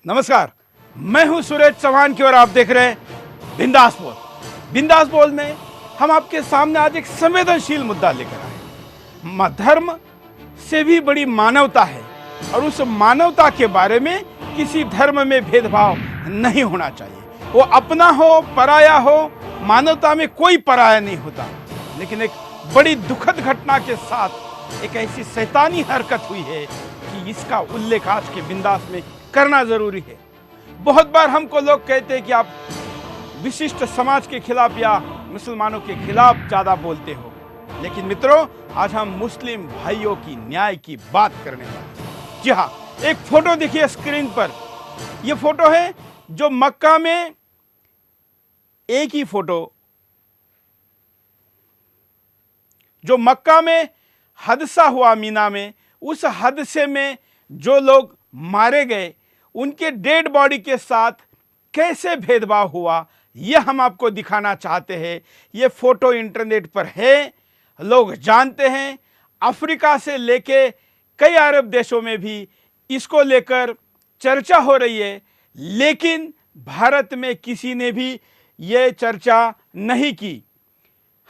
नमस्कार, मैं हूं सुरेश चौहान की और आप देख रहे हैं बिंदास बोल। बिंदास बोल में हम आपके सामने आज एक संवेदनशील मुद्दा लेकर आए। धर्म से भी बड़ी मानवता है और उस मानवता के बारे में किसी धर्म में भेदभाव नहीं होना चाहिए। वो अपना हो पराया हो, मानवता में कोई पराया नहीं होता। लेकिन एक बड़ी दुखद घटना के साथ एक ऐसी शैतानी हरकत हुई है कि इसका उल्लेख आज के बिंदास में करना जरूरी है। बहुत बार हमको लोग कहते हैं कि आप विशिष्ट समाज के खिलाफ या मुसलमानों के खिलाफ ज्यादा बोलते हो, लेकिन मित्रों आज हम मुस्लिम भाइयों की न्याय की बात करने वाले हैं। जी हाँ, एक फोटो देखिए स्क्रीन पर। यह फोटो है जो मक्का में, एक ही फोटो जो मक्का में हादसा हुआ मीना में, उस हादसे में जो लोग मारे गए उनके डेड बॉडी के साथ कैसे भेदभाव हुआ, यह हम आपको दिखाना चाहते हैं। यह फोटो इंटरनेट पर है, लोग जानते हैं। अफ्रीका से लेके कई अरब देशों में भी इसको लेकर चर्चा हो रही है, लेकिन भारत में किसी ने भी यह चर्चा नहीं की।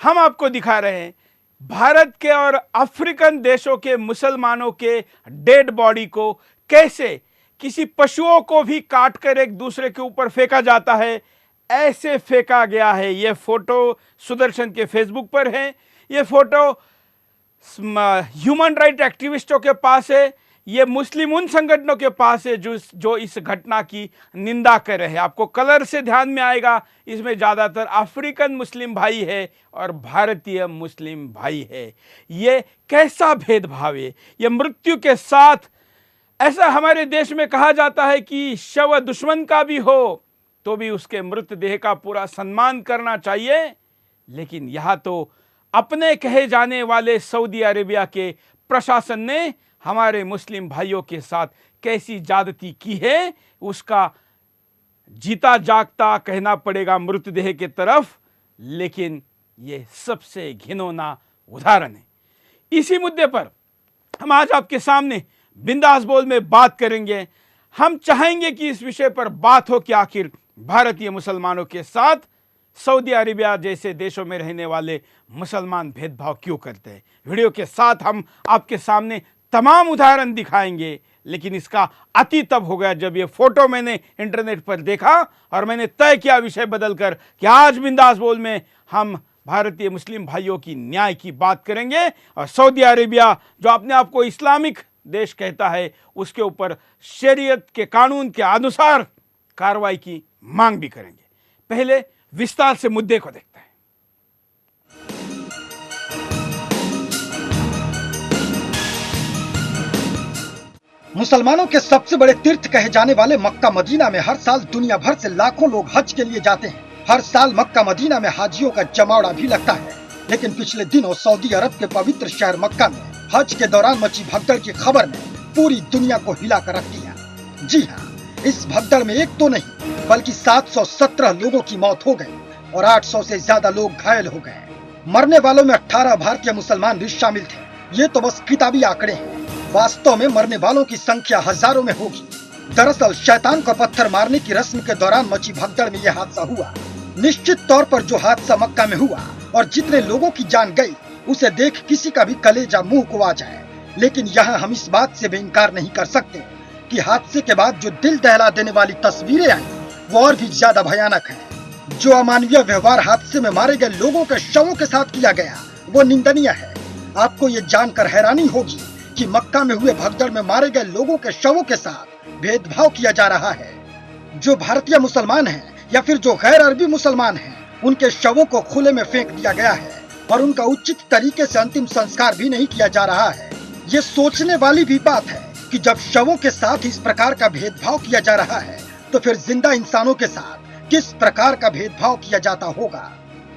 हम आपको दिखा रहे हैं भारत के और अफ्रीकन देशों के मुसलमानों के डेड बॉडी को कैसे किसी पशुओं को भी काटकर एक दूसरे के ऊपर फेंका जाता है, ऐसे फेंका गया है। यह फोटो सुदर्शन के फेसबुक पर है। यह फोटो ह्यूमन राइट एक्टिविस्टों के पास है। यह मुस्लिम उन संगठनों के पास है जो इस घटना की निंदा कर रहे हैं। आपको कलर से ध्यान में आएगा, इसमें ज्यादातर अफ्रीकन मुस्लिम भाई है और भारतीय मुस्लिम भाई है। यह कैसा भेदभाव है। यह मृत्यु के साथ, ऐसा हमारे देश में कहा जाता है कि शव दुश्मन का भी हो तो भी उसके मृतदेह का पूरा सम्मान करना चाहिए, लेकिन यहां तो अपने कहे जाने वाले सऊदी अरेबिया के प्रशासन ने हमारे मुस्लिम भाइयों के साथ कैसी ज्यादती की है, उसका जीता जागता कहना पड़ेगा मृतदेह के तरफ। लेकिन यह सबसे घिनौना उदाहरण है। इसी मुद्दे पर हम आज आपके सामने बिंदास बोल में बात करेंगे। हम चाहेंगे कि इस विषय पर बात हो कि आखिर भारतीय मुसलमानों के साथ सऊदी अरेबिया जैसे देशों में रहने वाले मुसलमान भेदभाव क्यों करते हैं। वीडियो के साथ हम आपके सामने तमाम उदाहरण दिखाएंगे, लेकिन इसका अति तब हो गया जब ये फोटो मैंने इंटरनेट पर देखा और मैंने तय किया विषय बदलकर कि आज बिंदास बोल में हम भारतीय मुस्लिम भाइयों की न्याय की बात करेंगे और सऊदी अरेबिया जो अपने आप को इस्लामिक देश कहता है उसके ऊपर शरीयत के कानून के अनुसार कार्रवाई की मांग भी करेंगे। पहले विस्तार से मुद्दे को देखते हैं। मुसलमानों के सबसे बड़े तीर्थ कहे जाने वाले मक्का मदीना में हर साल दुनिया भर से लाखों लोग हज के लिए जाते हैं। हर साल मक्का मदीना में हाजियों का जमावड़ा भी लगता है, लेकिन पिछले दिनों सऊदी अरब के पवित्र शहर मक्का में हज के दौरान मची भगदड़ की खबर ने पूरी दुनिया को हिला कर रख दिया। जी हाँ, इस भगदड़ में एक तो नहीं बल्कि 717 लोगों की मौत हो गई और 800 से ज्यादा लोग घायल हो गए। मरने वालों में 18 भारतीय मुसलमान भी शामिल थे। ये तो बस किताबी आंकड़े हैं, वास्तव में मरने वालों की संख्या हजारों में होगी। दरअसल शैतान को पत्थर मारने की रस्म के दौरान मची भगदड़ में यह हादसा हुआ। निश्चित तौर पर जो हादसा मक्का में हुआ और जितने लोगों की जान गई, उसे देख किसी का भी कलेजा मुंह को आ जाए। लेकिन यहाँ हम इस बात से भी इनकार नहीं कर सकते कि हादसे के बाद जो दिल दहला देने वाली तस्वीरें आई वो और भी ज्यादा भयानक है। जो अमानवीय व्यवहार हादसे में मारे गए लोगों के शवों के साथ किया गया वो निंदनीय है। आपको ये जानकर हैरानी होगी कि मक्का में हुए भगदड़ में मारे गए लोगों के शवों के साथ भेदभाव किया जा रहा है। जो भारतीय मुसलमान हैं या फिर जो गैर अरबी मुसलमान हैं, उनके शवों को खुले में फेंक दिया गया है और उनका उचित तरीके से अंतिम संस्कार भी नहीं किया जा रहा है। ये सोचने वाली भी बात है कि जब शवों के साथ इस प्रकार का भेदभाव किया जा रहा है तो फिर जिंदा इंसानों के साथ किस प्रकार का भेदभाव किया जाता होगा।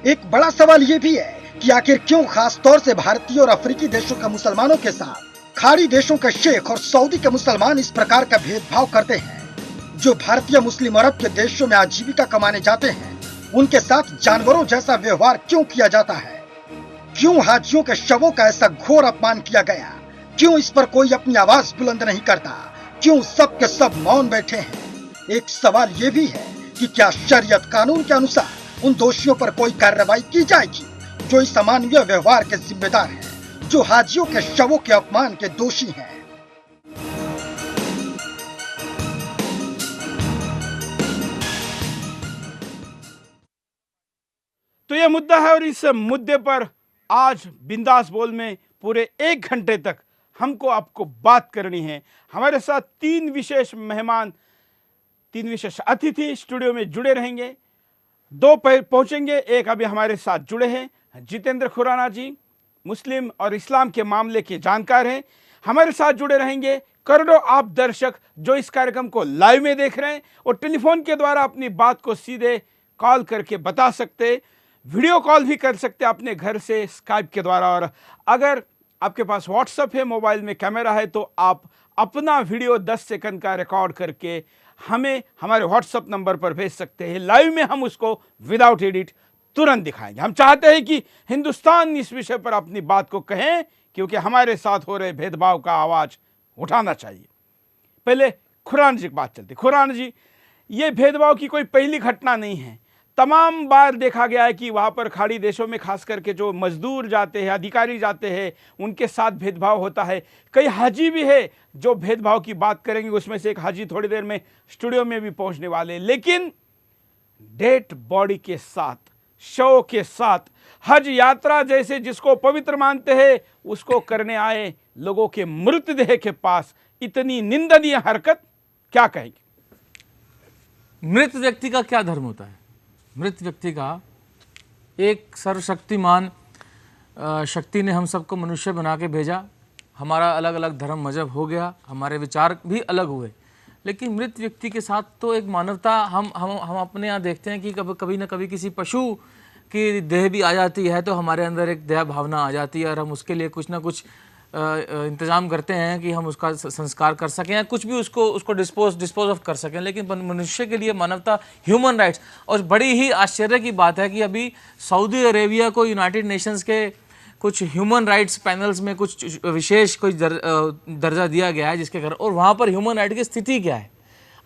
एक बड़ा सवाल ये भी है कि आखिर क्यों खास तौर से भारतीय और अफ्रीकी देशों के मुसलमानों के साथ खाड़ी देशों के शेख और सऊदी के मुसलमान इस प्रकार का भेदभाव करते हैं। जो भारतीय मुस्लिम अरब के देशों में आजीविका कमाने जाते हैं, उनके साथ जानवरों जैसा व्यवहार क्यों किया जाता है। क्यों हाजियों के शवों का ऐसा घोर अपमान किया गया। क्यों इस पर कोई अपनी आवाज बुलंद नहीं करता। क्यों सब के सब मौन बैठे हैं। एक सवाल ये भी है कि क्या शरीयत कानून के अनुसार उन दोषियों पर कोई कार्रवाई की जाएगी जो इस अमानवीय व्यवहार के जिम्मेदार हैं, जो हाजियों के शवों के अपमान के दोषी हैं। तो यह मुद्दा है और इस मुद्दे पर आज बिंदास बोल में पूरे 1 घंटे तक हमको आपको बात करनी है। हमारे साथ 3 विशेष मेहमान, 3 विशेष अतिथि स्टूडियो में जुड़े रहेंगे। 2 पहुंचेंगे, एक अभी हमारे साथ जुड़े हैं, जितेंद्र खुराना जी, मुस्लिम और इस्लाम के मामले के जानकार हैं, हमारे साथ जुड़े रहेंगे। करोड़ों आप दर्शक जो इस कार्यक्रम को लाइव में देख रहे हैं और टेलीफोन के द्वारा अपनी बात को सीधे कॉल करके बता सकते, वीडियो कॉल भी कर सकते अपने घर से स्काइप के द्वारा। और अगर आपके पास व्हाट्सएप है, मोबाइल में कैमरा है, तो आप अपना वीडियो 10 सेकंड का रिकॉर्ड करके हमें हमारे व्हाट्सएप नंबर पर भेज सकते हैं। लाइव में हम उसको विदाउट एडिट तुरंत दिखाएंगे। हम चाहते हैं कि हिंदुस्तान इस विषय पर अपनी बात को कहें, क्योंकि हमारे साथ हो रहे भेदभाव का आवाज उठाना चाहिए। पहले खुराना जी की बात चलती। खुराना जी, ये भेदभाव की कोई पहली घटना नहीं है। तमाम बार देखा गया है कि वहाँ पर खाड़ी देशों में खास करके जो मजदूर जाते हैं, अधिकारी जाते हैं, उनके साथ भेदभाव होता है। कई हाजी भी है जो भेदभाव की बात करेंगे, उसमें से एक हाजी थोड़ी देर में स्टूडियो में भी पहुंचने वाले। लेकिन डेड बॉडी के साथ, शव के साथ हज यात्रा जैसे जिसको पवित्र मानते हैं, उसको करने आए लोगों के मृतदेह के पास इतनी निंदनीय हरकत, क्या कहेंगे? मृत व्यक्ति का क्या धर्म होता है? मृत व्यक्ति का एक सर्वशक्तिमान शक्ति ने हम सबको मनुष्य बना के भेजा। हमारा अलग अलग धर्म मजहब हो गया, हमारे विचार भी अलग हुए, लेकिन मृत व्यक्ति के साथ तो एक मानवता हम अपने यहाँ देखते हैं कि कभी ना कभी किसी पशु की देह भी आ जाती है तो हमारे अंदर एक दया भावना आ जाती है और हम उसके लिए कुछ ना कुछ इंतज़ाम करते हैं कि हम उसका संस्कार कर सकें या कुछ भी उसको डिस्पोज ऑफ कर सकें। लेकिन मनुष्य के लिए मानवता, ह्यूमन राइट्स, और बड़ी ही आश्चर्य की बात है कि अभी सऊदी अरेबिया को यूनाइटेड नेशंस के कुछ ह्यूमन राइट्स पैनल्स में कुछ विशेष कोई दर्जा दिया गया है, जिसके कारण, और वहाँ पर ह्यूमन राइट की स्थिति क्या है?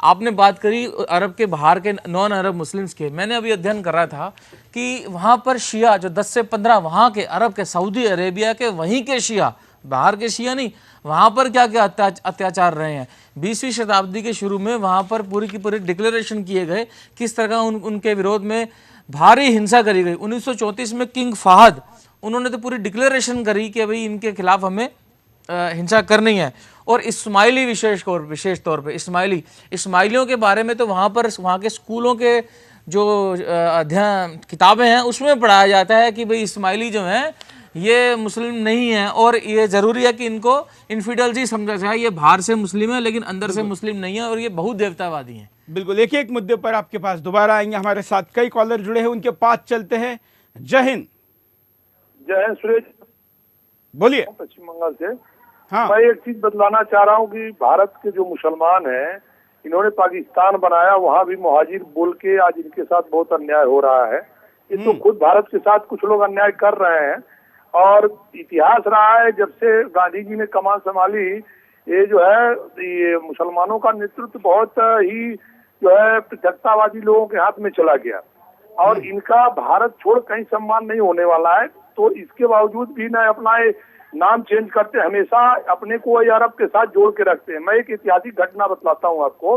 आपने बात करी अरब के बाहर के नॉन अरब मुस्लिम्स के। मैंने अभी अध्ययन कर रहा था कि वहाँ पर शिया जो 10 से 15 वहाँ के अरब के, सऊदी अरेबिया के वहीं के शिया, बाहर के शिया नहीं, वहाँ पर क्या क्या अत्याचार रहे हैं। 20वीं शताब्दी के शुरू में वहाँ पर पूरी की पूरी डिक्लेरेशन किए गए, किस तरह उनके विरोध में भारी हिंसा करी गई। 1934 में किंग फहद, उन्होंने तो पूरी डिक्लेरेशन करी कि भाई इनके खिलाफ हमें हिंसा करनी है। और इस्माइली विशेष तौर पे इस्माइलियों के बारे में तो वहाँ के स्कूलों के जो अध्ययन किताबें हैं उसमें पढ़ाया जाता है कि भाई इस्माइली जो हैं ये मुस्लिम नहीं है और ये ज़रूरी है कि इनको इन्फिडल्स ही समझा जाए। ये बाहर से मुस्लिम है लेकिन अंदर से मुस्लिम नहीं है और ये बहुत देवतावादी हैं। बिल्कुल, एक मुद्दे पर आपके पास दोबारा आएंगे। हमारे साथ कई कॉलर जुड़े हैं, उनके पास चलते हैं। जय हिंद। जय हिंद सुरेश, बोलिए। पश्चिम बंगाल से। हाँ, मैं एक चीज बतलाना चाह रहा हूँ कि भारत के जो मुसलमान हैं, इन्होंने पाकिस्तान बनाया, वहाँ भी मुहाजिर बोल के आज इनके साथ बहुत अन्याय हो रहा है। ये तो खुद भारत के साथ कुछ लोग अन्याय कर रहे हैं। और इतिहास रहा है जब से गांधी जी ने कमान संभाली, ये जो है ये मुसलमानों का नेतृत्व बहुत ही जो है पृथकतावादी लोगों के हाथ में चला गया और इनका भारत छोड़ कहीं सम्मान नहीं होने वाला है। तो इसके बावजूद भी न अपना नाम चेंज करते, हमेशा अपने को अरब के साथ जोड़ के रखते हैं। मैं एक ऐतिहासिक घटना बतलाता हूँ आपको।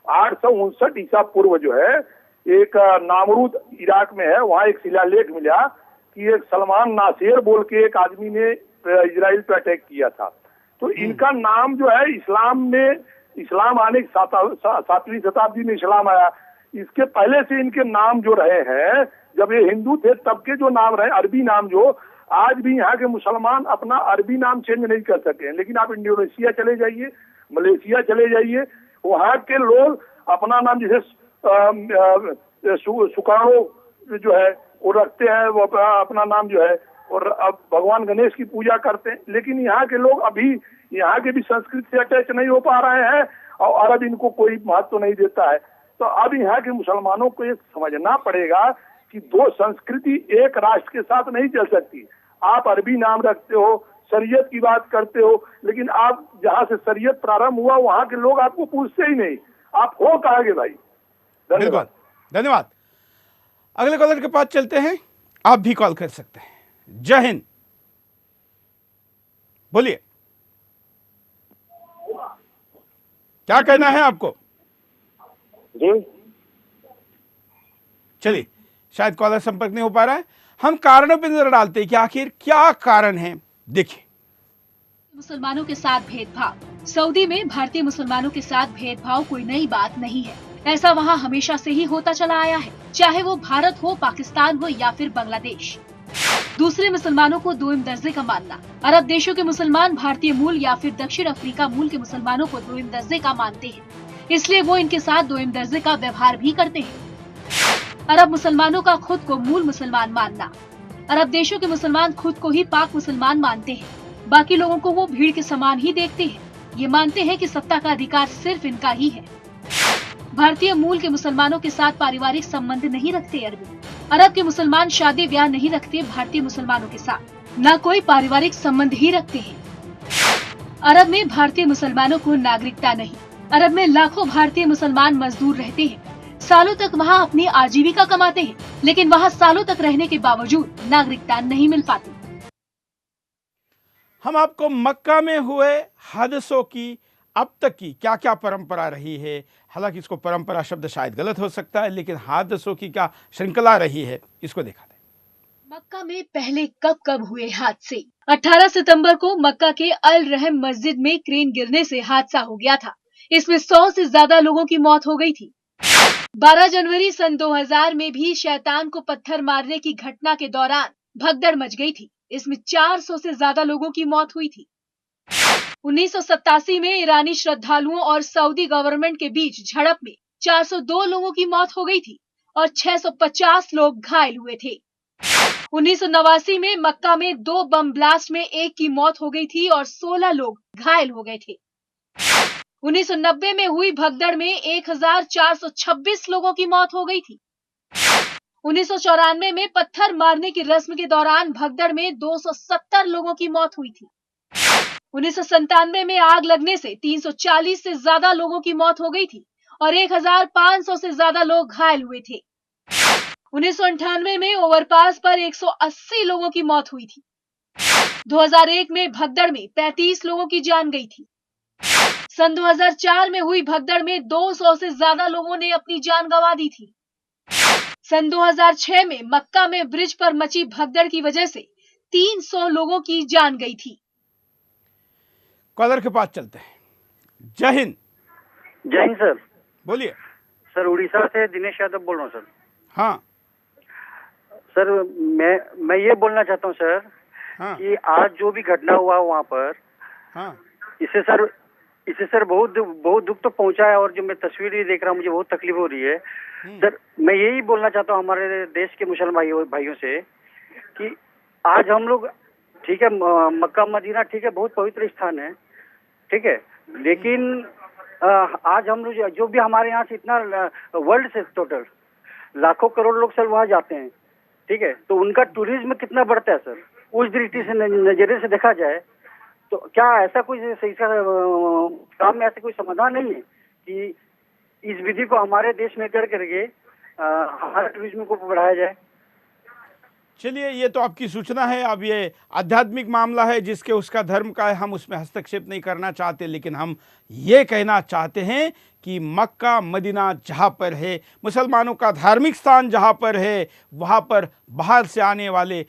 859 ईसा पूर्व जो है एक नामरूद इराक में है, वहाँ एक शिलालेख मिला कि एक सलमान नासेर बोल के एक आदमी ने इजराइल पे अटैक किया था। तो इनका नाम जो है इस्लाम आने की 7वीं शताब्दी में इस्लाम आया, इसके पहले से इनके नाम जो रहे हैं, जब ये हिंदू थे तब के जो नाम रहे, अरबी नाम, जो आज भी यहाँ के मुसलमान अपना अरबी नाम चेंज नहीं कर सके। लेकिन आप इंडोनेशिया चले जाइए, मलेशिया चले जाइए, वहाँ के लोग अपना नाम जैसे सुकाणो जो है वो रखते हैं, वो अपना नाम जो है, और अब भगवान गणेश की पूजा करते हैं। लेकिन यहाँ के लोग अभी यहाँ के भी संस्कृति से अटैच नहीं हो पा रहे हैं और अरब इनको कोई महत्व नहीं देता है। तो अब यहाँ के मुसलमानों को ये समझना पड़ेगा कि दो संस्कृति एक राष्ट्र के साथ नहीं चल सकती। आप अरबी नाम रखते हो, शरीयत की बात करते हो, लेकिन आप जहाँ से शरीयत प्रारंभ हुआ वहाँ के लोग आपको पूछते ही नहीं। आप हो कहाँ के भाई? बिल्कुल, धन्यवाद। धन्यवाद। अगले कॉलर के पास चलते हैं, आप भी कॉल कर सकते हैं। जय हिंद, बोलिए, क्या कहना है आपको? जी चलिए, शायद कॉलर संपर्क नहीं हो पा रहा है, हम कारणों पर नजर डालते हैं कि आखिर क्या कारण है। देखिए, मुसलमानों के साथ भेदभाव। सऊदी में भारतीय मुसलमानों के साथ भेदभाव कोई नई बात नहीं है। ऐसा वहाँ हमेशा से ही होता चला आया है, चाहे वो भारत हो, पाकिस्तान हो या फिर बांग्लादेश। दूसरे मुसलमानों को दोइम दर्जे का मानना। अरब देशों के मुसलमान भारतीय मूल या फिर दक्षिण अफ्रीका मूल के मुसलमानों को दोइम दर्जे का मानते हैं, इसलिए वो इनके साथ दोइम दर्जे का व्यवहार भी करते हैं। अरब मुसलमानों का खुद को मूल मुसलमान मानना। अरब देशों के मुसलमान खुद को ही पाक मुसलमान मानते हैं, बाकी लोगों को वो भीड़ के समान ही देखते हैं। ये मानते हैं कि सत्ता का अधिकार सिर्फ इनका ही है। भारतीय मूल के मुसलमानों के साथ पारिवारिक संबंध नहीं रखते अरबी। अरब के मुसलमान शादी ब्याह नहीं रखते भारतीय मुसलमानों के साथ, न कोई पारिवारिक संबंध ही रखते हैं। अरब में भारतीय मुसलमानों को नागरिकता नहीं। अरब में लाखों भारतीय मुसलमान मजदूर रहते हैं, सालों तक वहाँ अपनी आजीविका कमाते हैं, लेकिन वहाँ सालों तक रहने के बावजूद नागरिकता नहीं मिल पाती। हम आपको मक्का में हुए हादसों की अब तक की क्या क्या परंपरा रही है, हालांकि इसको परंपरा शब्द शायद गलत हो सकता है, लेकिन हादसों की क्या श्रृंखला रही है, इसको देखा दें। मक्का में पहले कब कब हुए हादसे। 18 सितंबर को मक्का के अल रहम मस्जिद में क्रेन गिरने से हादसा हो गया था। इसमें 100 से ज्यादा लोगों की मौत हो गई थी। 12 जनवरी सन 2000 में भी शैतान को पत्थर मारने की घटना के दौरान भगदड़ मच गई थी। इसमें 400 से ज्यादा लोगों की मौत हुई थी। 1987 में ईरानी श्रद्धालुओं और सऊदी गवर्नमेंट के बीच झड़प में 402 लोगों की मौत हो गई थी और 650 लोग घायल हुए थे। 1989 में मक्का में 2 बम ब्लास्ट में एक की मौत हो गई थी और 16 लोग घायल हो गए थे। 1990 में हुई भगदड़ में 1426 लोगों की मौत हो गई थी। 1994 में पत्थर मारने की रस्म के दौरान भगदड़ में 270 लोगों की मौत हुई थी। 1997 में आग लगने से 340 से ज्यादा लोगों की मौत हो गई थी और 1500 से ज्यादा लोग घायल हुए थे। 1998 में ओवरपास पर 180 लोगों की मौत हुई थी। 2001 में भगदड़ में 35 लोगों की जान गई थी। सन 2004 में हुई भगदड़ में 200 से ज्यादा लोगों ने अपनी जान गंवा दी थी। सन 2006 में मक्का में ब्रिज पर मची भगदड़ की वजह से 300 लोगों की जान गई थी। कॉलर के पास चलते हैं। जय हिंद। जय हिंद सर। बोलिए सर, उड़ीसा से दिनेश यादव बोल रहा हूँ सर। हाँ सर, मैं ये बोलना चाहता हूँ सर, हाँ कि आज जो भी घटना हुआ वहाँ पर, हाँ इससे सर बहुत दुख तो पहुंचा है और जो मैं तस्वीर भी देख रहा हूँ मुझे बहुत तकलीफ हो रही है। सर, मैं यही बोलना चाहता हूँ हमारे देश के मुसलमान भाइयों से कि आज हम लोग, ठीक है, मक्का मदीना ठीक है, बहुत पवित्र स्थान है, ठीक है, लेकिन आज हम लोग जो भी हमारे यहाँ से इतना वर्ल्ड से टोटल लाखों करोड़ लोग सर वहाँ जाते हैं, ठीक है, तो उनका टूरिज्म कितना बढ़ता है सर, उस दृष्टि से नजरिए से देखा जाए तो क्या ऐसा कोई सही सा काम में ऐसा कोई समाधान नहीं है कि इस विधि को हमारे देश में कर करके हमारे टूरिज्म को बढ़ाया जाए। चलिए, ये तो आपकी सूचना है। अब ये आध्यात्मिक मामला है, जिसके उसका धर्म का है, हम उसमें हस्तक्षेप नहीं करना चाहते, लेकिन हम ये कहना चाहते हैं कि मक्का मदीना जहाँ पर है, मुसलमानों का धार्मिक स्थान जहाँ पर है, वहाँ पर बाहर से आने वाले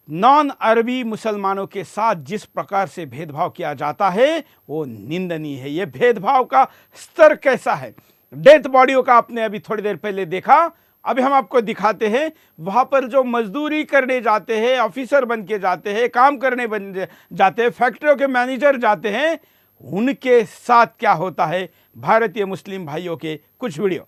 नॉन अरबी मुसलमानों के साथ जिस प्रकार से भेदभाव किया जाता है वो निंदनीय है। ये भेदभाव का स्तर कैसा है, डेथ बॉडियों का आपने अभी थोड़ी देर पहले देखा, अभी हम आपको दिखाते हैं। वहाँ पर जो मजदूरी करने जाते हैं, ऑफिसर बन के जाते हैं, काम करने बन जाते हैं, फैक्ट्रियों के मैनेजर जाते हैं, उनके साथ क्या होता है। भारतीय मुस्लिम भाइयों के कुछ वीडियो।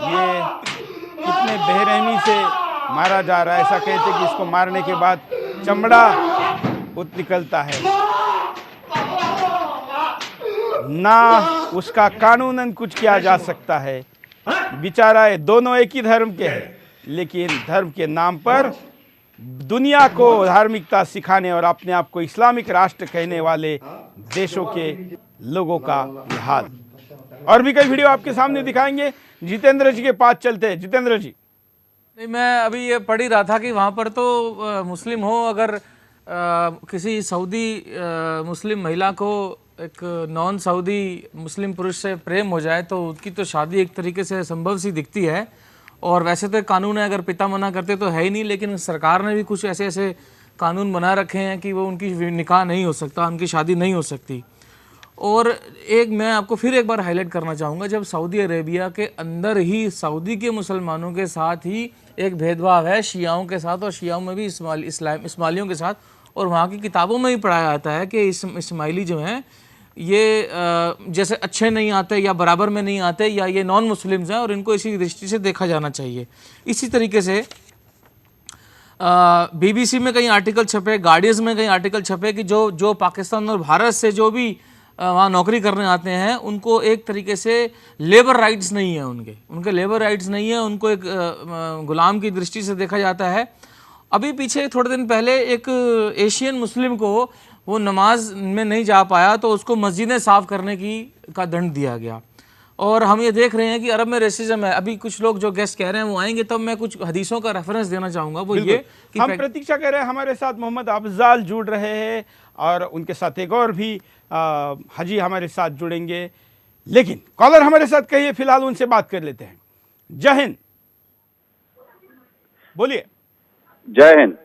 ये कितने बेरहमी से मारा जा रहा है। ऐसा कहते कि इसको मारने के बाद चमड़ा निकलता है, ना उसका कानूनन कुछ किया जा सकता है। बेचारा है, दोनों एक ही धर्म के हैं, लेकिन धर्म के नाम पर दुनिया को धार्मिकता सिखाने और अपने आप को इस्लामिक राष्ट्र कहने वाले देशों के लोगों का यह हाल। और भी कई वीडियो आपके सामने दिखाएंगे। जितेंद्र जी के पास चलते हैं। जितेंद्र जी, नहीं, मैं अभी ये पढ़ ही रहा था कि वहाँ पर तो मुस्लिम हो, अगर किसी सऊदी मुस्लिम महिला को एक नॉन सऊदी मुस्लिम पुरुष से प्रेम हो जाए तो उसकी तो शादी एक तरीके से असंभव सी दिखती है। और वैसे तो कानून है, अगर पिता मना करते तो है ही नहीं, लेकिन सरकार ने भी कुछ ऐसे ऐसे कानून बना रखे हैं कि वो उनकी निकाह नहीं हो सकता, उनकी शादी नहीं हो सकती। और एक मैं आपको फिर एक बार हाईलाइट करना चाहूँगा, जब सऊदी अरेबिया के अंदर ही सऊदी के मुसलमानों के साथ ही एक भेदभाव है शियाओं के साथ, और शियाओं में भी इस्माइलियों के साथ, और वहाँ की किताबों में ही पढ़ाया जाता है कि इस्माइली जो हैं ये जैसे अच्छे नहीं आते या बराबर में नहीं आते, या ये नॉन मुस्लिम्स हैं और इनको इसी दृष्टि से देखा जाना चाहिए। इसी तरीके से BBC में कई आर्टिकल छपे, गार्डियंस में कई आर्टिकल छपे कि जो पाकिस्तान और भारत से जो भी वहाँ नौकरी करने आते हैं उनको एक तरीके से लेबर राइट्स नहीं है, उनके लेबर राइट्स नहीं है, उनको एक गुलाम की दृष्टि से देखा जाता है। अभी पीछे थोड़े दिन पहले एक एशियन मुस्लिम को वो नमाज में नहीं जा पाया तो उसको मस्जिदें साफ़ करने का दंड दिया गया। और हम ये देख रहे हैं कि अरब में रेसिज्म है। अभी कुछ लोग जो गेस्ट कह रहे हैं वो आएंगे, तब मैं कुछ हदीसों का रेफरेंस देना चाहूँगा। वो ये कि हम प्रतीक्षा कर रहे हैं, हमारे साथ मोहम्मद अफजाल जुड़ रहे हैं और उनके साथ एक और भी हाजी हमारे साथ जुड़ेंगे, लेकिन कॉलर हमारे साथ कहिए, फिलहाल उनसे बात कर लेते हैं। जय हिंद, बोलिए। जय हिंद।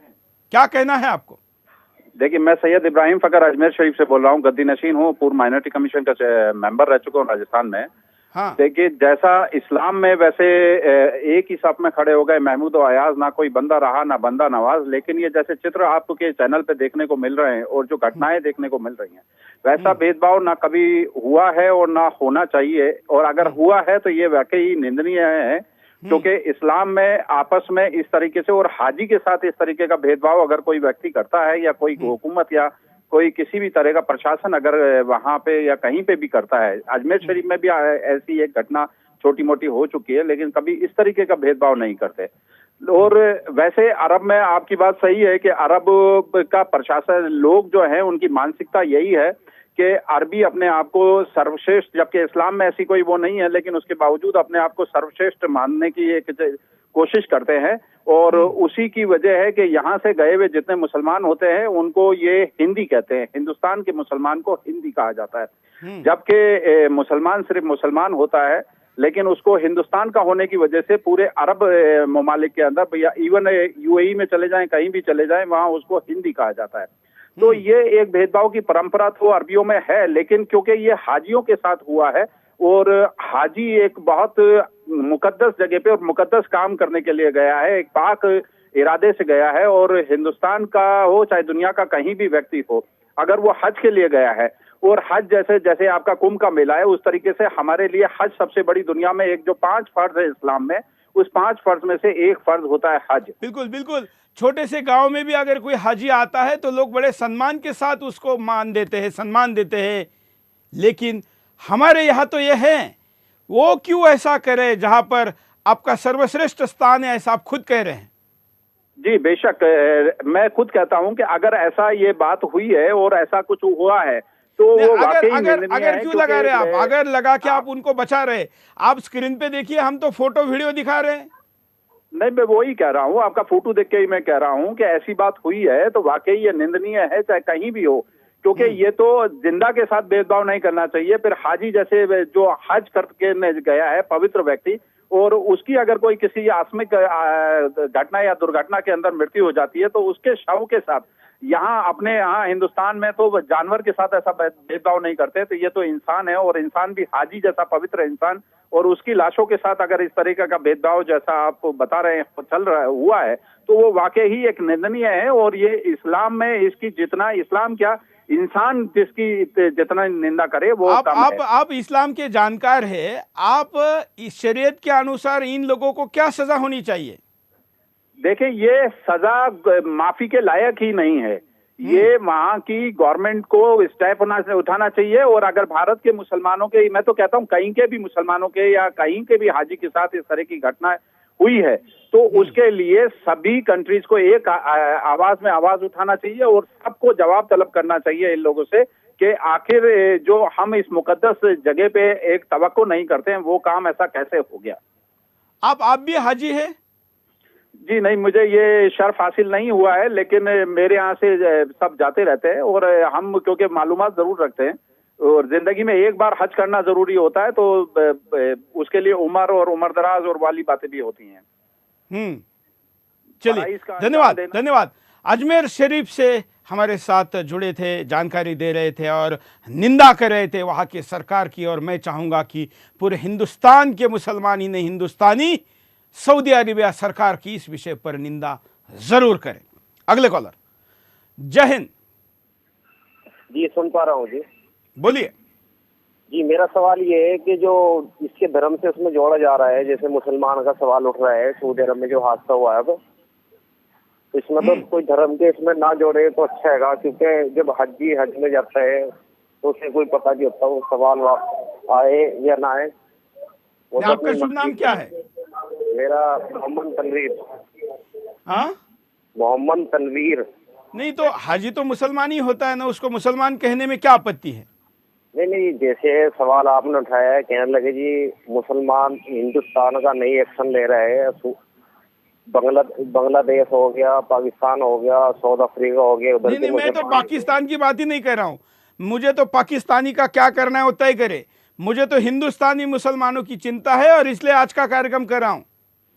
क्या कहना है आपको? देखिए, मैं सैयद इब्राहिम फकर अजमेर शरीफ से बोल रहा हूँ, गद्दी नशीन हूँ, पूर्व माइनॉरिटी कमीशन का मेंबर रह चुका हूँ राजस्थान में। हाँ। देखिए, जैसा इस्लाम में वैसे एक ही सफ में खड़े हो गए महमूद और अयाज, ना कोई बंदा रहा ना बंदा नवाज, लेकिन ये जैसे चित्र आपके चैनल पे देखने को मिल रहे हैं और जो घटनाएं देखने को मिल रही हैं, वैसा भेदभाव ना कभी हुआ है और ना होना चाहिए। और अगर हुआ है तो ये वाकई निंदनीय है, क्योंकि इस्लाम में आपस में इस तरीके से और हाजी के साथ इस तरीके का भेदभाव अगर कोई व्यक्ति करता है, या कोई हुकूमत या कोई किसी भी तरह का प्रशासन अगर वहां पे या कहीं पे भी करता है, अजमेर शरीफ में भी ऐसी एक घटना छोटी मोटी हो चुकी है, लेकिन कभी इस तरीके का भेदभाव नहीं करते। और वैसे अरब में आपकी बात सही है कि अरब का प्रशासन, लोग जो है उनकी मानसिकता यही है कि अरबी अपने आप को सर्वश्रेष्ठ, जबकि इस्लाम में ऐसी कोई वो नहीं है, लेकिन उसके बावजूद अपने आप को सर्वश्रेष्ठ मानने की एक कोशिश करते हैं। और उसी की वजह है कि यहाँ से गए हुए जितने मुसलमान होते हैं उनको ये हिंदी कहते हैं, हिंदुस्तान के मुसलमान को हिंदी कहा जाता है, जबकि मुसलमान सिर्फ मुसलमान होता है, लेकिन उसको हिंदुस्तान का होने की वजह से पूरे अरब ममालिक के अंदर या इवन UAE में चले जाएं, कहीं भी चले जाएं, वहाँ उसको हिंदी कहा जाता है। तो ये एक भेदभाव की परंपरा तो अरबियों में है, लेकिन क्योंकि ये हाजियों के साथ हुआ है और हाजी एक बहुत मुकद्दस जगह पे और मुकद्दस काम करने के लिए गया है, एक पाक इरादे से गया है, और हिंदुस्तान का हो चाहे दुनिया का कहीं भी व्यक्ति हो, अगर वो हज के लिए गया है, और हज जैसे आपका कुंभ का मेला है, उस तरीके से हमारे लिए हज सबसे बड़ी दुनिया में एक जो 5 फर्ज है इस्लाम में, उस 5 फर्ज में से एक फर्ज होता है हज। बिल्कुल बिल्कुल। छोटे से गांव में भी अगर कोई हाजी आता है तो लोग बड़े सम्मान के साथ उसको मान देते हैं, सम्मान देते हैं, लेकिन हमारे यहाँ तो ये है, वो क्यों ऐसा करे जहां पर आपका सर्वश्रेष्ठ स्थान है, ऐसा आप खुद कह रहे हैं। जी बेशक, मैं खुद कहता हूं कि अगर ऐसा ये बात हुई है और ऐसा कुछ हुआ है तो वो वाकई अगर क्यों लगा रहे आप, अगर लगा के आप उनको बचा रहे, आप स्क्रीन पे देखिए, हम तो फोटो वीडियो दिखा रहे हैं। नहीं, मैं वही कह रहा हूँ, आपका फोटो देख के ही मैं कह रहा हूँ कि ऐसी बात हुई है तो वाकई ये निंदनीय है, चाहे कहीं भी हो, क्योंकि ये तो जिंदा के साथ भेदभाव नहीं करना चाहिए। फिर हाजी जैसे जो हज करके गया है पवित्र व्यक्ति, और उसकी अगर कोई किसी आकस्मिक घटना या दुर्घटना के अंदर मृत्यु हो जाती है तो उसके शव के साथ अपने यहाँ हिंदुस्तान में तो जानवर के साथ ऐसा भेदभाव नहीं करते, तो ये तो इंसान है, और इंसान भी हाजी जैसा पवित्र इंसान, और उसकी लाशों के साथ अगर इस तरीके का भेदभाव जैसा आप बता रहे हैं हुआ है तो वो वाकई ही एक निंदनीय है। और ये इस्लाम में इसकी जितना, इस्लाम क्या, इंसान जिसकी जितना निंदा करे वो आप इस्लाम के जानकार है, आप इस शरीयत के अनुसार इन लोगों को क्या सजा होनी चाहिए? देखिए, ये सजा माफी के लायक ही नहीं है, ये वहाँ की गवर्नमेंट को स्टेप उठाना चाहिए। और अगर भारत के मुसलमानों के, मैं तो कहता हूँ कहीं के भी मुसलमानों के या कहीं के भी हाजी के साथ इस तरह की घटना हुई है तो उसके लिए सभी कंट्रीज को एक आवाज में आवाज उठाना चाहिए और सबको जवाब तलब करना चाहिए इन लोगों से कि आखिर जो हम इस मुकद्दस जगह पे एक तवक्को नहीं करते हैं वो काम ऐसा कैसे हो गया। आप भी हाजी हैं? जी नहीं, मुझे ये शर्फ हासिल नहीं हुआ है, लेकिन मेरे यहाँ से सब जाते रहते हैं और हम क्योंकि मालूमात जरूर रखते हैं और जिंदगी में एक बार हज करना जरूरी होता है तो उसके लिए उम्र और उम्र दराज और वाली बातें भी होती हैं। चलिए, धन्यवाद। अजमेर शरीफ से हमारे साथ जुड़े थे, जानकारी दे रहे थे और निंदा कर रहे थे वहाँ की सरकार की। और मैं चाहूँगा कि पूरे हिंदुस्तान के मुसलमान ही नहीं, हिंदुस्तानी सऊदी अरेबिया सरकार की इस विषय पर निंदा जरूर करें। अगले कॉलर। जय हिंद जी, सुन पा रहा हूँ जी। बोलिए जी। मेरा सवाल ये है कि जो इसके धर्म से उसमें जोड़ा जा रहा है, जैसे मुसलमान का सवाल उठ रहा है सऊदी अरब में जो हादसा हुआ है, तो इसमें तो कोई धर्म के इसमें ना जोड़े तो अच्छा है, क्योंकि जब हज में जाता है तो उसे कोई पता नहीं होता वो सवाल आए या ना आए। आपका शुभ नाम क्या है? मेरा मोहम्मद तनवीर। हाँ, मोहम्मद तनवीर। नहीं तो हाजी तो मुसलमान ही होता है ना, उसको मुसलमान कहने में क्या आपत्ति है? नहीं, जैसे सवाल आपने उठाया है, कहने लगे जी मुसलमान हिंदुस्तान का नहीं एक्शन ले रहे हैं, बांग्लादेश हो गया, पाकिस्तान हो गया, साउथ अफ्रीका हो गया, उधर नहीं, मैं तो पाकिस्तान की बात ही नहीं कर रहा हूँ। मुझे तो पाकिस्तानी का क्या करना है वो तय करे, मुझे तो हिंदुस्तानी मुसलमानों की चिंता है और इसलिए आज का कार्यक्रम कर रहा हूँ।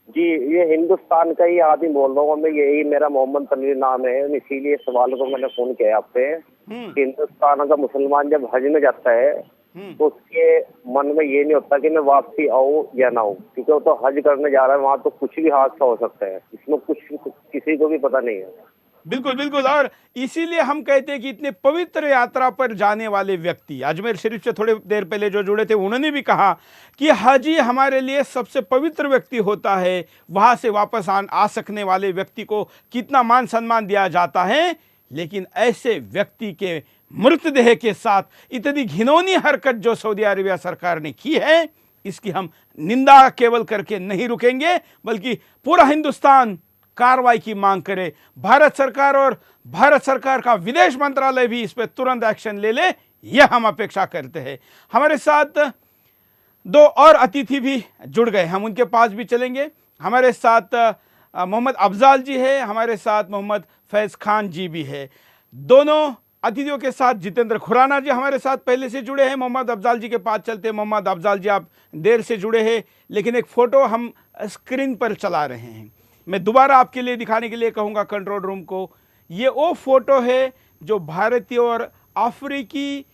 जी, ये हिंदुस्तान का ही आदमी बोल रहा हूँ मैं, यही मेरा मोहम्मद तनवीर नाम है, इसीलिए सवाल को मैंने फोन किया आपसे। हिंदुस्तान का मुसलमान जब हज में जाता है तो उसके मन में ये नहीं होता कि मैं वापसी आऊँ या ना आऊँ, क्योंकि वो तो हज करने जा रहा है, वहाँ तो कुछ भी हादसा हो सकता है, इसमें कुछ किसी को भी पता नहीं है। बिल्कुल। और इसीलिए हम कहते हैं कि इतने पवित्र यात्रा पर जाने वाले व्यक्ति, अजमेर शरीफ से थोड़ी देर पहले जो जुड़े थे उन्होंने भी कहा कि हाजी हमारे लिए सबसे पवित्र व्यक्ति होता है, वहाँ से वापस आ सकने वाले व्यक्ति को कितना मान सम्मान दिया जाता है, लेकिन ऐसे व्यक्ति के मृतदेह के साथ इतनी घिनौनी हरकत जो सऊदी अरेबिया सरकार ने की है, इसकी हम निंदा केवल करके नहीं रुकेंगे, बल्कि पूरा हिंदुस्तान कार्रवाई की मांग करे। भारत सरकार और भारत सरकार का विदेश मंत्रालय भी इस पर तुरंत एक्शन ले ले, यह हम अपेक्षा करते हैं। हमारे साथ दो और अतिथि भी जुड़ गए, हम उनके पास भी चलेंगे। हमारे साथ मोहम्मद अफजाल जी है, हमारे साथ मोहम्मद फैज खान जी भी है। दोनों अतिथियों के साथ जितेंद्र खुराना जी हमारे साथ पहले से जुड़े हैं। मोहम्मद अफजाल जी के पास चलते हैं। मोहम्मद अफजाल जी, आप देर से जुड़े हैं, लेकिन एक फ़ोटो हम स्क्रीन पर चला रहे हैं, मैं दोबारा आपके लिए दिखाने के लिए कहूँगा कंट्रोल रूम को। ये वो फोटो है जो भारतीय और अफ्रीकी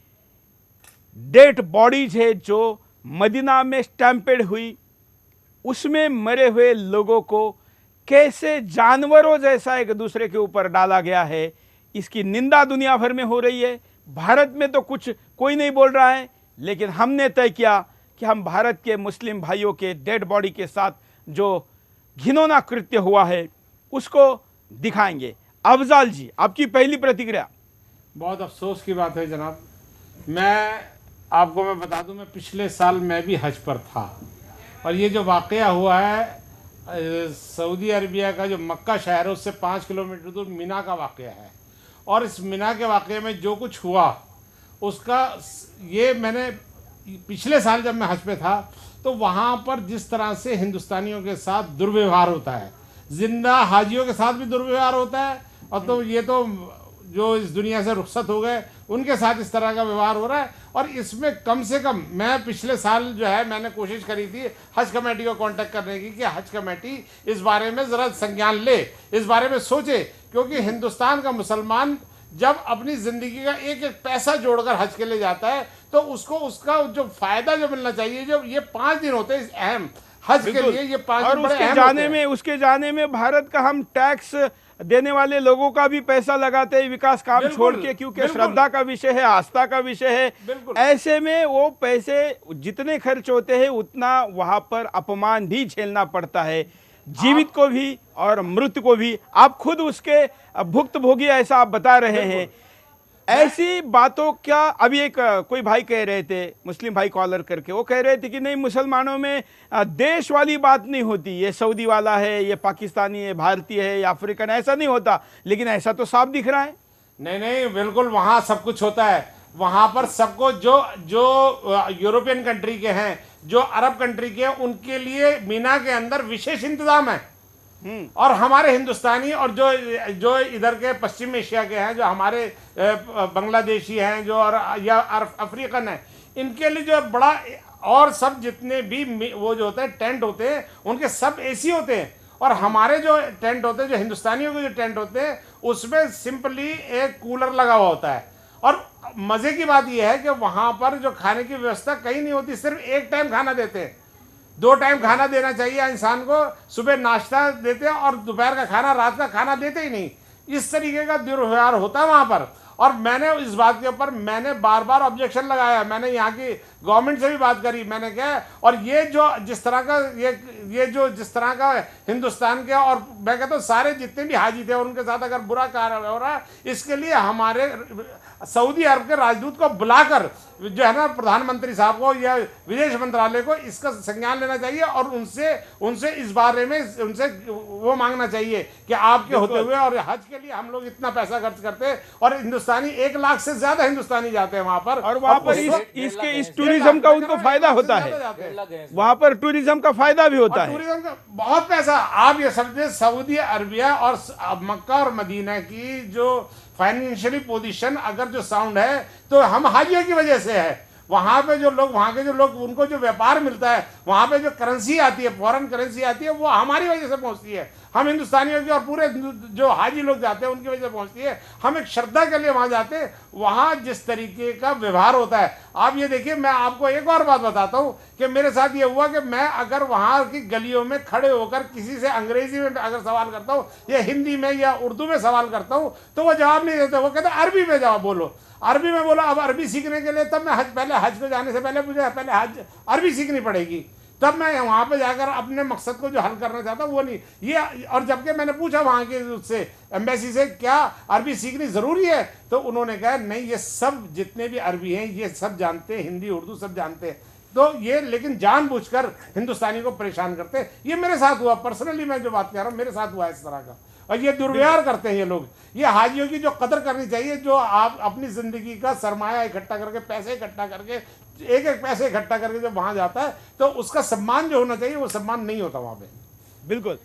डेड बॉडीज है जो मदीना में स्टैम्पेड हुई, उसमें मरे हुए लोगों को कैसे जानवरों जैसा एक दूसरे के ऊपर डाला गया है, इसकी निंदा दुनिया भर में हो रही है। भारत में तो कुछ कोई नहीं बोल रहा है, लेकिन हमने तय किया कि हम भारत के मुस्लिम भाइयों के डेड बॉडी के साथ जो घिनौना कृत्य हुआ है उसको दिखाएंगे। अफजाल जी, आपकी पहली प्रतिक्रिया? बहुत अफसोस की बात है जनाब, मैं बता दूं, मैं पिछले साल मैं भी हज पर था और ये जो वाक़या हुआ है सऊदी अरबिया का जो मक्का शहर है उससे 5 किलोमीटर दूर मिना का वाक़या है। और इस मिना के वाक़े में जो कुछ हुआ उसका ये मैंने पिछले साल जब मैं हज पे था तो वहाँ पर जिस तरह से हिंदुस्तानियों के साथ दुर्व्यवहार होता है, जिंदा हाजियों के साथ भी दुर्व्यवहार होता है, और तो ये तो जो इस दुनिया से रुखसत हो गए उनके साथ इस तरह का व्यवहार हो रहा है। और इसमें कम से कम मैं पिछले साल जो है मैंने कोशिश करी थी हज कमेटी को कांटेक्ट करने की कि हज कमेटी इस बारे में ज़रा संज्ञान ले, इस बारे में सोचे, क्योंकि हिंदुस्तान का मुसलमान जब अपनी ज़िंदगी का एक एक पैसा जोड़कर हज के लिए जाता है तो उसको उसका जो फ़ायदा जो मिलना चाहिए, जो ये 5 दिन होते हैं इस अहम हज के लिए, ये 5 दिन बड़े अहम उसके जाने में भारत का हम टैक्स देने वाले लोगों का भी पैसा लगाते हैं विकास काम छोड़ के, क्योंकि श्रद्धा का विषय है, आस्था का विषय है। ऐसे में वो पैसे जितने खर्च होते हैं उतना वहाँ पर अपमान भी झेलना पड़ता है। जीवित को भी और मृत को भी। आप खुद उसके भुक्तभोगी ऐसा आप बता रहे हैं। ऐसी बातों क्या अभी एक कोई भाई कह रहे थे, मुस्लिम भाई कॉलर करके, वो कह रहे थे कि नहीं मुसलमानों में देश वाली बात नहीं होती, ये सऊदी वाला है, ये पाकिस्तानी है, भारतीय है या अफ्रीकन, ऐसा नहीं होता। लेकिन ऐसा तो साफ दिख रहा है। नहीं नहीं, बिल्कुल वहाँ सब कुछ होता है। वहाँ पर सबको जो यूरोपियन कंट्री के हैं, जो अरब कंट्री के हैं, उनके लिए मीना के अंदर विशेष इंतजाम है। और हमारे हिंदुस्तानी और जो इधर के पश्चिम एशिया के हैं, जो हमारे बांग्लादेशी हैं, जो और या अफ्रीकन हैं, इनके लिए जो बड़ा, और सब जितने भी वो जो होते हैं टेंट होते हैं, उनके सब एसी होते हैं। और हमारे जो टेंट होते हैं, जो हिंदुस्तानियों के जो टेंट होते हैं, उसमें सिंपली एक कूलर लगा हुआ होता है। और मजे की बात यह है कि वहां पर जो खाने की व्यवस्था कहीं नहीं होती, सिर्फ एक टाइम खाना देते हैं। 2 टाइम खाना देना चाहिए इंसान को, सुबह नाश्ता देते हैं और दोपहर का खाना, रात का खाना देते ही नहीं। इस तरीके का दुर्व्यवहार होता है वहां पर। और मैंने इस बात के ऊपर मैंने बार बार ऑब्जेक्शन लगाया, मैंने यहाँ की गवर्नमेंट से भी बात करी, मैंने कहा, और ये जो जिस तरह का ये जो जिस तरह का हिंदुस्तान के, और मैं कहता हूँ सारे जितने भी हाजी थे उनके साथ अगर बुरा कार्य हो रहा है, इसके लिए हमारे सऊदी अरब के राजदूत को बुलाकर जो है ना, प्रधानमंत्री साहब को या विदेश मंत्रालय को इसका संज्ञान लेना चाहिए और उनसे इस बारे में उनसे वो मांगना चाहिए कि आपके होते हुए और हज के लिए हम लोग इतना पैसा खर्च करते हैं, और हिंदुस्तानी 1 लाख से ज्यादा हिंदुस्तानी जाते हैं वहां पर, और वहां पर इस टूरिज्म का उनको फायदा होता है। वहां पर टूरिज्म का फायदा भी होता है, टूरिज्म का बहुत पैसा। आप ये समझे, सऊदी अरबिया और मक्का और मदीना की जो फाइनेंशियली पोजीशन अगर जो साउंड है, तो हम हाजियों की वजह से है। वहां पे जो लोग, वहां के जो लोग, उनको जो व्यापार मिलता है, वहां पे जो करेंसी आती है, फॉरेन करेंसी आती है, वो हमारी वजह से पहुंचती है। हम हिंदुस्तानियों की और पूरे जो हाजी लोग जाते हैं उनकी वजह से पहुंचती है। हम एक श्रद्धा के लिए वहां जाते हैं। वहां जिस तरीके का व्यवहार होता है, आप ये देखिए, मैं आपको एक और बात बताता हूँ कि मेरे साथ ये हुआ कि मैं अगर वहां की गलियों में खड़े होकर किसी से अंग्रेजी में अगर सवाल करता हूँ या हिंदी में या उर्दू में सवाल करता हूँ, तो वो जवाब नहीं देते। वो कहते अरबी में जवाब बोलो, अरबी में बोलो। अब अरबी सीखने के लिए तब मैं पहले हज को जाने से पहले मुझे पहले अरबी सीखनी पड़ेगी, तब मैं वहाँ पे जाकर अपने मकसद को जो हल करना चाहता हूँ वो नहीं ये। और जबकि मैंने पूछा वहाँ के उससे, एम्बेसी से, क्या अरबी सीखनी ज़रूरी है, तो उन्होंने कहा नहीं, ये सब जितने भी अरबी हैं ये सब जानते हैं, हिंदी उर्दू सब जानते हैं। तो ये लेकिन जानबूझकर हिंदुस्तानी को परेशान करते हैं। ये मेरे साथ हुआ, पर्सनली मैं जो बात कह रहा हूँ, मेरे साथ हुआ इस तरह का। और ये दुर्व्यवहार करते हैं ये लोग। ये हाजियों की जो कदर करनी चाहिए, जो आप अपनी ज़िंदगी का सरमाया इकट्ठा करके, पैसे इकट्ठा करके, एक एक पैसे इकट्ठा करके जब वहाँ जाता है, तो उसका सम्मान जो होना चाहिए वो सम्मान नहीं होता वहाँ पे। बिल्कुल।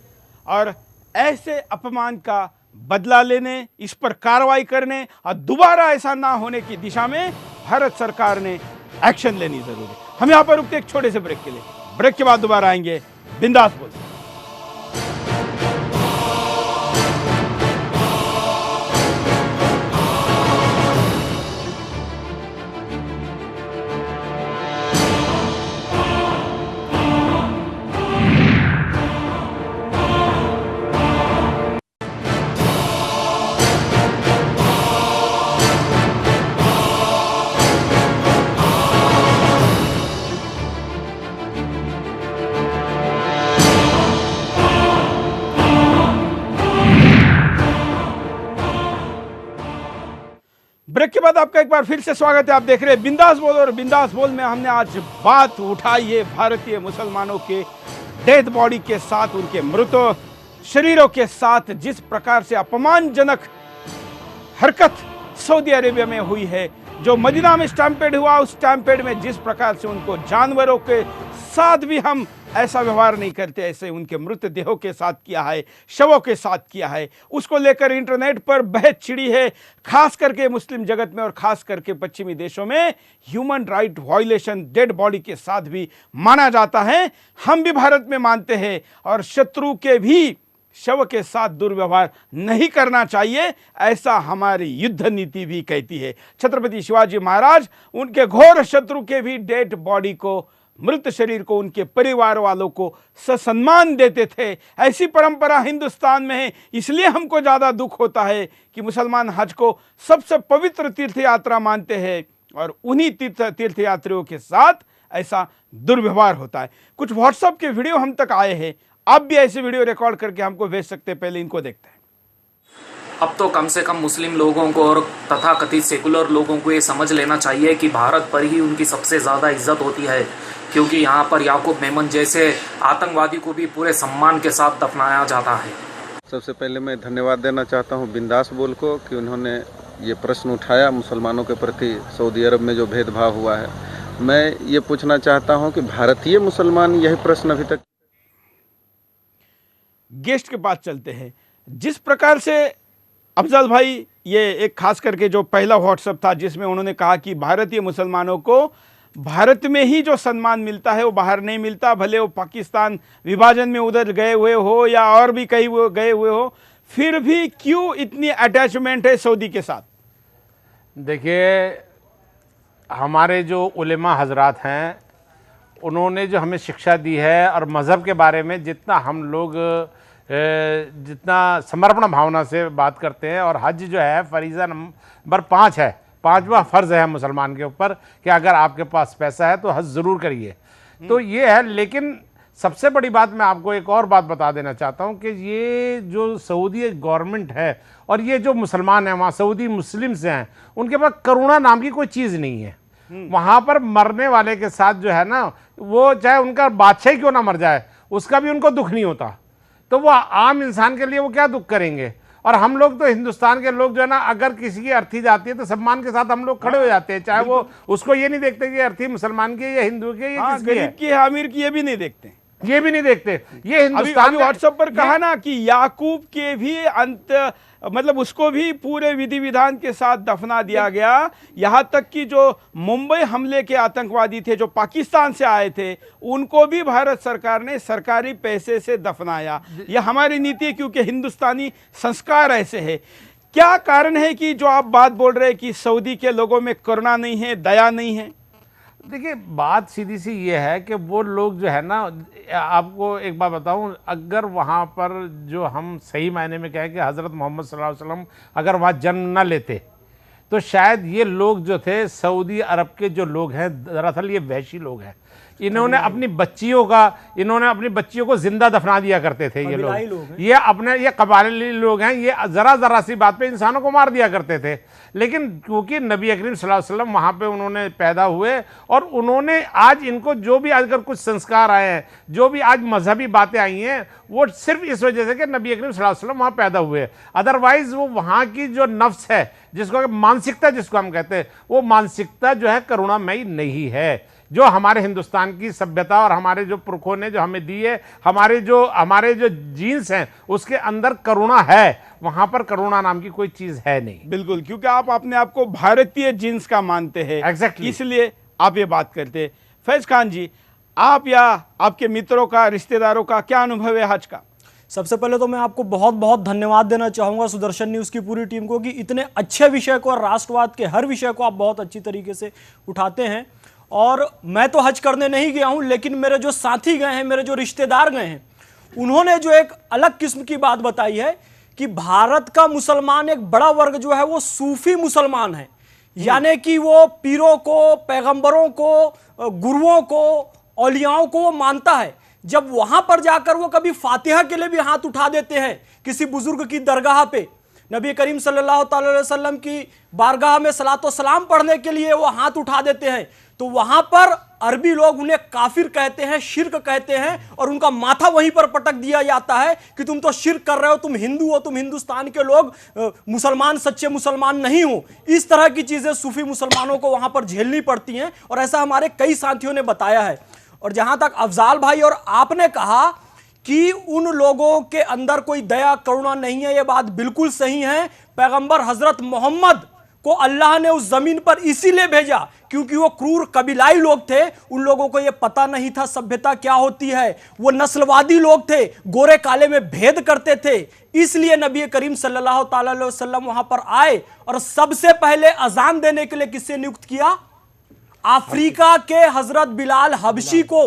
और ऐसे अपमान का बदला लेने, इस पर कार्रवाई करने और दोबारा ऐसा ना होने की दिशा में भारत सरकार ने एक्शन लेनी जरूरी है। हम यहाँ पर रुकते एक छोटे से ब्रेक के लिए। ब्रेक के बाद दोबारा आएंगे बिंदास बोल। ब्रेक के बाद आपका एक बार फिर से स्वागत है। आप देख रहे हैं बिंदास बोल, और बिंदास बोल में हमने आज बात उठाई है भारतीय मुसलमानों के डेड बॉडी के साथ, उनके मृत शरीरों के साथ जिस प्रकार से अपमानजनक हरकत सऊदी अरेबिया में हुई है, जो मदीना में स्टैम्पेड हुआ, उस स्टैम्पेड में जिस प्रकार से उनको जानवरों के साथ भी हम ऐसा व्यवहार नहीं करते, ऐसे उनके मृतदेहों के साथ किया है, शवों के साथ किया है। उसको लेकर इंटरनेट पर बहस छिड़ी है, खास करके मुस्लिम जगत में और खास करके पश्चिमी देशों में human right violation dead body के साथ भी माना जाता है। हम भी भारत में मानते हैं, और शत्रु के भी शव के साथ दुर्व्यवहार नहीं करना चाहिए, ऐसा हमारी युद्ध नीति भी कहती है। छत्रपति शिवाजी महाराज उनके घोर शत्रु के भी डेड बॉडी को, मृत शरीर को, उनके परिवार वालों को ससम्मान देते थे। ऐसी परंपरा हिंदुस्तान में है। इसलिए हमको ज़्यादा दुख होता है कि मुसलमान हज को सबसे पवित्र तीर्थ यात्रा मानते हैं, और उन्हीं तीर्थ यात्रियों के साथ ऐसा दुर्व्यवहार होता है। कुछ व्हाट्सएप के वीडियो हम तक आए हैं, आप भी ऐसे वीडियो रिकॉर्ड करके हमको भेज सकते हैं। पहले इनको देखते हैं। अब तो कम से कम मुस्लिम लोगों को और तथाकथित सेकुलर लोगों को ये समझ लेना चाहिए कि भारत पर ही उनकी सबसे ज़्यादा इज्जत होती है, क्योंकि यहाँ पर याकूब मेमन जैसे आतंकवादी को भी पूरे सम्मान के साथ दफनाया जाता है। सबसे पहले मैं धन्यवाद देना चाहता हूँ बिंदास बोल को कि उन्होंने ये प्रश्न उठाया मुसलमानों के प्रति सऊदी अरब में जो भेदभाव हुआ है। मैं ये पूछना चाहता हूँ कि भारतीय मुसलमान यही प्रश्न अभी तक। गेस्ट के पास चलते हैं। जिस प्रकार से अफजल भाई, ये एक खास करके जो पहला व्हाट्सएप था जिसमें उन्होंने कहा कि भारतीय मुसलमानों को भारत में ही जो सम्मान मिलता है वो बाहर नहीं मिलता, भले वो पाकिस्तान विभाजन में उधर गए हुए हो या और भी कहीं वो गए हुए हो, फिर भी क्यों इतनी अटैचमेंट है सऊदी के साथ? देखिए, हमारे जो उलेमा हजरात हैं उन्होंने जो हमें शिक्षा दी है और मज़हब के बारे में जितना हम लोग जितना समर्पण भावना से बात करते हैं, और हज जो है फरीज़ा नंबर 5 है, 5वां फ़र्ज़ है मुसलमान के ऊपर कि अगर आपके पास पैसा है तो हज ज़रूर करिए। तो ये है। लेकिन सबसे बड़ी बात मैं आपको एक और बात बता देना चाहता हूँ कि ये जो सऊदी गवर्नमेंट है और ये जो मुसलमान हैं वहाँ सऊदी मुस्लिम्स हैं, उनके पास करुणा नाम की कोई चीज़ नहीं है। वहाँ पर मरने वाले के साथ जो है ना, वो चाहे उनका बादशाह क्यों ना मर जाए उसका भी उनको दुख नहीं होता। तो वो आम इंसान के लिए वो क्या दुख करेंगे। और हम लोग तो हिंदुस्तान के लोग जो है ना, अगर किसी की अर्थी जाती है तो सम्मान के साथ हम लोग खड़े हो जाते हैं, चाहे वो उसको ये नहीं देखते कि अर्थी मुसलमान की है या हिंदू की है या किसकी है, गरीब की है अमीर की, ये भी नहीं देखते, ये भी नहीं देखते। ये हिंदुस्तान व्हाट्सएप पर कहा ना कि याकूब के भी अंत, मतलब उसको भी पूरे विधि विधान के साथ दफना दिया गया। यहाँ तक कि जो मुंबई हमले के आतंकवादी थे जो पाकिस्तान से आए थे, उनको भी भारत सरकार ने सरकारी पैसे से दफनाया। यह हमारी नीति है, क्योंकि हिंदुस्तानी संस्कार ऐसे है। क्या कारण है कि जो आप बात बोल रहे हैं कि सऊदी के लोगों में करुणा नहीं है, दया नहीं है? देखिए, बात सीधी सी ये है कि वो लोग जो है ना, आपको एक बात बताऊं, अगर वहाँ पर जो हम सही मायने में कहें कि हज़रत मोहम्मद सल्लल्लाहु अलैहि वसल्लम अगर वहाँ जन्म न लेते तो शायद ये लोग जो थे सऊदी अरब के जो लोग हैं, दरअसल ये वहशी लोग हैं। इन्होंने अपनी बच्चियों को जिंदा दफना दिया करते थे। ये लोग ये अपने ये कबायली लोग हैं, ये जरा सी बात पे इंसानों को मार दिया करते थे। लेकिन क्योंकि नबी करीम सल्लल्लाहु अलैहि वसल्लम वहाँ पे उन्होंने पैदा हुए और उन्होंने आज इनको जो भी अगर कुछ संस्कार आए हैं, जो भी आज मजहबी बातें आई हैं, वो सिर्फ इस वजह से कि नबी करीम सल्लल्लाहु अलैहि वसल्लम वहाँ पैदा हुए। अदरवाइज वो वहाँ की जो नफ्स है, जिसको मानसिकता जिसको हम कहते हैं, वो मानसिकता जो है करुणामयी नहीं है। जो हमारे हिंदुस्तान की सभ्यता और हमारे जो पुरखों ने जो हमें दी है, हमारे जो जीन्स हैं उसके अंदर करुणा है। वहां पर करुणा नाम की कोई चीज है नहीं। बिल्कुल, क्योंकि आप अपने आप को भारतीय जीन्स का मानते हैं। एग्जैक्टली, इसलिए आप ये बात करते हैं। फैज खान जी, आप या आपके मित्रों का, रिश्तेदारों का क्या अनुभव है हज का? सबसे पहले तो मैं आपको बहुत बहुत धन्यवाद देना चाहूँगा सुदर्शन न्यूज़ की पूरी टीम को कि इतने अच्छे विषय को और राष्ट्रवाद के हर विषय को आप बहुत अच्छी तरीके से उठाते हैं। और मैं तो हज करने नहीं गया हूं, लेकिन मेरे जो साथी गए हैं, मेरे जो रिश्तेदार गए हैं, उन्होंने जो एक अलग किस्म की बात बताई है कि भारत का मुसलमान एक बड़ा वर्ग जो है वो सूफी मुसलमान है। यानी कि वो पीरों को, पैगंबरों को, गुरुओं को, औलियाओं को वो मानता है। जब वहां पर जाकर वो कभी फातिहा के लिए भी हाथ उठा देते हैं किसी बुजुर्ग की दरगाह पे, नबी करीम सल्लल्लाहु अलैहि वसल्लम की बारगाह में सलात व सलाम पढ़ने के लिए वो हाथ उठा देते हैं, तो वहां पर अरबी लोग उन्हें काफिर कहते हैं, शिर्क कहते हैं, और उनका माथा वहीं पर पटक दिया जाता है कि तुम तो शिर्क कर रहे हो, तुम हिंदू हो, तुम हिंदुस्तान के लोग, मुसलमान सच्चे मुसलमान नहीं हो। इस तरह की चीजें सूफी मुसलमानों को वहां पर झेलनी पड़ती हैं, और ऐसा हमारे कई साथियों ने बताया है। और जहां तक अफजाल भाई और आपने कहा कि उन लोगों के अंदर कोई दया करुणा नहीं है, यह बात बिल्कुल सही है। पैगंबर हजरत मोहम्मद को अल्लाह ने उस जमीन पर इसीलिए भेजा क्योंकि वो क्रूर कबीलाई लोग थे। उन लोगों को यह पता नहीं था सभ्यता क्या होती है। वो नस्लवादी लोग थे, गोरे काले में भेद करते थे। इसलिए नबी करीम सल्लल्लाहु अलैहि वसल्लम वहां पर आए और सबसे पहले अजान देने के लिए किससे नियुक्त किया? अफ्रीका के हजरत बिलाल हबशी को।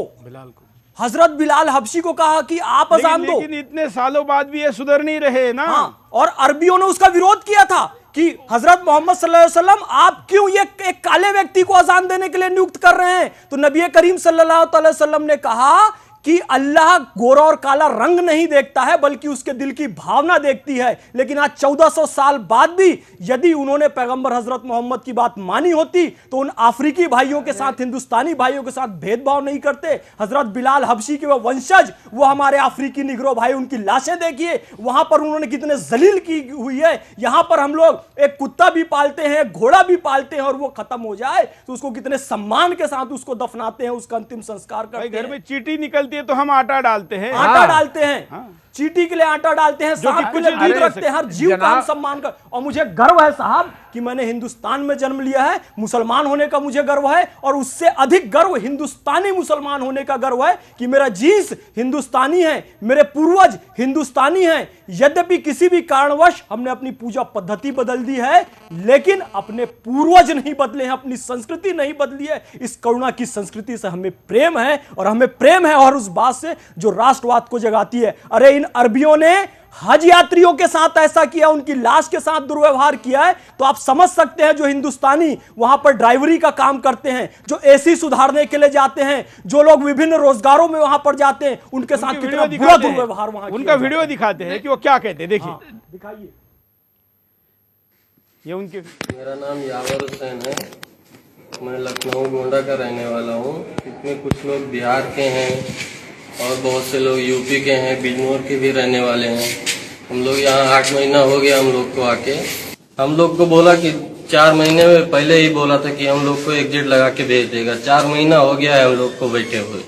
हजरत बिलाल हबशी को कहा कि आप अजान दो। लेकिन इतने सालों बाद भी ये सुधर नहीं रहे ना। हाँ, और अरबियों ने उसका विरोध किया था कि हजरत मोहम्मद सल्लल्लाहु अलैहि वसल्लम आप क्यों ये एक काले व्यक्ति को अजान देने के लिए नियुक्त कर रहे हैं? तो नबी करीम सल्लल्लाहु अलैहि वसल्लम ने कहा कि अल्लाह गोरा और काला रंग नहीं देखता है बल्कि उसके दिल की भावना देखती है। लेकिन आज 1400 साल बाद भी यदि उन्होंने पैगंबर हजरत मोहम्मद की बात मानी होती तो उन अफ्रीकी भाइयों के साथ, हिंदुस्तानी भाइयों के साथ भेदभाव नहीं करते। हजरत बिलाल हबशी के वो वंशज, वो हमारे अफ्रीकी निगरो भाई, उनकी लाशें देखिए, वहां पर उन्होंने कितने जलील की हुई है। यहां पर हम लोग एक कुत्ता भी पालते हैं, घोड़ा भी पालते हैं, और वो खत्म हो जाए तो उसको कितने सम्मान के साथ उसको दफनाते हैं, उसका अंतिम संस्कार करते हैं। घर में चींटी निकलती है तो हम आटा डालते हैं, आटा डालते हैं, चींटी के लिए आटा डालते हैं, सांप के लिए दूध रखते हैं, हर जीव का हम सम्मान कर। और मुझे गर्व है साहब कि मैंने हिंदुस्तान में जन्म लिया है, मुसलमान होने का मुझे गर्व है, और उससे अधिक गर्व हिंदुस्तानी मुसलमान होने का गर्व है कि मेरा जींस हिंदुस्तानी है, मेरे पूर्वज हिंदुस्तानी हैं। यद्यपि किसी भी कारणवश हमने अपनी पूजा पद्धति बदल दी है, लेकिन अपने पूर्वज नहीं बदले हैं, अपनी संस्कृति नहीं बदली है। इस करुणा की संस्कृति से हमें प्रेम है, और हमें प्रेम है और उस बात से जो राष्ट्रवाद को जगाती है। अरे इन अरबियों ने हज यात्रियों के साथ ऐसा किया, उनकी लाश के साथ दुर्व्यवहार किया है, तो आप समझ सकते हैं जो हिंदुस्तानी वहां पर ड्राइवरी का काम करते हैं, जो एसी सुधारने के लिए जाते हैं, जो लोग विभिन्न रोजगारों में वहां पर जाते हैं, उनके साथ कितना बुरा दुर्व्यवहार वहां उनका वीडियो दिखाते हैं कि वो क्या कहते हैं। देखिए, दिखाइए। ये उनके मेरा नाम यावर हुसैन है, मैं लखनऊ गोंडा का रहने वाला हूँ। इसमें कुछ लोग बिहार के हैं और बहुत से लोग यूपी के हैं, बिजनौर के भी रहने वाले हैं। हम लोग यहाँ 8 महीना हो गया हम लोग को आके। हम लोग को बोला कि 4 महीने में पहले ही बोला था कि हम लोग को एग्जिट लगा के भेज देगा। 4 महीना हो गया है हम लोग को बैठे हुए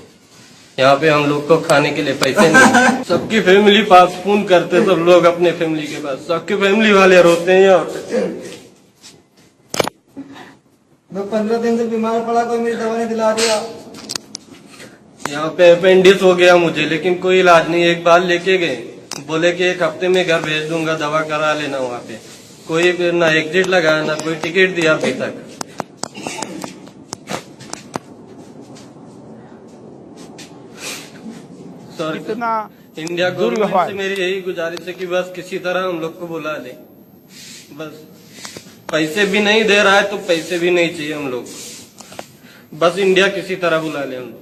यहाँ पे। हम लोग को खाने के लिए पैसे नहीं, सबकी फैमिली पास फोन करते, सब लोग अपने फैमिली के पास, सबके फैमिली वाले रोते हैं यहाँ पे। मैं 15 दिन से बीमार पड़ा, कोई मेरी दवा नहीं दिला दिया। यहाँ पे अपेंडिक्स हो गया मुझे, लेकिन कोई इलाज नहीं। एक बार लेके गए, बोले कि 1 हफ्ते में घर भेज दूंगा, दवा करा लेना। वहाँ पे कोई फिर ना एग्जिट लगाया, ना कोई टिकट दिया अभी तक। सर, इंडिया गवर्नमेंट से मेरी यही गुजारिश है कि बस किसी तरह हम लोग को बुला ले। बस पैसे भी नहीं दे रहा है तो पैसे भी नहीं चाहिए हम लोग, बस इंडिया किसी तरह बुला ले। हम लोग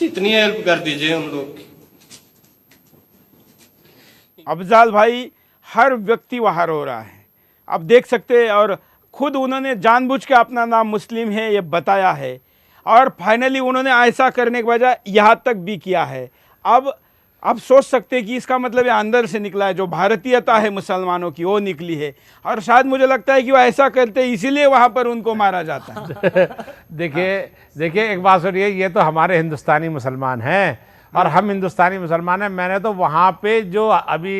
इतनी हेल्प कर दीजिए हम लोग। अफजाल भाई, हर व्यक्ति वहां रो रहा है, आप देख सकते हैं, और खुद उन्होंने जानबूझ के अपना नाम मुस्लिम है ये बताया है, और फाइनली उन्होंने ऐसा करने के बजाय यहाँ तक भी किया है। अब आप सोच सकते हैं कि इसका मतलब ये अंदर से निकला है, जो भारतीयता है मुसलमानों की वो निकली है, और शायद मुझे लगता है कि वो ऐसा करते हैं इसीलिए वहाँ पर उनको मारा जाता है। देखिए एक बात सुनिए, ये तो हमारे हिंदुस्तानी मुसलमान हैं और हम हिंदुस्तानी मुसलमान हैं। मैंने तो वहाँ पे जो अभी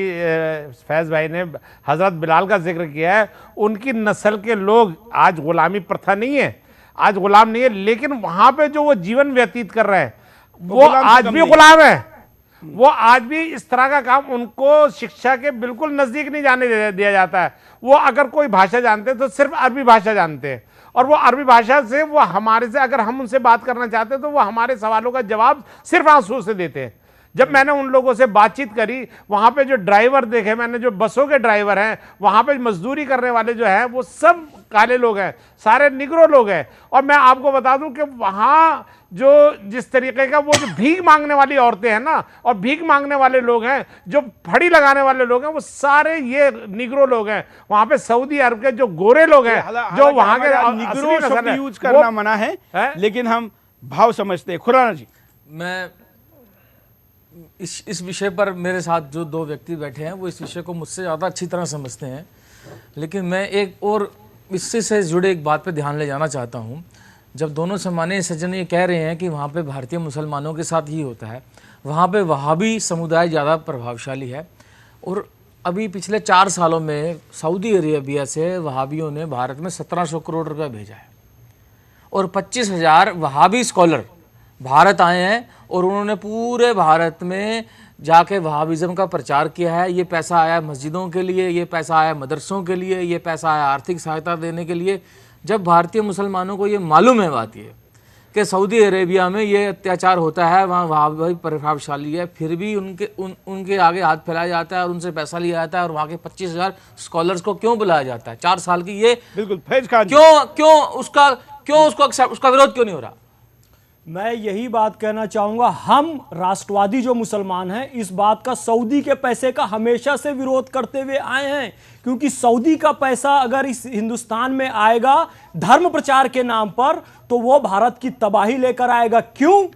फैज़ भाई ने हज़रत बिलाल का जिक्र किया है, उनकी नस्ल के लोग, आज गुलामी प्रथा नहीं है, आज गुलाम नहीं है, लेकिन वहाँ पे जो वो जीवन व्यतीत कर रहे हैं वो आज भी गुलाम है। वो आज भी इस तरह का काम, उनको शिक्षा के बिल्कुल नज़दीक नहीं जाने दिया जाता है। वो अगर कोई भाषा जानते हैं तो सिर्फ अरबी भाषा जानते हैं, और वो अरबी भाषा से वो हमारे से, अगर हम उनसे बात करना चाहते हैं तो वो हमारे सवालों का जवाब सिर्फ आंसू से देते हैं। जब मैंने उन लोगों से बातचीत करी, वहाँ पे जो ड्राइवर देखे मैंने, जो बसों के ड्राइवर हैं, वहाँ पे मजदूरी करने वाले जो हैं वो सब काले लोग हैं, सारे निग्रो लोग हैं। और मैं आपको बता दूं कि वहाँ जो जिस तरीके का वो जो भीख मांगने वाली औरतें हैं ना, और भीख मांगने वाले लोग हैं, जो फड़ी लगाने वाले लोग हैं, वो सारे ये निग्रो लोग हैं। वहाँ पे सऊदी अरब के जो गोरे लोग हैं, जो वहाँ के निग्रो शब्द यूज करना मना है, लेकिन हम भाव समझते हैं। खुराना जी, मैं इस विषय पर, मेरे साथ जो 2 व्यक्ति बैठे हैं वो इस विषय को मुझसे ज़्यादा अच्छी तरह समझते हैं, लेकिन मैं एक और इससे से जुड़े एक बात पे ध्यान ले जाना चाहता हूँ। जब दोनों सम्मानीय सज्जन ये कह रहे हैं कि वहाँ पे भारतीय मुसलमानों के साथ ही होता है, वहाँ पे वहाबी समुदाय ज़्यादा प्रभावशाली है, और अभी पिछले 4 सालों में सऊदी अरेबिया से वहाबियों ने भारत में 1700 करोड़ रुपया भेजा है, और 25,000 वहाबी स्कॉलर भारत आए हैं, और उन्होंने पूरे भारत में जाके वहाबिज़म का प्रचार किया है। ये पैसा आया मस्जिदों के लिए, ये पैसा आया मदरसों के लिए, ये पैसा आया आर्थिक सहायता देने के लिए। जब भारतीय मुसलमानों को ये मालूम है बात ये कि सऊदी अरेबिया में ये अत्याचार होता है, वहाँ वहाबी प्रभावशाली है, फिर भी उनके आगे हाथ फैलाया जाता है और उनसे पैसा लिया जाता है, और वहाँ के 25,000 स्कॉलर्स को क्यों बुलाया जाता है 4 साल की? ये बिल्कुल फैज खान, क्यों उसका विरोध क्यों नहीं हो रहा? मैं यही बात कहना चाहूंगा, हम राष्ट्रवादी जो मुसलमान हैं इस बात का सऊदी के पैसे का हमेशा से विरोध करते हुए आए हैं, क्योंकि सऊदी का पैसा अगर इस हिंदुस्तान में आएगा धर्म प्रचार के नाम पर तो वो भारत की तबाही लेकर आएगा। क्यों?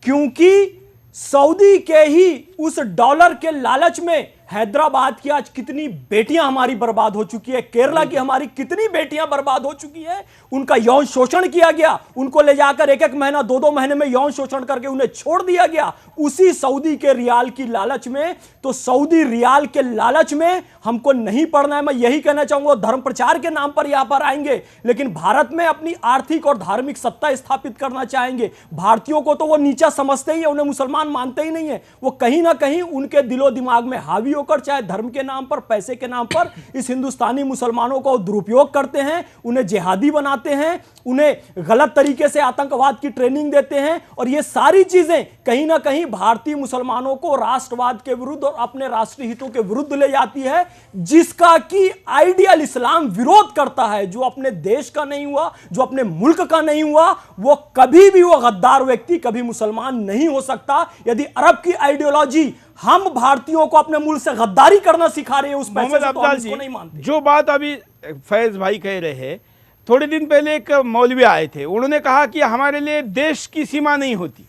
क्योंकि सऊदी के ही उस डॉलर के लालच में हैदराबाद की आज कितनी बेटियां हमारी बर्बाद हो चुकी है, केरला की हमारी कितनी बेटियां बर्बाद हो चुकी है, उनका यौन शोषण किया गया, उनको ले जाकर एक एक महीना 2-2 महीने में यौन शोषण करके उन्हें छोड़ दिया गया उसी सऊदी के रियाल की लालच में। तो सऊदी रियाल के लालच में हमको नहीं पड़ना है। मैं यही कहना चाहूंगा, धर्म प्रचार के नाम पर यहां पर आएंगे लेकिन भारत में अपनी आर्थिक और धार्मिक सत्ता स्थापित करना चाहेंगे। भारतीयों को तो वो नीचा समझते ही है, उन्हें मुसलमान मानते ही नहीं है। वो कहीं ना कहीं उनके दिलो दिमाग में हावी होकर चाहे धर्म के नाम पर, पैसे के नाम पर इस हिंदुस्तानी मुसलमानों को दुरुपयोग करते हैं, उन्हें जिहादी बनाते हैं, उन्हें गलत तरीके से आतंकवाद की ट्रेनिंग देते हैं। और ये सारी चीजें कहीं ना कहीं भारतीय मुसलमानों को राष्ट्रवाद के विरुद्ध और अपने राष्ट्रीय हितों के विरुद्ध ले जाती है, जिसका कि आइडियल इस्लाम विरोध करता है। जो अपने देश का नहीं हुआ, जो अपने मुल्क का नहीं हुआ, वो कभी भी वो गद्दार व्यक्ति कभी मुसलमान नहीं हो सकता। यदि अरब की आइडियोलॉजी हम भारतीयों को अपने मुल्क से गद्दारी करना सिखा रही है उस पैसे से, तो हम इसको नहीं मानते। जो बात अभी फैज भाई कह रहे हैं, थोड़े दिन पहले एक मौलवी आए थे, उन्होंने कहा कि हमारे लिए देश की सीमा नहीं होती।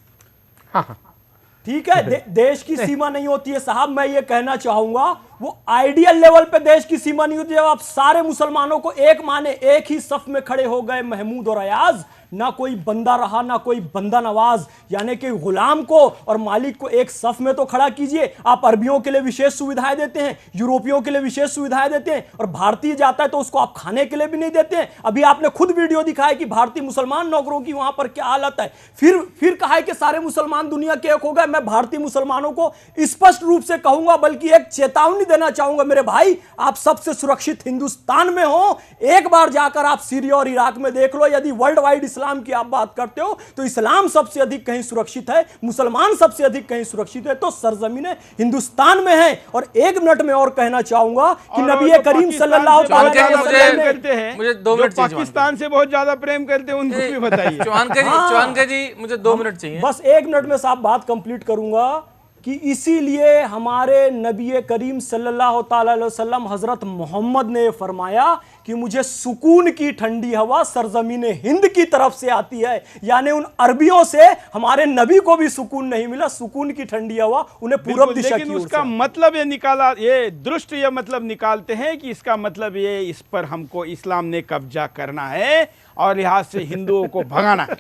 ठीक है, देश की सीमा नहीं होती है साहब। मैं ये कहना चाहूंगा वो आइडियल लेवल पे देश की सीमा नहीं होती। जब आप सारे मुसलमानों को एक माने, एक ही सफ में खड़े हो गए महमूद और अयाज, ना कोई बंदा रहा ना कोई बंदा नवाज, यानी कि गुलाम को और मालिक को एक सफ में तो खड़ा कीजिए। आप अरबियों के लिए विशेष सुविधाएं देते हैं, यूरोपियों के लिए विशेष सुविधाएं देते हैं, और भारतीय जाता है तो उसको आप खाने के लिए भी नहीं देते हैं। अभी आपने खुद वीडियो दिखाया कि भारतीय मुसलमान नौकरों की वहां पर क्या हालत है। फिर कहा है कि सारे मुसलमान दुनिया के एक हो गए। मैं भारतीय मुसलमानों को स्पष्ट रूप से कहूंगा, बल्कि एक चेतावनी देना चाहूंगा, मेरे भाई आप सबसे सुरक्षित हिंदुस्तान में हो। एक बार जाकर आप सीरिया और इराक में देख लो, यदि वर्ल्ड वाइड इस्लाम की आप बात करते हो तो इस्लाम सबसे अधिक कहीं सुरक्षित है, मुसलमान सबसे अधिक कहीं सुरक्षित है तो सरजमीन हिंदुस्तान में है। और एक मिनट में और कहना चाहूंगा कि नबी करीम सल्लल्लाहु अलैहि वसल्लम करते हैं, मुझे 2 मिनट चाहिए, पाकिस्तान से बहुत ज्यादा प्रेम करते हैं, उनको भी बताइए। चौहान जी मुझे 2 मिनट चाहिए, बस 1 मिनट में साहब बात कंप्लीट करूंगा कि इसीलिए हमारे नबी करीम सल्लल्लाहु अलैहि वसल्लम हजरत मोहम्मद ने फरमाया कि मुझे सुकून की ठंडी हवा सरजमीन हिंद की तरफ से आती है। यानी उन अरबियों से हमारे नबी को भी सुकून नहीं मिला, सुकून की ठंडी हवा उन्हें पूरब दिशा की ओर से। उसका मतलब ये निकाला, ये दुष्ट ये मतलब निकालते हैं कि इसका मतलब ये इस पर हमको इस्लाम ने कब्जा करना है और यहाँ से हिंदुओं को भगाना है।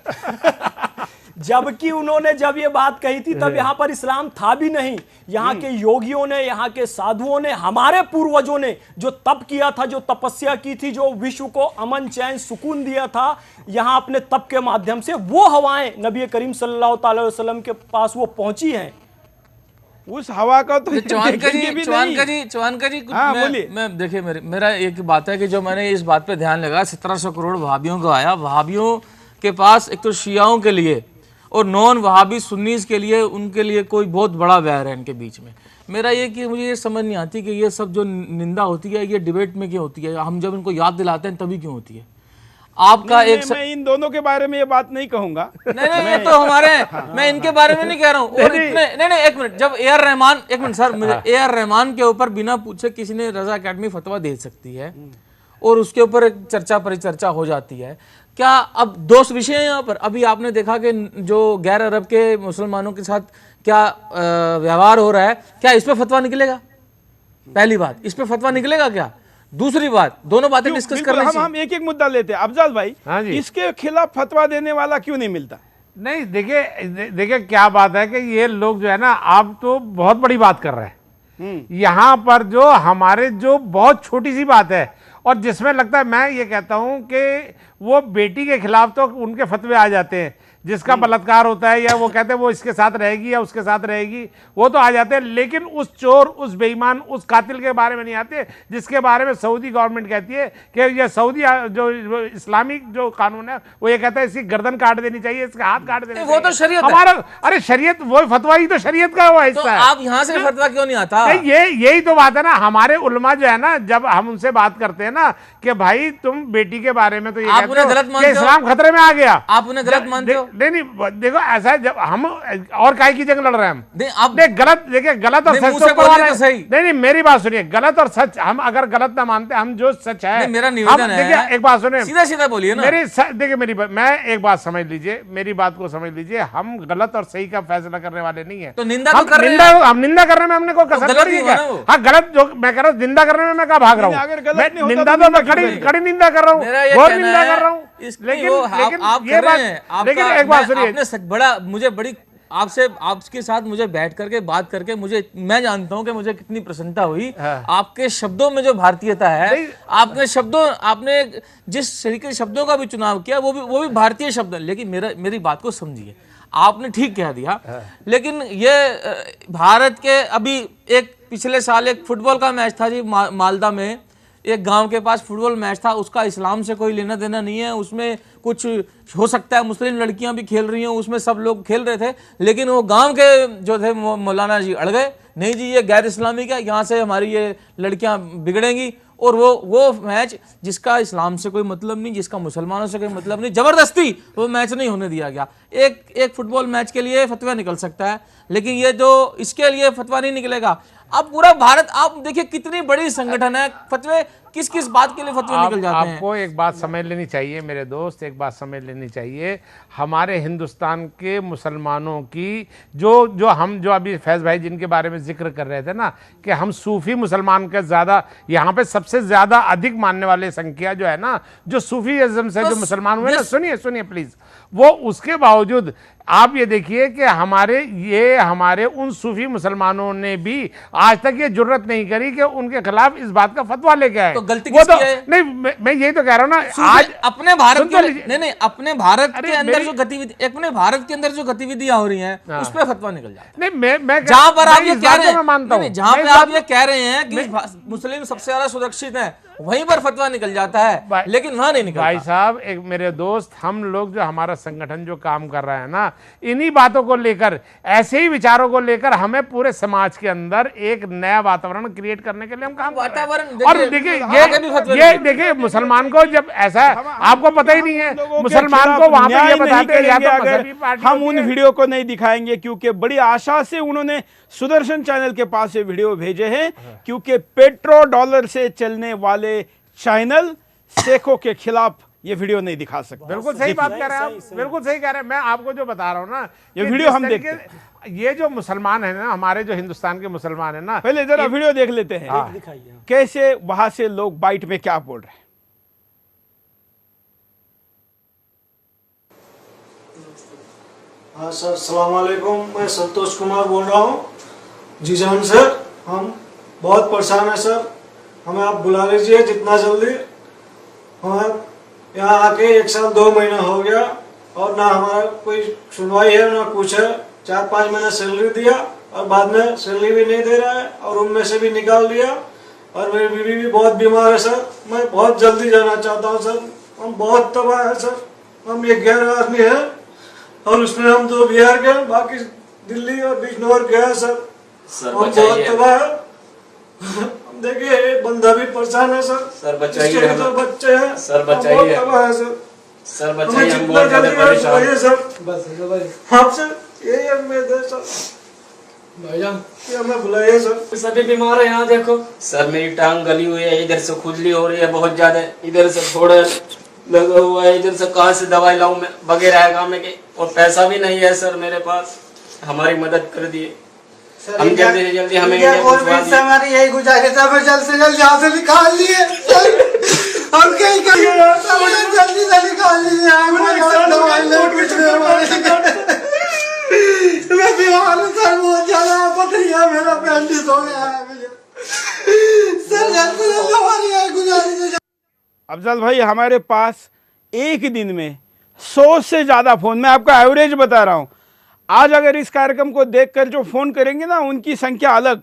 जबकि उन्होंने जब ये बात कही थी तब यहां पर इस्लाम था भी नहीं। यहां के योगियों ने, यहां के साधुओं ने, हमारे पूर्वजों ने जो तप किया था, जो तपस्या की थी, जो विश्व को अमन चैन सुकून दिया था, यहां अपने तप के माध्यम से वो हवाएं नबी करीम सल्लल्लाहु अलैहि वसल्लम के पास वो पहुंची हैं। उस हवा का तो चौहान का जी मैं देखिए, मेरा एक बात है कि जो मैंने इस बात पे ध्यान लगा, 1700 करोड़ वहाबियों को आया। वहाबियों के पास एक तो शियाओं के लिए और नॉन वहाबी सुन्नीस के लिए, उनके लिए कोई बहुत बड़ा वैर है इनके बीच में। मेरा ये कि मुझे ये समझ नहीं आती कि ये सब जो निंदा होती है ये डिबेट में क्यों होती है, हम जब इनको याद दिलाते हैं तभी क्यों होती है। आपका मैं इन दोनों के बारे में ये बात नहीं कहूंगा। नहीं ये तो हमारे मैं इनके बारे में नहीं कह रहा हूँ। और नहीं एक मिनट, जब ए आर रहमान, एक minute sir, A R Rahman के ऊपर बिना पूछे किसी ने रजा अकेडमी फतवा दे सकती है और उसके ऊपर एक चर्चा परिचर्चा हो जाती है। क्या अब दोष विषय है यहाँ पर? अभी आपने देखा कि जो गैर अरब के मुसलमानों के साथ क्या व्यवहार हो रहा है, क्या इस पे फतवा निकलेगा? पहली बात, इस पे फतवा निकलेगा क्या? दूसरी बात, दोनों बातें डिस्कस कर रहे हैं। हम एक एक मुद्दा लेते हैं। अफजल भाई, इसके खिलाफ फतवा देने वाला क्यों नहीं मिलता? नहीं, देखिए क्या बात है कि ये लोग जो है ना, आप तो बहुत बड़ी बात कर रहे हैं यहाँ पर, जो हमारे जो बहुत छोटी सी बात है और जिसमें लगता है, मैं ये कहता हूं कि वो बेटी के खिलाफ तो उनके फतवे आ जाते हैं, जिसका बलात्कार होता है या वो कहते हैं वो इसके साथ रहेगी या उसके साथ रहेगी, वो तो आ जाते हैं, लेकिन उस चोर, उस बेईमान, उस कातिल के बारे में नहीं आते, जिसके बारे में सऊदी गवर्नमेंट कहती है कि ये सऊदी जो इस्लामिक जो कानून है वो ये कहता है इसकी गर्दन काट देनी चाहिए, इसके हाथ काट देने चाहिए। वो तो शरीयत हमारा, अरे शरीयत वो फतवा ही तो शरीयत का वो हिस्सा है। आप यहाँ से फतवा क्यों नहीं आता? यही तो बात है ना, हमारे उलमा जो है ना, जब हम उनसे बात करते हैं ना कि भाई तुम बेटी के बारे में तो ये आप उन्हें गलत मानते हो, इस्लाम खतरे में आ गया, आप उन्हें गलत मानते हो? नहीं देखो ऐसा है, जब हम और काहे की जंग लड़ रहे हैं हम नहीं गलत, देखिए गलत और सच तो सही नहीं, मेरी बात सुनिए, गलत और सच हम अगर गलत ना मानते, हम जो सच है मेरा निवेदन है, देखिए एक बात सुनिए, सीधा सीधा बोलिए ना, देखिए मैं एक बात समझ लीजिए, मेरी बात को समझ लीजिए, हम गलत और सही का फैसला करने वाले नहीं है। तो निंदा तो कर रहे हैं, हम निंदा करने में हमने कोई कसर नहीं है। हाँ गलत जो मैं कह रहा हूँ, निंदा करने में मैं कहाँ भाग रहा हूँ, निंदा तो मैं कड़ी निंदा कर रहा हूँ, बहुत निंदा कर रहा हूँ। लेकिन ये बात, लेकिन एक बात सुनिए, आपने बड़ा मुझे बड़ी आपके साथ मुझे बैठ करके बात करके मैं जानता हूं कि मुझे कितनी प्रसन्नता हुई। आपके शब्दों में जो भारतीयता है, आपने जिस तरीके के शब्दों का भी चुनाव किया वो भी भारतीय शब्द है। लेकिन मेरी बात को समझिए, आपने ठीक कह दिया, लेकिन ये भारत के अभी एक पिछले साल एक फुटबॉल का मैच था जी, मालदा में एक गांव के पास फुटबॉल मैच था, उसका इस्लाम से कोई लेना देना नहीं है, उसमें कुछ हो सकता है मुस्लिम लड़कियां भी खेल रही हैं, उसमें सब लोग खेल रहे थे, लेकिन वो गांव के जो थे मौलाना जी अड़ गए, नहीं जी ये गैर इस्लामिक है, यहाँ से हमारी ये लड़कियां बिगड़ेंगी। और वो मैच जिसका इस्लाम से कोई मतलब नहीं, जिसका मुसलमानों से कोई मतलब नहीं, जबरदस्ती वो मैच नहीं होने दिया गया। एक फुटबॉल मैच के लिए फतवा निकल सकता है, लेकिन ये जो इसके लिए फतवा नहीं निकलेगा। अब पूरा भारत आप देखिए कितनी बड़ी संगठन है, फतवे किस किस बात के लिए फतवे निकल जाते हैं। आपको एक बात समझ लेनी चाहिए मेरे दोस्त, एक बात समझ लेनी चाहिए, हमारे हिंदुस्तान के मुसलमानों की जो अभी फैज भाई जिनके बारे में जिक्र कर रहे थे ना, कि हम सूफी मुसलमान के ज्यादा, यहाँ पे सबसे ज्यादा अधिक मानने वाले संख्या जो है ना, जो सूफीइज्म से जो मुसलमान हुए ना, सुनिए प्लीज, वो उसके बावजूद आप ये देखिए कि हमारे उन सूफी मुसलमानों ने भी आज तक ये जुर्रत नहीं करी कि उनके खिलाफ इस बात का फतवा लेके आए। तो गलती किसकी है? नहीं मैं यही तो कह रहा हूं ना, आज अपने भारत के अपने भारत के अंदर जो गतिविधि, अपने भारत के अंदर जो गतिविधियां हो रही हैं उस पर फतवा निकल जाए। नहीं मैं जहां पर आप ये कह रहे हैं, जहां पे आप ये कह रहे हैं कि मुस्लिम सबसे ज्यादा सुरक्षित है, वहीं पर फतवा निकल जाता है, लेकिन वहां नहीं निकलता। भाई साहब, एक मेरे दोस्त, हम लोग जो हमारा संगठन जो काम कर रहा है ना, इन्हीं बातों को लेकर, ऐसे ही विचारों को लेकर हमें पूरे समाज के अंदर एक नया वातावरण क्रिएट करने के लिए हम काम वातावरण। और देखिए मुसलमान को जब ऐसा है, आपको पता ही नहीं है, मुसलमान को वहां पे ये बताते हैं या तो मजहबी पार्टी, हम उन वीडियो को नहीं दिखाएंगे, क्योंकि बड़ी आशा से उन्होंने सुदर्शन चैनल के पास ये वीडियो भेजे हैं, क्योंकि पेट्रो डॉलर से चलने वाले चैनल शेखों के खिलाफ ये वीडियो नहीं दिखा सकते। बिल्कुल सही बात कह रहे हैं आप, बिल्कुल सही कह रहे हैं। मैं आपको जो बता रहा हूँ ना, ये वीडियो हम देखते हैं, ये जो मुसलमान है ना, हमारे जो हिंदुस्तान के मुसलमान है ना, पहले जरा वीडियो देख लेते हैं, कैसे वहां से लोग बाइट में क्या बोल रहे हैं। हाँ सर, अस्सलाम वालेकुम, मैं संतोष कुमार बोल रहा हूँ। जी जान सर, हम बहुत परेशान है सर, हमें आप बुला लीजिए जितना जल्दी। हमें यहाँ आके 1 साल 2 महीना हो गया और ना हमारा कोई सुनवाई है ना कुछ है। 4-5 महीना सैलरी दिया और बाद में सैलरी भी नहीं दे रहा है और रूम में से भी निकाल दिया। और मेरी बीवी भी बहुत बीमार है सर, मैं बहुत जल्दी जाना चाहता हूँ सर। हम बहुत तबाह है सर, हम 11 आदमी है और उसमें हम 2 बिहार के, बाकी दिल्ली और बिजनौर के हैं सर। हम बहुत तबाह है। देखिए बंदा भी परेशान है सर। सर बचाइए, तो बच्चे हैं सर, बचाइए सर, बचाइए, हम बहुत ज्यादा परेशान हैं सर। बस आपसे यही उम्मीद है सर, भाईजान कि हमें बुलाइए सर। सभी बीमार है यहाँ देखो सर, मेरी टांग गली हुई है, इधर से खुजली हो रही है बहुत ज्यादा, इधर से थोड़ा लगा हुआ है, इधर से कहाँ से दवाई लाऊं मैं बगैर है काम के, और पैसा भी नहीं है सर मेरे पास। हमारी मदद कर दिए, हम जल्दी से जल्दी हमें हमारी यही गुजारिश है, जल्द से जल्द यहाँ से निकाल लिए, हम कहीं जल्दी से निकाल लीजिए। मैं बीमार हूँ सर, बहुत ज्यादा पथरिया, मेरा पेंडिस हो गया है मुझे सर, जल्द से जल्द हमारी यही गुजारिश है। अफजल भाई, हमारे पास एक दिन में 100 से ज्यादा फोन, मैं आपको एवरेज बता रहा हूं, आज अगर इस कार्यक्रम को देखकर जो फोन करेंगे ना, उनकी संख्या अलग।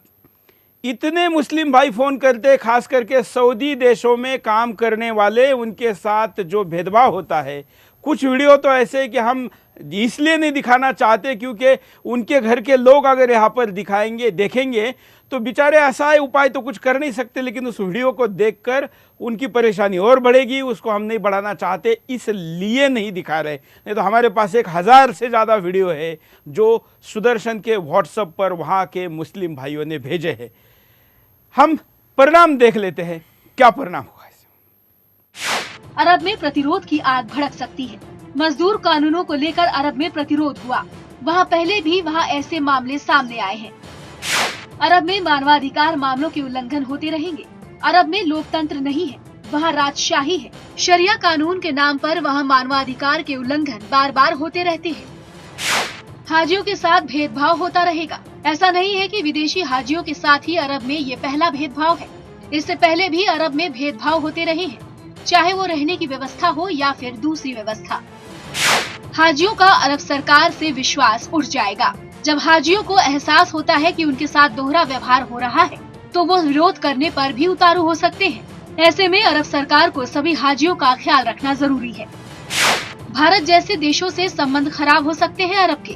इतने मुस्लिम भाई फोन करते, खास करके सऊदी देशों में काम करने वाले, उनके साथ जो भेदभाव होता है। कुछ वीडियो तो ऐसे कि हम इसलिए नहीं दिखाना चाहते क्योंकि उनके घर के लोग अगर यहाँ पर दिखाएंगे देखेंगे तो बेचारे असहाय उपाय तो कुछ कर नहीं सकते, लेकिन उस वीडियो को देखकर उनकी परेशानी और बढ़ेगी। उसको हम नहीं बढ़ाना चाहते, इसलिए नहीं दिखा रहे। नहीं तो हमारे पास 1000 से ज़्यादा वीडियो है जो सुदर्शन के व्हाट्सएप पर वहाँ के मुस्लिम भाइयों ने भेजे हैं। हम परिणाम देख लेते हैं, क्या परिणाम हुआ है। अरब में प्रतिरोध की आग भड़क सकती है। मजदूर कानूनों को लेकर अरब में प्रतिरोध हुआ। वहाँ पहले भी वहाँ ऐसे मामले सामने आए हैं। अरब में मानवाधिकार मामलों के उल्लंघन होते रहेंगे। अरब में लोकतंत्र नहीं है, वहाँ राजशाही है। शरिया कानून के नाम पर वहाँ मानवाधिकार के उल्लंघन बार बार होते रहते हैं। हाजियों के साथ भेदभाव होता रहेगा। ऐसा नहीं है कि विदेशी हाजियों के साथ ही अरब में ये पहला भेदभाव है। इससे पहले भी अरब में भेदभाव होते रहे हैं, चाहे वो रहने की व्यवस्था हो या फिर दूसरी व्यवस्था। हाजियों का अरब सरकार से विश्वास उठ जाएगा। जब हाजियों को एहसास होता है कि उनके साथ दोहरा व्यवहार हो रहा है तो वो विरोध करने पर भी उतारू हो सकते हैं। ऐसे में अरब सरकार को सभी हाजियों का ख्याल रखना जरूरी है। भारत जैसे देशों से संबंध खराब हो सकते हैं अरब के।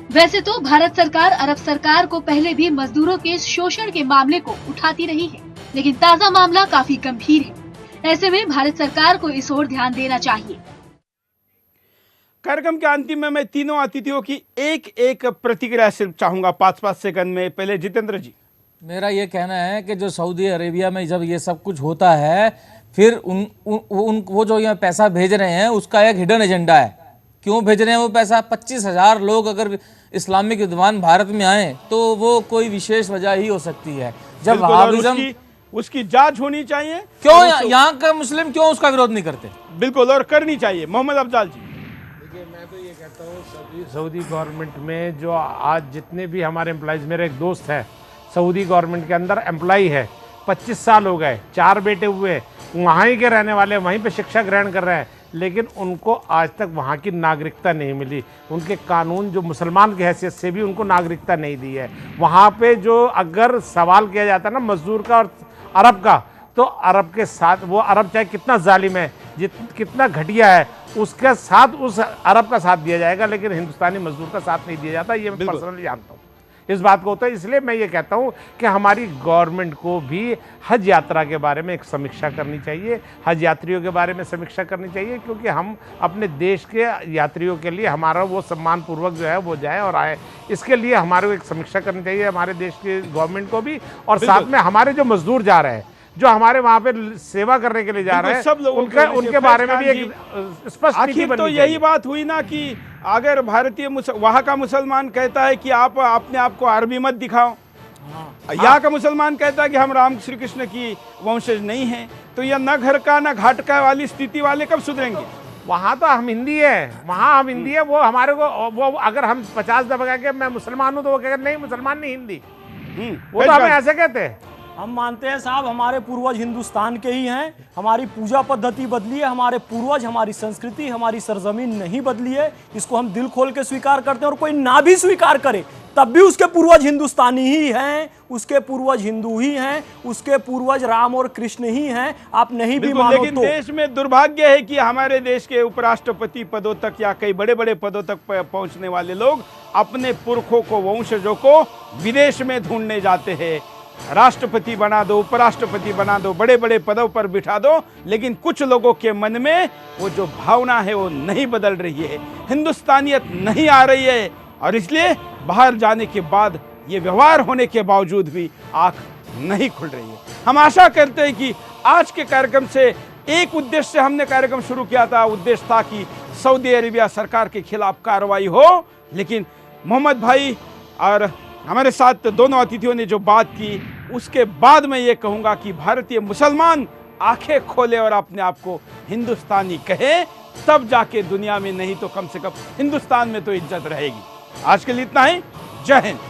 वैसे तो भारत सरकार अरब सरकार को पहले भी मजदूरों के शोषण के मामले को उठाती रही है, लेकिन ताज़ा मामला काफी गंभीर है। ऐसे में भारत सरकार को इस ओर ध्यान देना चाहिए। कार्यक्रम के अंतिम में मैं तीनों अतिथियों की एक एक प्रतिक्रिया सिर्फ चाहूंगा 5-5 सेकंड में। पहले जितेंद्र जी। मेरा ये कहना है कि जो सऊदी अरेबिया में जब ये सब कुछ होता है फिर वो जो यहाँ पैसा भेज रहे हैं उसका एक हिडन एजेंडा है। क्यों भेज रहे हैं वो पैसा? 25,000 लोग अगर इस्लामिक विद्वान भारत में आए तो वो कोई विशेष वजह ही हो सकती है। जब वहाबिज्म उसकी जांच होनी चाहिए। क्यों यहाँ का मुस्लिम क्यों उसका विरोध नहीं करते? बिल्कुल, और करनी चाहिए। मोहम्मद अफजाल जी। देखिए, मैं तो ये कहता हूँ सऊदी गवर्नमेंट में जो आज जितने भी हमारे एम्प्लॉइज, मेरा एक दोस्त है सऊदी गवर्नमेंट के अंदर एम्प्लॉई है, 25 साल हो गए, 4 बेटे हुए, वहाँ ही के रहने वाले, वहीं पे शिक्षा ग्रहण कर रहे हैं, लेकिन उनको आज तक वहाँ की नागरिकता नहीं मिली। उनके कानून जो मुसलमान की हैसियत से भी उनको नागरिकता नहीं दी है। वहाँ पे जो अगर सवाल किया जाता है ना मजदूर का और अरब का, तो अरब के साथ वो अरब चाहे कितना जालिम है, कितना घटिया है, उसके साथ उस अरब का साथ दिया जाएगा, लेकिन हिंदुस्तानी मजदूर का साथ नहीं दिया जाता। ये मैं पर्सनली जानता हूँ, इस बात को होता है। इसलिए मैं ये कहता हूँ कि हमारी गवर्नमेंट को भी हज यात्रा के बारे में एक समीक्षा करनी चाहिए, हज यात्रियों के बारे में समीक्षा करनी चाहिए, क्योंकि हम अपने देश के यात्रियों के लिए हमारा वो सम्मानपूर्वक जो है वो जाए और आए। इसके लिए हमारे को एक समीक्षा करनी चाहिए, हमारे देश की गवर्नमेंट को भी, और साथ में हमारे जो मजदूर जा रहे हैं, जो हमारे वहाँ पे सेवा करने के लिए जा रहे हैं, सब लोग उनके बारे में भी एक स्पष्ट नीति बननी चाहिए। यही बात हुई ना कि अगर भारतीय वहाँ का मुसलमान कहता है कि आप अपने आप को अरबी मत दिखाओ, यहाँ का मुसलमान कहता है कि हम राम श्री कृष्ण की वंशज नहीं हैं, तो यह न घर का न घाट का वाली स्थिति वाले कब सुधरेंगे? वहाँ तो हम हिंदी है, वहाँ हम हिंदी है, वो हमारे को वो अगर हम 50 दफा कह के मैं मुसलमान हूँ तो वो कहेगा नहीं मुसलमान नहीं हिंदी, वो तो हमें ऐसे कहते हैं। हम मानते हैं साहब हमारे पूर्वज हिंदुस्तान के ही हैं, हमारी पूजा पद्धति बदली है, हमारे पूर्वज, हमारी संस्कृति, हमारी सरजमीन नहीं बदली है। इसको हम दिल खोल के स्वीकार करते हैं, और कोई ना भी स्वीकार करे तब भी उसके पूर्वज हिंदुस्तानी ही हैं, उसके पूर्वज हिंदू ही हैं, उसके पूर्वज राम और कृष्ण ही हैं। आप नहीं भी मानो लेकिन तो। देश में दुर्भाग्य है कि हमारे देश के उपराष्ट्रपति पदों तक या कई बड़े बड़े पदों तक पहुंचने वाले लोग अपने पुरखों को, वंशजों को विदेश में ढूंढने जाते हैं। राष्ट्रपति बना दो, उपराष्ट्रपति बना दो, बड़े बड़े पदों पर बिठा दो, लेकिन कुछ लोगों के मन में वो जो भावना है वो नहीं बदल रही है, हिंदुस्तानियत नहीं आ रही है, और इसलिए बाहर जाने के बाद ये व्यवहार होने के बावजूद भी आंख नहीं खुल रही है। हम आशा करते हैं कि आज के कार्यक्रम से एक उद्देश्य से हमने कार्यक्रम शुरू किया था, उद्देश्य था कि सऊदी अरेबिया सरकार के खिलाफ कार्रवाई हो, लेकिन मोहम्मद भाई और हमारे साथ दोनों अतिथियों ने जो बात की, उसके बाद मैं ये कहूँगा कि भारतीय मुसलमान आंखें खोले और अपने आप को हिंदुस्तानी कहे, तब जाके दुनिया में, नहीं तो कम से कम हिंदुस्तान में तो इज्जत रहेगी। आज के लिए इतना ही। जय हिंद।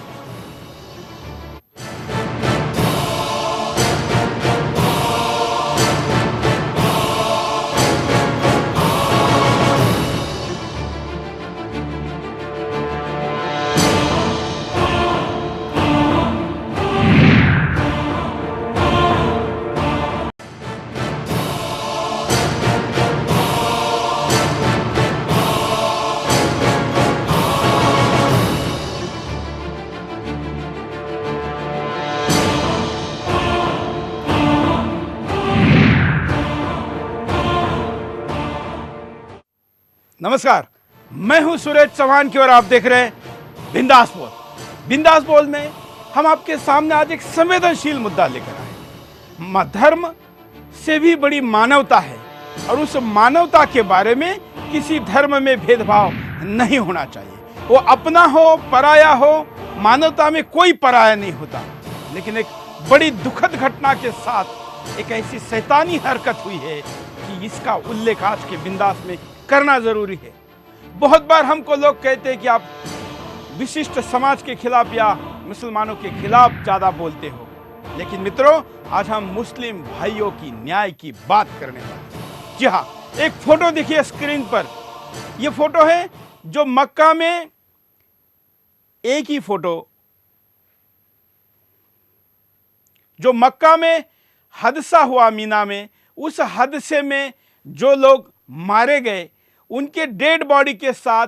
नमस्कार, मैं हूं सुरेश चौहान की और आप देख रहे हैं बिंदास बोल। बिंदास बोल में हम आपके सामने आज एक संवेदनशील मुद्दा लेकर आए। धर्म से भी बड़ी मानवता है और उस मानवता के बारे में किसी धर्म में भेदभाव नहीं होना चाहिए। वो अपना हो पराया हो, मानवता में कोई पराया नहीं होता। लेकिन एक बड़ी दुखद घटना के साथ एक ऐसी शैतानी हरकत हुई है कि इसका उल्लेख आज के बिंदास में करना जरूरी है। बहुत बार हमको लोग कहते हैं कि आप विशिष्ट समाज के खिलाफ या मुसलमानों के खिलाफ ज्यादा बोलते हो, लेकिन मित्रों आज हम मुस्लिम भाइयों की न्याय की बात करने वाले हैं। जी हाँ, एक फोटो देखिए स्क्रीन पर। यह फोटो है जो मक्का में, एक ही फोटो जो मक्का में हादसा हुआ मीना में, उस हादसे में जो लोग मारे गए उनके डेड बॉडी के साथ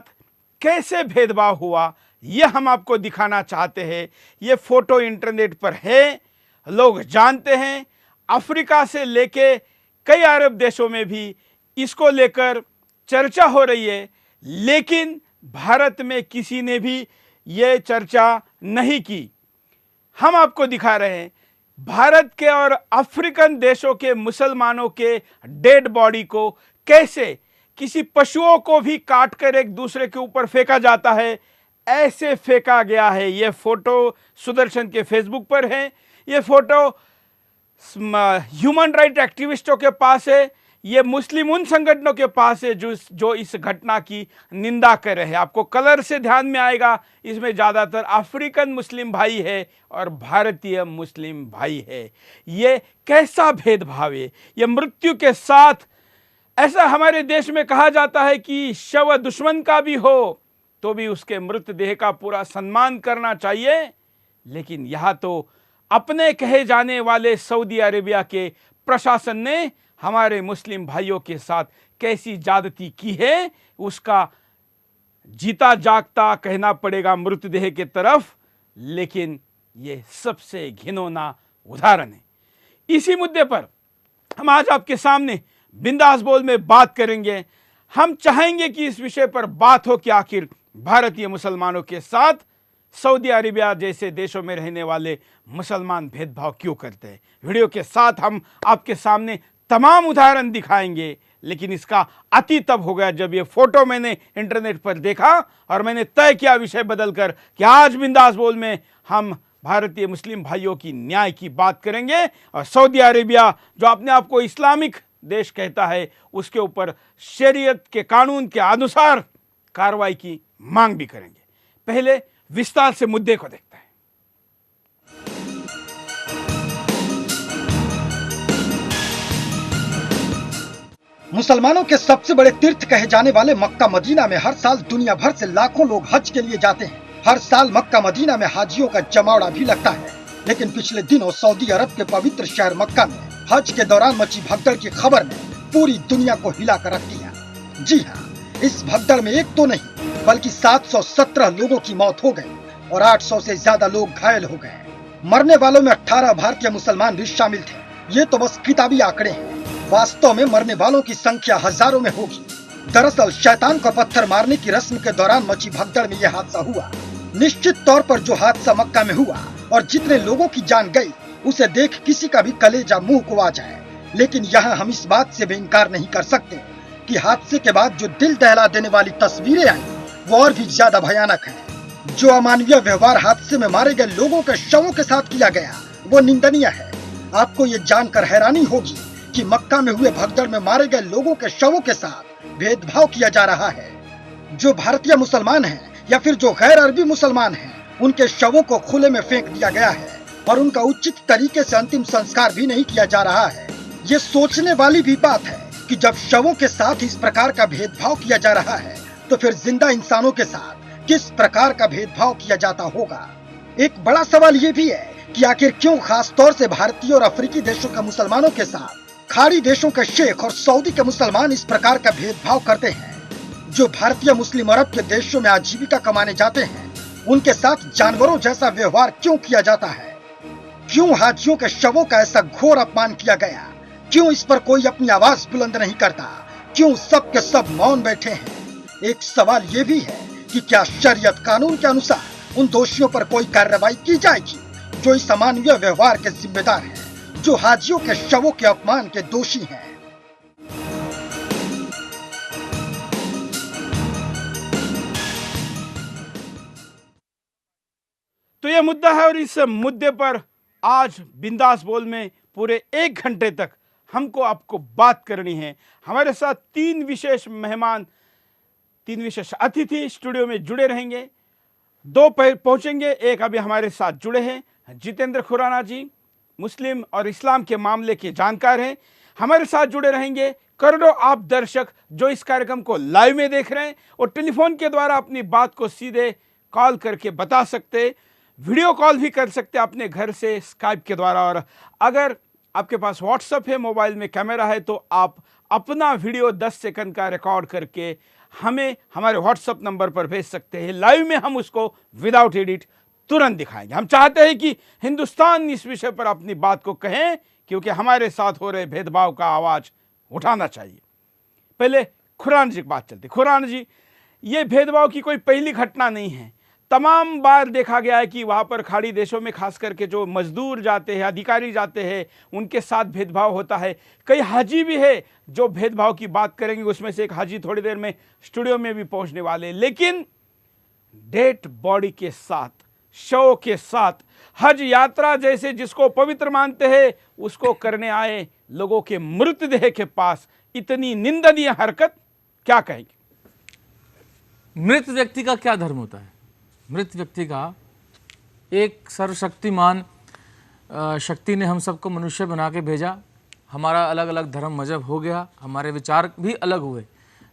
कैसे भेदभाव हुआ, यह हम आपको दिखाना चाहते हैं। यह फोटो इंटरनेट पर है, लोग जानते हैं। अफ्रीका से लेके कई अरब देशों में भी इसको लेकर चर्चा हो रही है, लेकिन भारत में किसी ने भी यह चर्चा नहीं की। हम आपको दिखा रहे हैं भारत के और अफ्रीकन देशों के मुसलमानों के डेड बॉडी को कैसे किसी पशुओं को भी काटकर एक दूसरे के ऊपर फेंका जाता है, ऐसे फेंका गया है। यह फोटो सुदर्शन के फेसबुक पर है। यह फोटो ह्यूमन राइट एक्टिविस्टों के पास है। ये मुस्लिम उन संगठनों के पास है जो इस घटना की निंदा कर रहे हैं। आपको कलर से ध्यान में आएगा, इसमें ज़्यादातर अफ्रीकन मुस्लिम भाई है और भारतीय मुस्लिम भाई है। ये कैसा भेदभाव है। ये मृत्यु के साथ, ऐसा हमारे देश में कहा जाता है कि शव दुश्मन का भी हो तो भी उसके मृतदेह का पूरा सम्मान करना चाहिए, लेकिन यहाँ तो अपने कहे जाने वाले सऊदी अरेबिया के प्रशासन ने हमारे मुस्लिम भाइयों के साथ कैसी ज्यादती की है, उसका जीता जागता कहना पड़ेगा मृतदेह के तरफ। लेकिन ये सबसे घिनौना उदाहरण है। इसी मुद्दे पर हम आज आपके सामने बिंदास बोल में बात करेंगे। हम चाहेंगे कि इस विषय पर बात हो कि आखिर भारतीय मुसलमानों के साथ सऊदी अरेबिया जैसे देशों में रहने वाले मुसलमान भेदभाव क्यों करते हैं। वीडियो के साथ हम आपके सामने तमाम उदाहरण दिखाएंगे, लेकिन इसका अति तब हो गया जब ये फोटो मैंने इंटरनेट पर देखा और मैंने तय किया विषय बदलकर कि आज बिंदास बोल में हम भारतीय मुस्लिम भाइयों की न्याय की बात करेंगे और सऊदी अरेबिया जो अपने आप को इस्लामिक देश कहता है उसके ऊपर शरीयत के कानून के अनुसार कार्रवाई की मांग भी करेंगे। पहले विस्तार से मुद्दे को देखते हैं। मुसलमानों के सबसे बड़े तीर्थ कहे जाने वाले मक्का मदीना में हर साल दुनिया भर से लाखों लोग हज के लिए जाते हैं। हर साल मक्का मदीना में हाजियों का जमावड़ा भी लगता है, लेकिन पिछले दिनों सऊदी अरब के पवित्र शहर मक्का में हज के दौरान मची भगदड़ की खबर ने पूरी दुनिया को हिला कर रख दिया। जी हाँ, इस भगदड़ में एक तो नहीं बल्कि 717 लोगों की मौत हो गई और 800 से ज्यादा लोग घायल हो गए। मरने वालों में 18 भारतीय मुसलमान भी शामिल थे। ये तो बस किताबी आंकड़े हैं, वास्तव में मरने वालों की संख्या हजारों में होगी। दरअसल शैतान को पत्थर मारने की रस्म के दौरान मची भगदड़ में यह हादसा हुआ। निश्चित तौर पर जो हादसा मक्का में हुआ और जितने लोगों की जान गई, उसे देख किसी का भी कलेजा मुंह को आ जाए। लेकिन यहाँ हम इस बात से भी इनकार नहीं कर सकते कि हादसे के बाद जो दिल दहला देने वाली तस्वीरें आई वो और भी ज्यादा भयानक है। जो अमानवीय व्यवहार हादसे में मारे गए लोगों के शवों के साथ किया गया वो निंदनीय है। आपको ये जानकर हैरानी होगी कि मक्का में हुए भगदड़ में मारे गए लोगों के शवों के साथ भेदभाव किया जा रहा है। जो भारतीय मुसलमान हैं या फिर जो गैर अरबी मुसलमान हैं, उनके शवों को खुले में फेंक दिया गया है और उनका उचित तरीके से अंतिम संस्कार भी नहीं किया जा रहा है। ये सोचने वाली भी बात है कि जब शवों के साथ इस प्रकार का भेदभाव किया जा रहा है तो फिर जिंदा इंसानों के साथ किस प्रकार का भेदभाव किया जाता होगा। एक बड़ा सवाल ये भी है कि आखिर क्यों खास तौर से भारतीय और अफ्रीकी देशों के मुसलमानों के साथ खाड़ी देशों के शेख और सऊदी के मुसलमान इस प्रकार का भेदभाव करते हैं। जो भारतीय मुस्लिम अरब के देशों में आजीविका कमाने जाते हैं, उनके साथ जानवरों जैसा व्यवहार क्यों किया जाता है। क्यों हाजियों के शवों का ऐसा घोर अपमान किया गया। क्यों इस पर कोई अपनी आवाज बुलंद नहीं करता। क्यों सब के सब मौन बैठे हैं। एक सवाल ये भी है कि क्या शरीयत कानून के अनुसार उन दोषियों पर कोई कार्रवाई की जाएगी जो इस अमानवीय व्यवहार के जिम्मेदार हैं, जो हाजियों के शवों के अपमान के दोषी हैं। तो ये मुद्दा है और इस मुद्दे पर आज बिंदास बोल में पूरे 1 घंटे तक हमको आपको बात करनी है। हमारे साथ 3 विशेष मेहमान, 3 विशेष अतिथि स्टूडियो में जुड़े रहेंगे। 2 पहुंचेंगे, एक अभी हमारे साथ जुड़े हैं, जितेंद्र खुराना जी, मुस्लिम और इस्लाम के मामले के जानकार हैं, हमारे साथ जुड़े रहेंगे। करोड़ों आप दर्शक जो इस कार्यक्रम को लाइव में देख रहे हैं और टेलीफोन के द्वारा अपनी बात को सीधे कॉल करके बता सकते, वीडियो कॉल भी कर सकते अपने घर से स्काइप के द्वारा। और अगर आपके पास व्हाट्सएप है, मोबाइल में कैमरा है, तो आप अपना वीडियो 10 सेकंड का रिकॉर्ड करके हमें हमारे व्हाट्सएप नंबर पर भेज सकते हैं। लाइव में हम उसको विदाउट एडिट तुरंत दिखाएंगे। हम चाहते हैं कि हिंदुस्तान इस विषय पर अपनी बात को कहें, क्योंकि हमारे साथ हो रहे भेदभाव का आवाज उठाना चाहिए। पहले खुराना जी की बात चलती। खुराना जी, ये भेदभाव की कोई पहली घटना नहीं है। तमाम बार देखा गया है कि वहाँ पर खाड़ी देशों में खास करके जो मजदूर जाते हैं, अधिकारी जाते हैं, उनके साथ भेदभाव होता है। कई हाजी भी है जो भेदभाव की बात करेंगे, उसमें से एक हाजी थोड़ी देर में स्टूडियो में भी पहुंचने वाले। लेकिन डेड बॉडी के साथ, शव के साथ हज यात्रा जैसे जिसको पवित्र मानते हैं, उसको करने आए लोगों के मृतदेह के पास इतनी निंदनीय हरकत, क्या कहेंगे? मृत व्यक्ति का क्या धर्म होता है? मृत व्यक्ति का, एक सर्वशक्तिमान शक्ति ने हम सबको मनुष्य बना के भेजा। हमारा अलग अलग धर्म मजहब हो गया, हमारे विचार भी अलग हुए,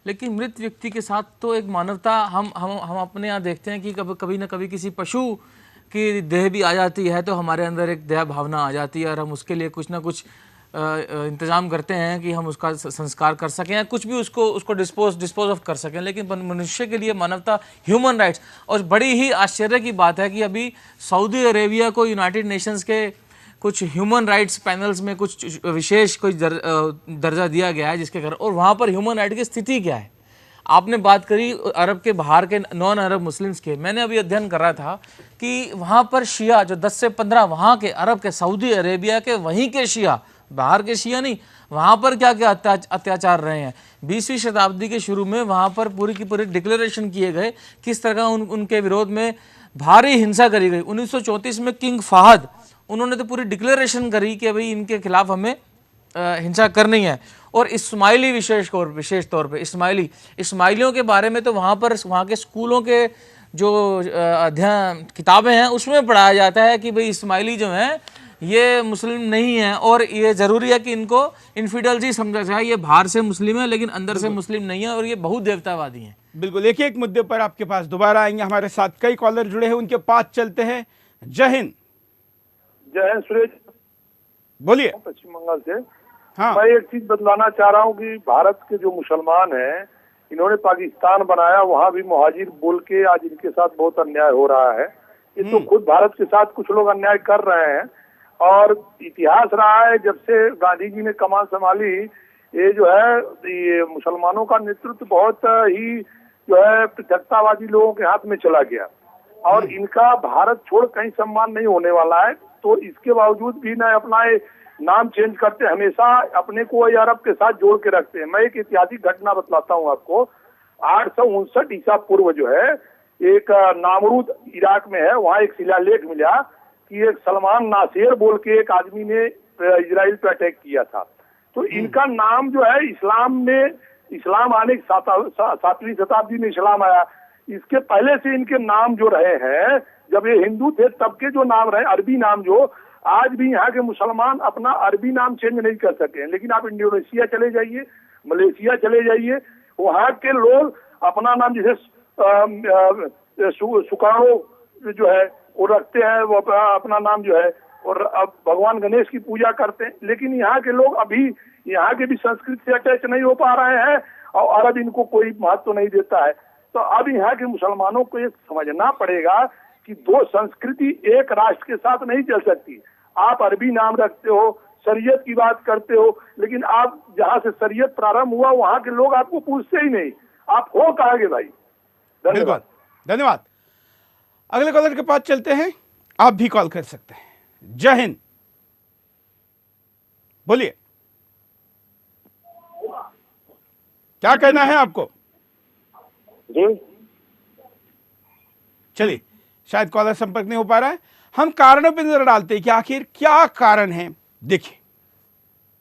लेकिन मृत व्यक्ति के साथ तो एक मानवता हम अपने यहाँ देखते हैं कि कभी ना कभी किसी पशु की देह भी आ जाती है तो हमारे अंदर एक दया भावना आ जाती है और हम उसके लिए कुछ ना कुछ इंतज़ाम करते हैं कि हम उसका संस्कार कर सकें या कुछ भी उसको डिस्पोज ऑफ कर सकें। लेकिन मनुष्य के लिए मानवता, ह्यूमन राइट्स, और बड़ी ही आश्चर्य की बात है कि अभी सऊदी अरेबिया को यूनाइटेड नेशंस के कुछ ह्यूमन राइट्स पैनल्स में कुछ विशेष कोई दर्जा दिया गया है, जिसके कारण, और वहाँ पर ह्यूमन राइट की स्थिति क्या है? आपने बात करी अरब के बाहर के नॉन अरब मुस्लिम्स के। मैंने अभी अध्ययन कर रहा था कि वहाँ पर शिया जो 10 से 15 वहाँ के अरब के, सऊदी अरेबिया के वहीं के शिया, बाहर के शिया नहीं, वहाँ पर क्या क्या अत्याचार रहे हैं। 20वीं शताब्दी के शुरू में वहाँ पर पूरी की पूरी डिक्लेरेशन किए गए, किस तरह उनके विरोध में भारी हिंसा करी गई। 1934 में किंग फहद, उन्होंने तो पूरी डिक्लेरेशन करी कि भाई इनके खिलाफ हमें हिंसा करनी है। और इस्माइली विशेष तौर पे इस्माइलियों के बारे में तो वहाँ के स्कूलों के जो अध्ययन किताबें हैं उसमें पढ़ाया जाता है कि भाई इस्माइली जो हैं ये मुस्लिम नहीं है और ये ज़रूरी है कि इनको इन्फिडल्स ही समझा जाए। ये बाहर से मुस्लिम है लेकिन अंदर से मुस्लिम नहीं है और ये बहुत देवतावादी हैं। बिल्कुल, एक मुद्दे पर आपके पास दोबारा आएंगे। हमारे साथ कई कॉलर जुड़े हैं, उनके पास चलते हैं। जय हिंद। जय हिंद सुरेश, बोलिए। पश्चिम बंगाल से। हाँ, मैं एक चीज बतलाना चाह रहा हूँ कि भारत के जो मुसलमान हैं, इन्होंने पाकिस्तान बनाया, वहाँ भी मुहाजिर बोल के आज इनके साथ बहुत अन्याय हो रहा है। ये तो खुद भारत के साथ कुछ लोग अन्याय कर रहे हैं और इतिहास रहा है जब से गांधी जी ने कमान संभाली, ये जो है ये मुसलमानों का नेतृत्व बहुत ही जो है पृथकतावादी लोगों के हाथ में चला गया और इनका भारत छोड़ कहीं सम्मान नहीं होने वाला है। तो इसके बावजूद भी न अपना नाम चेंज करते, हमेशा अपने को अरब के साथ जोड़ के रखते हैं। मैं एक ऐतिहासिक घटना बतलाता हूँ आपको। 859 ईसा पूर्व जो है एक नामरूद इराक में है, वहाँ एक शिलालेख मिला कि एक सलमान नासेर बोल के एक आदमी ने इजराइल पे अटैक किया था। तो इनका नाम जो है इस्लाम आने की 7वीं शताब्दी में इस्लाम आया, इसके पहले से इनके नाम जो रहे हैं, जब ये हिंदू थे तब के जो नाम रहे अरबी नाम, जो आज भी यहाँ के मुसलमान अपना अरबी नाम चेंज नहीं कर सके। लेकिन आप इंडोनेशिया चले जाइए, मलेशिया चले जाइए, वहाँ के लोग अपना नाम जैसे सुकारो जो है वो रखते हैं, वो अपना नाम जो है, और अब भगवान गणेश की पूजा करते हैं। लेकिन यहाँ के लोग अभी यहाँ के भी संस्कृति से अटैच नहीं हो पा रहे हैं और अरब इनको कोई महत्व नहीं देता है। तो अब यहाँ के मुसलमानों को ये समझना पड़ेगा कि दो संस्कृति एक राष्ट्र के साथ नहीं चल सकती। आप अरबी नाम रखते हो, शरीयत की बात करते हो, लेकिन आप जहाँ से शरीयत प्रारंभ हुआ वहाँ के लोग आपको पूछते ही नहीं। आप हो कहाँ के भाई? बिल्कुल, धन्यवाद। अगले कॉलर के पास चलते हैं, आप भी कॉल कर सकते हैं। जय हिंद, बोलिए, क्या कहना है आपको? जी चलिए, शायद कॉलर संपर्क नहीं हो पा रहा है, हम कारणों पर नजर डालते हैं कि आखिर क्या कारण है। देखिए,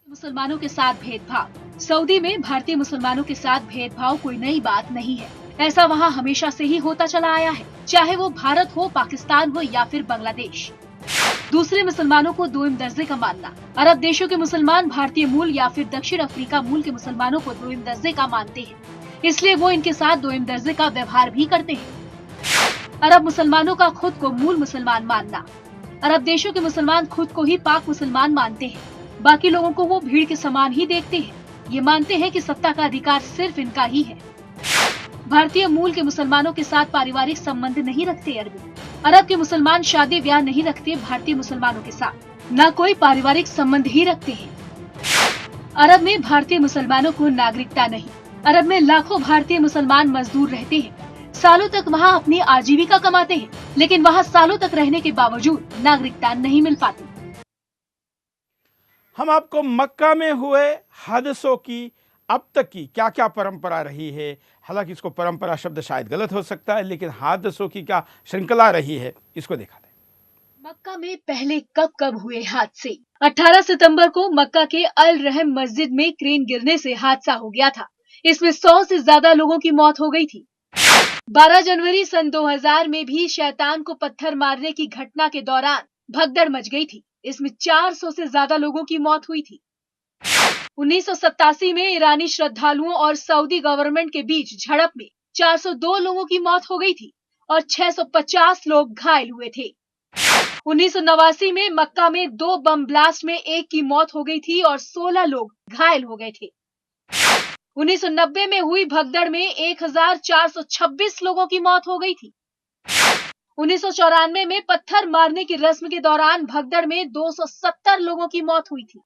मुसलमानों के साथ भेदभाव। सऊदी में भारतीय मुसलमानों के साथ भेदभाव कोई नई बात नहीं है। ऐसा वहाँ हमेशा से ही होता चला आया है, चाहे वो भारत हो, पाकिस्तान हो या फिर बांग्लादेश। दूसरे मुसलमानों को दोइम दर्जे का मानना। अरब देशों के मुसलमान भारतीय मूल या फिर दक्षिण अफ्रीका मूल के मुसलमानों को दोइम दर्जे का मानते हैं, इसलिए वो इनके साथ दोइम दर्जे का व्यवहार भी करते हैं। अरब मुसलमानों का खुद को मूल मुसलमान मानना। अरब देशों के मुसलमान खुद को ही पाक मुसलमान मानते हैं, बाकी लोगों को वो भीड़ के समान ही देखते हैं। ये मानते हैं कि सत्ता का अधिकार सिर्फ इनका ही है। भारतीय मूल के मुसलमानों के साथ पारिवारिक संबंध नहीं रखते अरबी। अरब के मुसलमान शादी ब्याह नहीं रखते भारतीय मुसलमानों के साथ, न कोई पारिवारिक संबंध ही रखते हैं। अरब में भारतीय मुसलमानों को नागरिकता नहीं। अरब में लाखों भारतीय मुसलमान मजदूर रहते हैं, सालों तक वहाँ अपनी आजीविका कमाते हैं, लेकिन वहाँ सालों तक रहने के बावजूद नागरिकता नहीं मिल पाती। हम आपको मक्का में हुए हादसों की अब तक की क्या क्या परंपरा रही है, हालांकि इसको परंपरा शब्द शायद गलत हो सकता है, लेकिन हादसों की क्या श्रृंखला रही है, इसको देखा दें। मक्का में पहले कब कब हुए हादसे। 18 सितंबर को मक्का के अल रहम मस्जिद में क्रेन गिरने से हादसा हो गया था। इसमें 100 से ज्यादा लोगों की मौत हो गई थी। 12 जनवरी सन 2000 में भी शैतान को पत्थर मारने की घटना के दौरान भगदड़ मच गई थी। इसमें 400 से ज्यादा लोगों की मौत हुई थी। 1987 में ईरानी श्रद्धालुओं और सऊदी गवर्नमेंट के बीच झड़प में 402 लोगों की मौत हो गई थी और 650 लोग घायल हुए थे। 1989 में मक्का में 2 बम ब्लास्ट में एक की मौत हो गई थी और 16 लोग घायल हो गए थे। 1990 में हुई भगदड़ में 1426 लोगों की मौत हो गई थी। 1994 में पत्थर मारने की रस्म के दौरान भगदड़ में 270 लोगों की मौत हुई थी।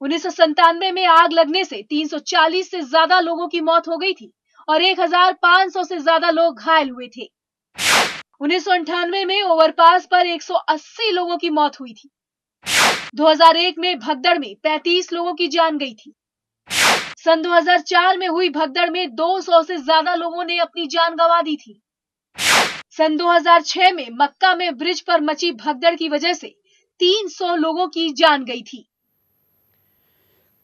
1997 में आग लगने से 340 से ज्यादा लोगों की मौत हो गई थी और 1500 से ज्यादा लोग घायल हुए थे। 1998 में ओवरपास पर 180 लोगों की मौत हुई थी। 2001 में भगदड़ में 35 लोगों की जान गई थी। सन 2004 में हुई भगदड़ में 200 से ज्यादा लोगों ने अपनी जान गंवा दी थी। सन 2006 में मक्का में ब्रिज पर मची भगदड़ की वजह से 300 लोगों की जान गई थी।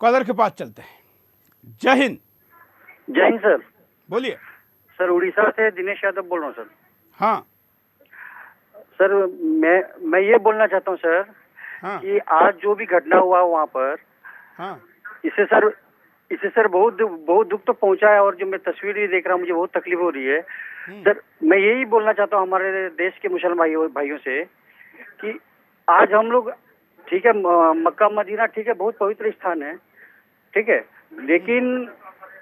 कॉलर के पास चलते हैं। जय हिंद। जय हिंद सर। बोलिए सर। उड़ीसा से दिनेश यादव बोल रहा हूँ सर। हाँ सर, मैं ये बोलना चाहता हूँ सर, हाँ, कि आज जो भी घटना हुआ वहाँ पर, हाँ, इससे सर बहुत दुख तो पहुंचा है और जो मैं तस्वीर भी देख रहा हूँ मुझे बहुत तकलीफ हो रही है। सर, मैं यही बोलना चाहता हूँ हमारे देश के मुसलमान भाइयों से कि आज हम लोग, ठीक है, मक्का मदीना ठीक है, बहुत पवित्र स्थान है, ठीक है, लेकिन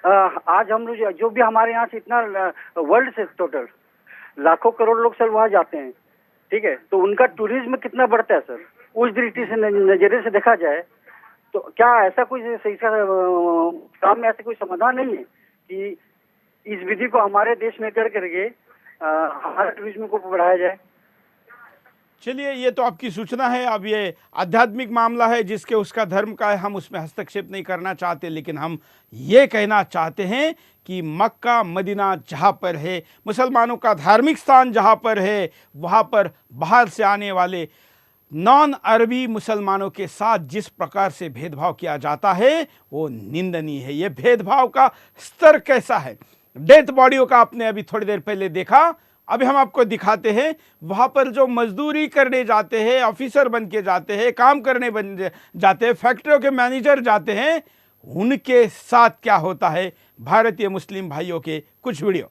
आज हम लोग जो भी हमारे यहाँ से इतना वर्ल्ड से टोटल लाखों करोड़ लोग सर वहाँ जाते हैं, ठीक है, तो उनका टूरिज्म कितना बढ़ता है सर, उस दृष्टि से नजरिए से देखा जाए तो क्या ऐसा कोई सही काम में ऐसा कोई समाधान नहीं है कि इस विधि को हमारे देश में करके हमारे टूरिज्म को बढ़ाया जाए? चलिए, ये तो आपकी सूचना है। अब ये आध्यात्मिक मामला है, जिसके उसका धर्म का है, हम उसमें हस्तक्षेप नहीं करना चाहते, लेकिन हम ये कहना चाहते हैं कि मक्का मदीना जहाँ पर है, मुसलमानों का धार्मिक स्थान जहाँ पर है, वहाँ पर बाहर से आने वाले नॉन अरबी मुसलमानों के साथ जिस प्रकार से भेदभाव किया जाता है वो निंदनीय है। ये भेदभाव का स्तर कैसा है, डेथ बॉडियों का आपने अभी थोड़ी देर पहले देखा, अभी हम आपको दिखाते हैं। वहाँ पर जो मजदूरी करने जाते हैं, ऑफिसर बन के जाते हैं, काम करने बन जाते हैं, फैक्ट्रियों के मैनेजर जाते हैं, उनके साथ क्या होता है। भारतीय मुस्लिम भाइयों के कुछ वीडियो।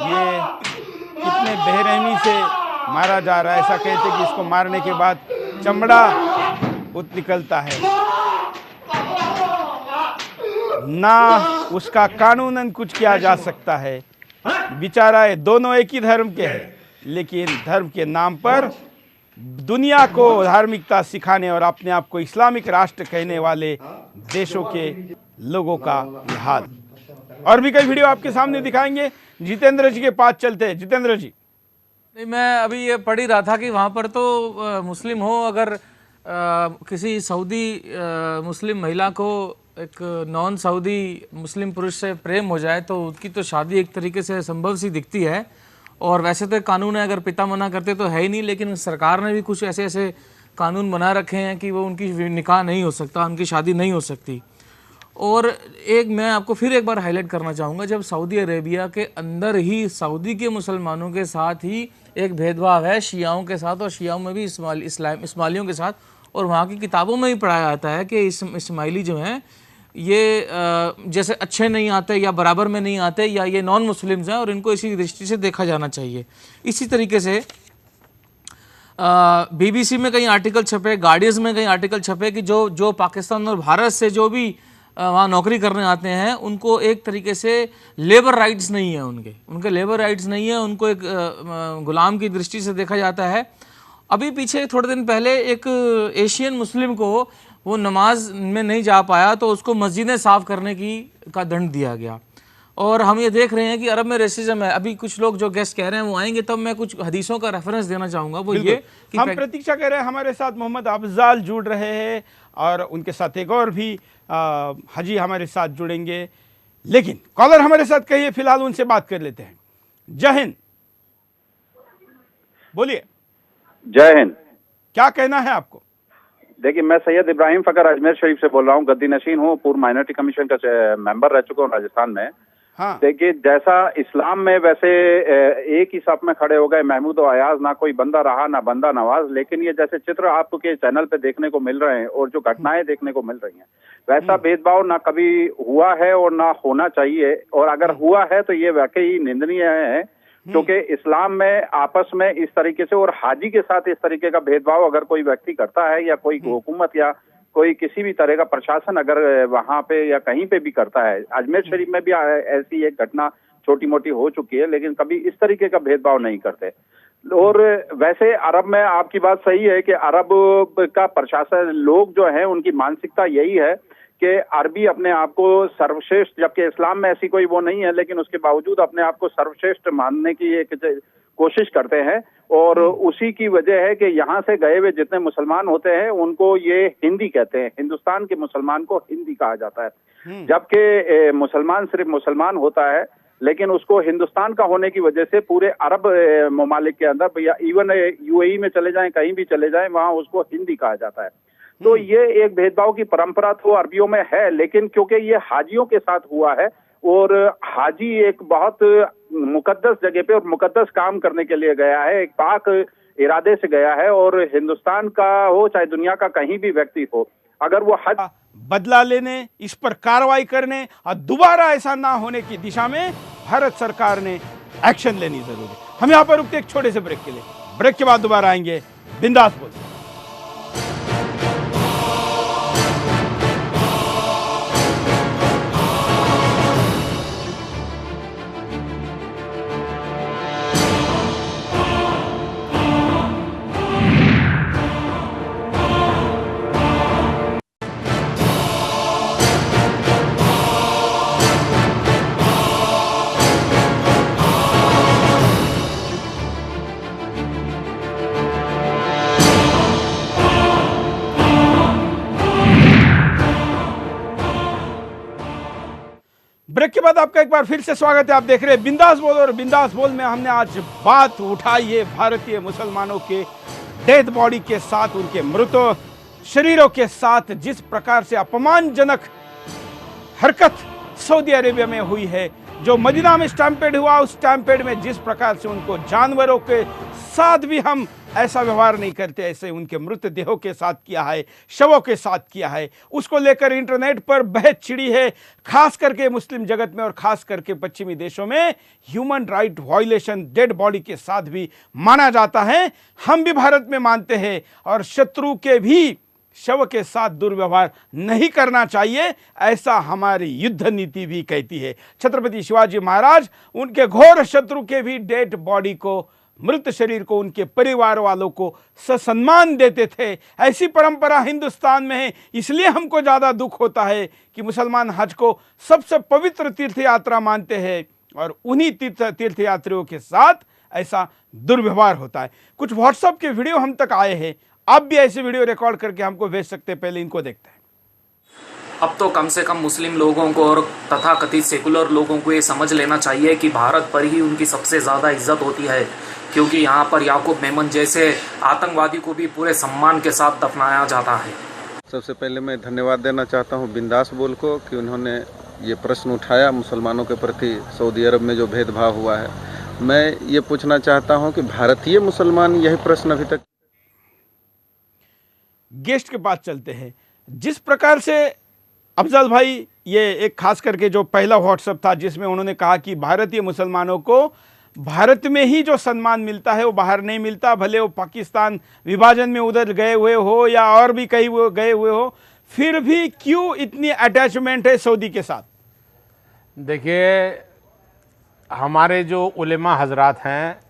ये कितने बेरहमी से मारा जा रहा है। ऐसा कहते कि इसको मारने के बाद चमड़ा निकलता है, ना उसका कानूनन कुछ किया जा सकता है। बेचारा है, दोनों एक ही धर्म के हैं, लेकिन धर्म के नाम पर दुनिया को धार्मिकता सिखाने और अपने आप को इस्लामिक राष्ट्र कहने वाले देशों के लोगों का हाल। और भी कई वीडियो आपके सामने दिखाएंगे। जितेंद्र जी के पास चलते हैं। जितेंद्र जी, नहीं, मैं अभी ये पढ़ ही रहा था कि वहाँ पर तो मुस्लिम हो, अगर किसी सऊदी मुस्लिम महिला को एक नॉन सऊदी मुस्लिम पुरुष से प्रेम हो जाए तो उसकी तो शादी एक तरीके से संभव सी दिखती है। और वैसे तो कानून है, अगर पिता मना करते तो है ही नहीं, लेकिन सरकार ने भी कुछ ऐसे ऐसे कानून बना रखे हैं कि वो उनकी निकाह नहीं हो सकता, उनकी शादी नहीं हो सकती। और एक मैं आपको फिर एक बार हाईलाइट करना चाहूँगा, जब सऊदी अरेबिया के अंदर ही सऊदी के मुसलमानों के साथ ही एक भेदभाव है शियाओं के साथ, और शियाओं में भी इस्माइलियों के साथ, और वहाँ की किताबों में ही पढ़ाया जाता है कि इस्माइली जो हैं ये जैसे अच्छे नहीं आते या बराबर में नहीं आते, या ये नॉन मुस्लिम्स हैं और इनको इसी दृष्टि से देखा जाना चाहिए। इसी तरीके से BBC में कई आर्टिकल छपे, गार्डियंस में कई आर्टिकल छपे कि जो पाकिस्तान और भारत से जो भी वहाँ नौकरी करने आते हैं उनको एक तरीके से लेबर राइट्स नहीं है, उनके लेबर राइट्स नहीं है, उनको एक गुलाम की दृष्टि से देखा जाता है। अभी पीछे थोड़े दिन पहले एक एशियन मुस्लिम को वो नमाज में नहीं जा पाया तो उसको मस्जिदें साफ़ करने का दंड दिया गया। और हम ये देख रहे हैं कि अरब में रेसिज्म है। अभी कुछ लोग जो गेस्ट कह रहे हैं वो आएंगे, तब मैं कुछ हदीसों का रेफरेंस देना चाहूँगा। वो ये कि हम प्रतीक्षा कर रहे हैं, हमारे साथ मोहम्मद अफजाल जुड़ रहे हैं और उनके साथ एक और भी हाजी हमारे साथ जुड़ेंगे, लेकिन कॉलर हमारे साथ कहिए, फिलहाल उनसे बात कर लेते हैं। जय हिंद, बोलिए। जय हिंद। क्या कहना है आपको? देखिए, मैं सैयद इब्राहिम फकर अजमेर शरीफ से बोल रहा हूँ, गद्दी नशीन हूँ, पूर्व माइनॉरिटी कमीशन का मेंबर रह चुका हूँ राजस्थान में। हाँ। देखिए, जैसा इस्लाम में वैसे एक ही सफ में खड़े हो गए महमूद और अयाज, ना कोई बंदा रहा ना बंदा नवाज, लेकिन ये जैसे चित्र आपके चैनल पे देखने को मिल रहे हैं और जो घटनाएं देखने को मिल रही हैं, वैसा भेदभाव ना कभी हुआ है और ना होना चाहिए। और अगर हुआ है तो ये वाकई निंदनीय है, क्योंकि इस्लाम में आपस में इस तरीके से और हाजी के साथ इस तरीके का भेदभाव अगर कोई व्यक्ति करता है, या कोई हुकूमत या कोई किसी भी तरह का प्रशासन अगर वहां पे या कहीं पे भी करता है, अजमेर शरीफ में भी ऐसी एक घटना छोटी मोटी हो चुकी है, लेकिन कभी इस तरीके का भेदभाव नहीं करते। और वैसे अरब में आपकी बात सही है कि अरब का प्रशासन, लोग जो है उनकी मानसिकता यही है कि अरबी अपने आप को सर्वश्रेष्ठ, जबकि इस्लाम में ऐसी कोई वो नहीं है, लेकिन उसके बावजूद अपने आप को सर्वश्रेष्ठ मानने की एक कोशिश करते हैं। और उसी की वजह है कि यहाँ से गए हुए जितने मुसलमान होते हैं उनको ये हिंदी कहते हैं, हिंदुस्तान के मुसलमान को हिंदी कहा जाता है, जबकि मुसलमान सिर्फ मुसलमान होता है, लेकिन उसको हिंदुस्तान का होने की वजह से पूरे अरब ममालिक के अंदर, या इवन UAE में चले जाएं, कहीं भी चले जाएं, वहाँ उसको हिंदी कहा जाता है। तो ये एक भेदभाव की परंपरा तो अरबियों में है, लेकिन क्योंकि ये हाजियों के साथ हुआ है, और हाजी एक बहुत मुकद्दस जगह पे और मुकद्दस काम करने के लिए गया है, एक पाक इरादे से गया है, और हिंदुस्तान का हो चाहे दुनिया का कहीं भी व्यक्ति हो, अगर वो हज बदला लेने, इस पर कार्रवाई करने और दोबारा ऐसा ना होने की दिशा में भारत सरकार ने एक्शन लेनी जरूरी है। हम यहाँ पर रुकते एक छोटे से ब्रेक के लिए, ब्रेक के बाद दोबारा आएंगे। बिंदास बोल। ब्रेक के बाद आपका एक बार फिर से स्वागत है। आप देख रहे हैं बिंदास बोल, और बिंदास बोल में हमने आज बात उठाई है भारतीय मुसलमानों के डेड बॉडी के साथ, उनके मृत शरीरों के साथ जिस प्रकार से अपमानजनक हरकत सऊदी अरेबिया में हुई है, जो मदीना में स्टैम्पेड हुआ, उस स्टैम्पेड में जिस प्रकार से उनको जानवरों के साथ भी हम ऐसा व्यवहार नहीं करते, ऐसे उनके मृतदेहों के साथ किया है, शवों के साथ किया है, उसको लेकर इंटरनेट पर बहस छिड़ी है, खास करके मुस्लिम जगत में और खास करके पश्चिमी देशों में human right violation dead body के साथ भी माना जाता है। हम भी भारत में मानते हैं और शत्रु के भी शव के साथ दुर्व्यवहार नहीं करना चाहिए, ऐसा हमारी युद्ध नीति भी कहती है। छत्रपति शिवाजी महाराज उनके घोर शत्रु के भी डेड बॉडी को, मृत शरीर को, उनके परिवार वालों को ससम्मान देते थे। ऐसी परंपरा हिंदुस्तान में है। इसलिए हमको ज़्यादा दुख होता है कि मुसलमान हज को सबसे पवित्र तीर्थ यात्रा मानते हैं और उन्हीं तीर्थ यात्रियों के साथ ऐसा दुर्व्यवहार होता है। कुछ व्हाट्सएप के वीडियो हम तक आए हैं, आप भी ऐसे वीडियो रिकॉर्ड करके हमको भेज सकते हैं। पहले इनको देखते हैं। अब तो कम से कम मुस्लिम लोगों को और तथाकथित सेकुलर लोगों को ये समझ लेना चाहिए कि भारत पर ही उनकी सबसे ज़्यादा इज्जत होती है, क्योंकि यहाँ पर याकूब मेमन जैसे आतंकवादी को भी पूरे सम्मान के साथ दफनाया जाता है। सबसे पहले मैं धन्यवाद देना चाहता हूँ बिंदास बोल को कि उन्होंने ये प्रश्न उठाया मुसलमानों के प्रति सऊदी अरब में जो भेदभाव हुआ है। मैं ये पूछना चाहता हूँ कि भारतीय मुसलमान यही प्रश्न अभी तक। गेस्ट के पास चलते हैं। जिस प्रकार से अफजल भाई, ये एक खास करके जो पहला व्हाट्सएप था जिसमें उन्होंने कहा कि भारतीय मुसलमानों को भारत में ही जो सम्मान मिलता है वो बाहर नहीं मिलता, भले वो पाकिस्तान विभाजन में उधर गए हुए हो या और भी कहीं गए हुए हो, फिर भी क्यों इतनी अटैचमेंट है सऊदी के साथ? देखिए, हमारे जो उलेमा हजरात हैं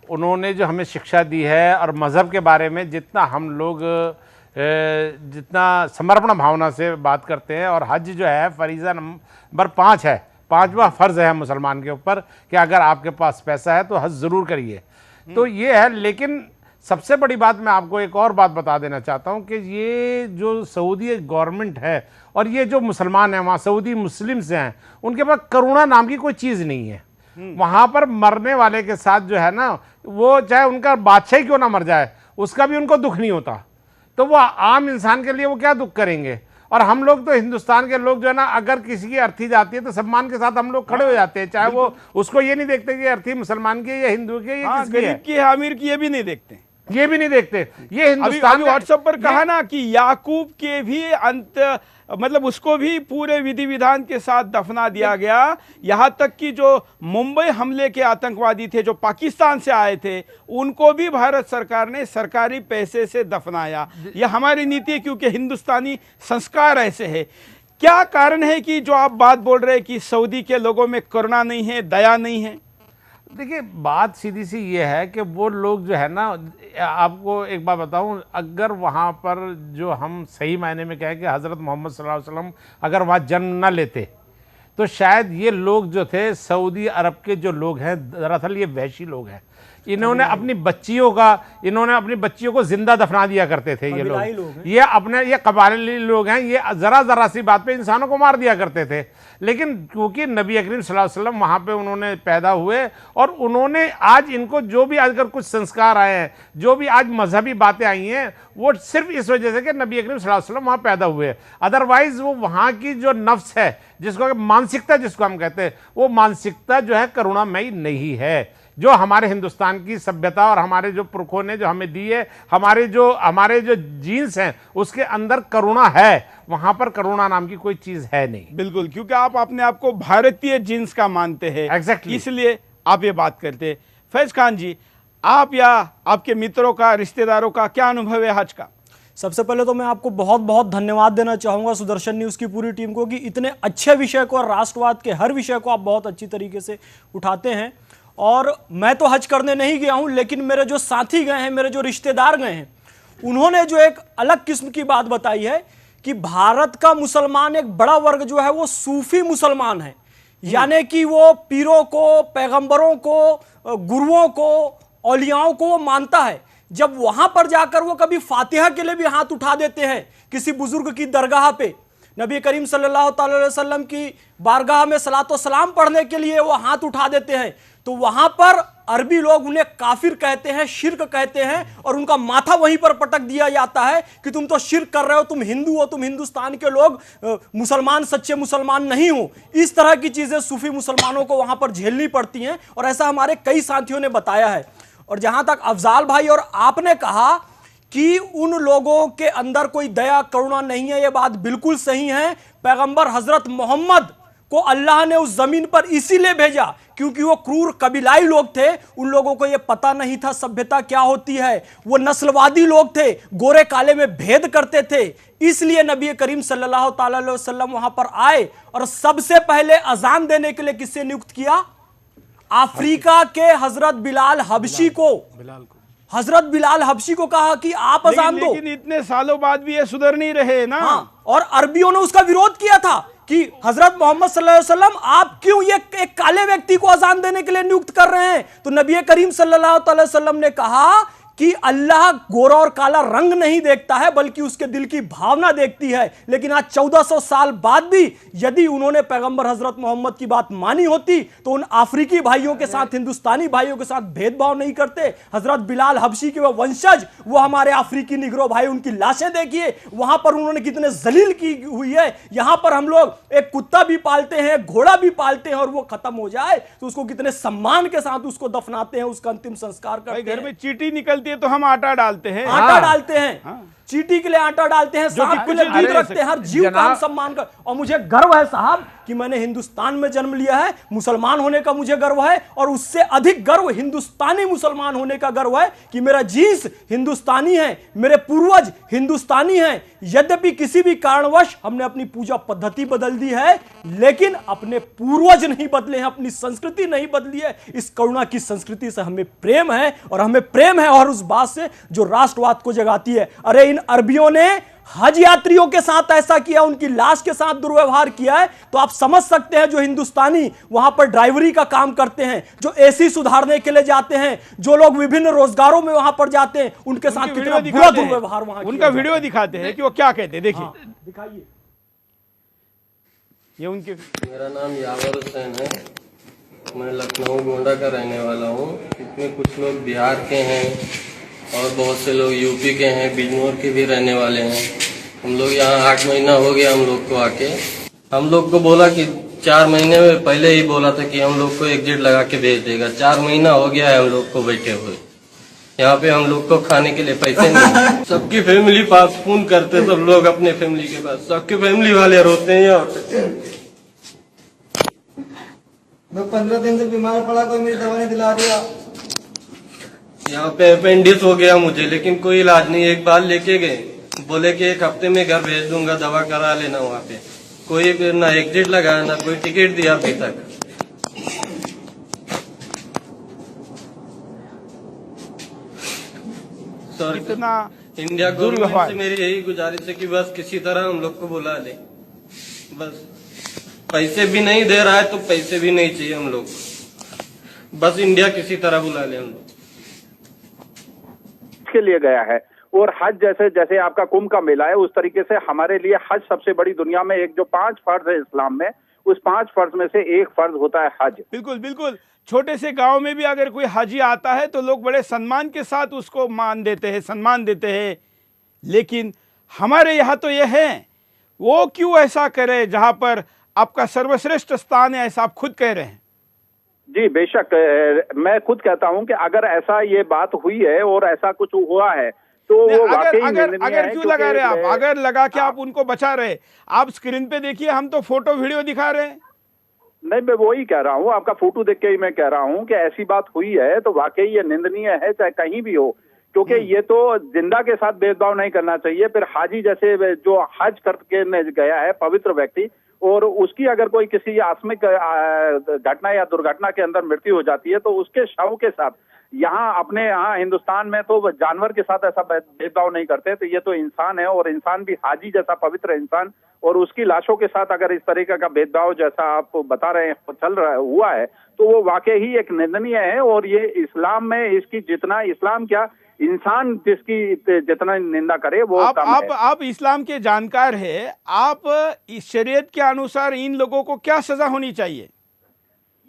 उन्होंने जो हमें शिक्षा दी है और मज़हब के बारे में जितना हम लोग जितना समर्पण भावना से बात करते हैं, और हज जो है फरीज़ा नंबर 5 है, 5वां फ़र्ज़ है मुसलमान के ऊपर कि अगर आपके पास पैसा है तो हज ज़रूर करिए। तो ये है। लेकिन सबसे बड़ी बात मैं आपको एक और बात बता देना चाहता हूँ कि ये जो सऊदी गवर्नमेंट है और ये जो मुसलमान हैं वहाँ सऊदी मुस्लिम्स हैं, उनके पास करुणा नाम की कोई चीज़ नहीं है। वहाँ पर मरने वाले के साथ जो है ना, वो चाहे उनका बादशाह क्यों ना मर जाए उसका भी उनको दुख नहीं होता। तो वो आम इंसान के लिए वो क्या दुख करेंगे। और हम लोग तो हिंदुस्तान के लोग जो है ना, अगर किसी की अर्थी जाती है तो सम्मान के साथ हम लोग खड़े हो जाते हैं, चाहे वो उसको ये नहीं देखते कि अर्थी मुसलमान की या हिंदू की या किसकी है, की है, आमिर की, ये भी नहीं देखते, ये भी नहीं देखते। ये हिंदुस्तान व्हाट्सएप पर कहा ना कि याकूब के भी अंत, मतलब उसको भी पूरे विधि विधान के साथ दफना दिया गया। यहाँ तक कि जो मुंबई हमले के आतंकवादी थे जो पाकिस्तान से आए थे, उनको भी भारत सरकार ने सरकारी पैसे से दफनाया। यह हमारी नीति है, क्योंकि हिंदुस्तानी संस्कार ऐसे है। क्या कारण है कि जो आप बात बोल रहे हैं कि सऊदी के लोगों में करुणा नहीं है, दया नहीं है? देखिए, बात सीधी सी ये है कि वो लोग जो है ना, आपको एक बात बताऊं, अगर वहाँ पर जो हम सही मायने में कहें कि हज़रत मोहम्मद सल्लल्लाहु अलैहि वसल्लम अगर वहाँ जन्म न लेते तो शायद ये लोग जो थे सऊदी अरब के जो लोग हैं, दरअसल ये वहशी लोग हैं। इन्होंने अपनी बच्चियों को जिंदा दफना दिया करते थे ये लोग। ये कबायली लोग हैं, ये ज़रा सी बात पे इंसानों को मार दिया करते थे। लेकिन क्योंकि नबी करीम सल्लल्लाहु अलैहि वसल्लम वहाँ पे उन्होंने पैदा हुए और उन्होंने आज इनको जो भी अगर कुछ संस्कार आए हैं, जो भी आज मजहबी बातें आई हैं, वो सिर्फ इस वजह से कि नबी करीम सल्लल्लाहु अलैहि वसल्लम वहाँ पैदा हुए। अदरवाइज वो वहाँ की जो नफ्स है, जिसको मानसिकता जिसको हम कहते हैं, वो मानसिकता जो है करुणामयी नहीं है। जो हमारे हिंदुस्तान की सभ्यता और हमारे जो पुरखों ने जो हमें दी है, हमारे जो जीन्स हैं उसके अंदर करुणा है। वहां पर करुणा नाम की कोई चीज है नहीं। बिल्कुल, क्योंकि आप अपने आप को भारतीय जीन्स का मानते हैं। एग्जैक्टली, इसलिए आप ये बात करते हैं। फैज खान जी, आप या आपके मित्रों का, रिश्तेदारों का क्या अनुभव है हज का? सबसे पहले तो मैं आपको बहुत बहुत धन्यवाद देना चाहूँगा सुदर्शन न्यूज़ की पूरी टीम को कि इतने अच्छे विषय को और राष्ट्रवाद के हर विषय को आप बहुत अच्छी तरीके से उठाते हैं। और मैं तो हज करने नहीं गया हूं, लेकिन मेरे जो साथी गए हैं, मेरे जो रिश्तेदार गए हैं, उन्होंने जो एक अलग किस्म की बात बताई है कि भारत का मुसलमान एक बड़ा वर्ग जो है वो सूफी मुसलमान है। यानी कि वो पीरों को, पैगंबरों को, गुरुओं को, औलियाओं को वो मानता है। जब वहां पर जाकर वो कभी फातिहा के लिए भी हाथ उठा देते हैं किसी बुजुर्ग की दरगाह पे, नबी करीम सल्लल्लाहु अलैहि वसल्लम की बारगाह में सलातो सलाम पढ़ने के लिए वो हाथ उठा देते हैं, तो वहां पर अरबी लोग उन्हें काफिर कहते हैं, शिर्क कहते हैं, और उनका माथा वहीं पर पटक दिया जाता है कि तुम तो शिर्क कर रहे हो, तुम हिंदू हो, तुम हिंदुस्तान के लोग, मुसलमान सच्चे मुसलमान नहीं हो। इस तरह की चीजें सूफी मुसलमानों को वहां पर झेलनी पड़ती हैं, और ऐसा हमारे कई साथियों ने बताया है। और जहां तक अफजाल भाई और आपने कहा कि उन लोगों के अंदर कोई दया करुणा नहीं है, यह बात बिल्कुल सही है। पैगंबर हजरत मोहम्मद को अल्लाह ने उस जमीन पर इसीलिए भेजा क्योंकि वो क्रूर कबीलाई लोग थे। उन लोगों को ये पता नहीं था सभ्यता क्या होती है। वो नस्लवादी लोग थे, गोरे काले में भेद करते थे। इसलिए नबी करीम सल्लल्लाहु अलैहि वसल्लम वहां पर आए और सबसे पहले अजान देने के लिए किससे नियुक्त किया? अफ्रीका के हजरत बिलाल हबशी को। हजरत बिलाल हबशी को कहा कि आप अजान दो। लेकिन इतने सालों बाद भी ये सुधर नहीं रहे ना। हाँ, और अरबियों ने उसका विरोध किया था कि हजरत मोहम्मद सल्लल्लाहु अलैहि वसल्लम आप क्यों ये एक काले व्यक्ति को अजान देने के लिए नियुक्त कर रहे हैं? तो नबी करीम सल्लल्लाहु अलैहि वसल्लम ने कहा कि अल्लाह गोरा और काला रंग नहीं देखता है बल्कि उसके दिल की भावना देखती है। लेकिन आज 1400 साल बाद भी यदि उन्होंने पैगंबर हजरत मोहम्मद की बात मानी होती तो उन अफ्रीकी भाइयों के साथ, हिंदुस्तानी भाइयों के साथ भेदभाव नहीं करते। हजरत बिलाल हबशी के वो वंशज, वो हमारे अफ्रीकी निगरो भाई, उनकी लाशें देखिए वहां पर उन्होंने कितने जलील की हुई है। यहां पर हम लोग एक कुत्ता भी पालते हैं, घोड़ा भी पालते हैं और वो खत्म हो जाए तो उसको कितने सम्मान के साथ उसको दफनाते हैं, उसका अंतिम संस्कार करते हैं। घर में चींटी निकलती है तो हम आटा डालते हैं। आटा डालते हैं, चींटी के लिए आटा डालते हैं, सांप के लिए दूध रखते हैं, हर जीव का हम सम्मान कर। और मुझे गर्व है साहब कि मैंने हिंदुस्तान में जन्म लिया है, मुसलमान होने का मुझे गर्व है। और उससे अधिक गर्व हिंदुस्तानी मुसलमान होने का गर्व है कि मेरा जींस हिंदुस्तानी है, मेरे पूर्वज हिंदुस्तानी हैं। यद्यपि किसी भी कारणवश हमने अपनी पूजा पद्धति बदल दी है लेकिन अपने पूर्वज नहीं बदले हैं, अपनी संस्कृति नहीं बदली है। इस करुणा की संस्कृति से हमें प्रेम है और हमें प्रेम है और उस बात से जो राष्ट्रवाद को जगाती है। अरे इन अरबियों ने हज यात्रियों के साथ ऐसा किया, उनकी लाश के साथ दुर्व्यवहार किया है तो आप समझ सकते हैं जो हिंदुस्तानी वहां पर ड्राइवरी का काम करते हैं, जो एसी सुधारने के लिए जाते हैं, जो लोग विभिन्न रोजगारों में वहां पर जाते हैं, उनके साथ कितना बुरा दुर्व्यवहार वहां उनका वीडियो दिखाते हैं कि वो क्या कहते हैं। देखिए, दिखाइए। ये उनके। मेरा नाम यावर हुसैन है, मैं लखनऊ गोंडा का रहने वाला हूँ। इसमें कुछ लोग बिहार के हैं और बहुत से लोग यूपी के हैं, बिजनौर के भी रहने वाले हैं। हम लोग यहाँ 8 महीना हो गया हम लोग को आके। हम लोग को बोला कि 4 महीने में पहले ही बोला था कि हम लोग को एग्जिट लगा के भेज देगा। 4 महीना हो गया है हम लोग को बैठे हुए यहाँ पे। हम लोग को खाने के लिए पैसे नहीं। सबकी फैमिली पास फोन करते, सब लोग अपने फैमिली के पास, सबके फैमिली वाले रोते हैं यहाँ पे। मैं 15 दिन से बीमार पड़ा, कोई मेरी दवा नहीं दिला दिया। यहाँ पे अपेंडिक्स हो गया मुझे, लेकिन कोई इलाज नहीं। एक बार लेके गए, बोले कि 1 हफ्ते में घर भेज दूंगा, दवा करा लेना। वहाँ पे कोई ना एग्जिट लगाया ना कोई टिकट दिया अभी तक। सर इतना इंडिया गवर्नमेंट से मेरी यही गुजारिश है कि बस किसी तरह हम लोग को बुला ले। बस पैसे भी नहीं दे रहा है तो पैसे भी नहीं चाहिए हम लोग, बस इंडिया किसी तरह बुला ले हम लोग। के लिए गया है। और हज जैसे जैसे आपका कुंभ का मेला है, उस तरीके से हमारे लिए हज सबसे बड़ी दुनिया में एक जो 5 फर्ज है इस्लाम में, उस 5 फर्ज में से एक फर्ज होता है हज। बिल्कुल बिल्कुल। छोटे से गांव में भी अगर कोई हाजी आता है तो लोग बड़े सम्मान के साथ उसको मान देते हैं, सम्मान देते हैं। लेकिन हमारे यहाँ तो यह है, वो क्यों ऐसा करे जहां पर आपका सर्वश्रेष्ठ स्थान है, ऐसा आप खुद कह रहे हैं। जी बेशक, मैं खुद कहता हूं कि अगर ऐसा ये बात हुई है और ऐसा कुछ हुआ है तो वो वाकई अगर क्यों लगा रहे आप, अगर लगा के आप उनको बचा रहे, आप स्क्रीन पे देखिए, हम तो फोटो वीडियो दिखा रहे हैं। नहीं, मैं वही कह रहा हूँ, आपका फोटो देख के ही मैं कह रहा हूँ कि ऐसी बात हुई है तो वाकई ये निंदनीय है, चाहे कहीं भी हो, क्योंकि ये तो जिंदा के साथ भेदभाव नहीं करना चाहिए। फिर हाजी जैसे जो हज करके गया है पवित्र व्यक्ति, और उसकी अगर कोई किसी आकस्मिक घटना या दुर्घटना के अंदर मृत्यु हो जाती है तो उसके शव के साथ, यहाँ अपने यहाँ हिंदुस्तान में तो जानवर के साथ ऐसा भेदभाव नहीं करते, तो ये तो इंसान है और इंसान भी हाजी जैसा पवित्र इंसान, और उसकी लाशों के साथ अगर इस तरीके का भेदभाव जैसा आप बता रहे हैं चल रहा हुआ है तो वो वाकई ही एक निंदनीय है। और ये इस्लाम में इसकी जितना, इस्लाम क्या, इंसान जिसकी जितना निंदा करे वो आप इस्लाम के जानकार है, आप इस शरीयत के अनुसार इन लोगों को क्या सजा होनी चाहिए?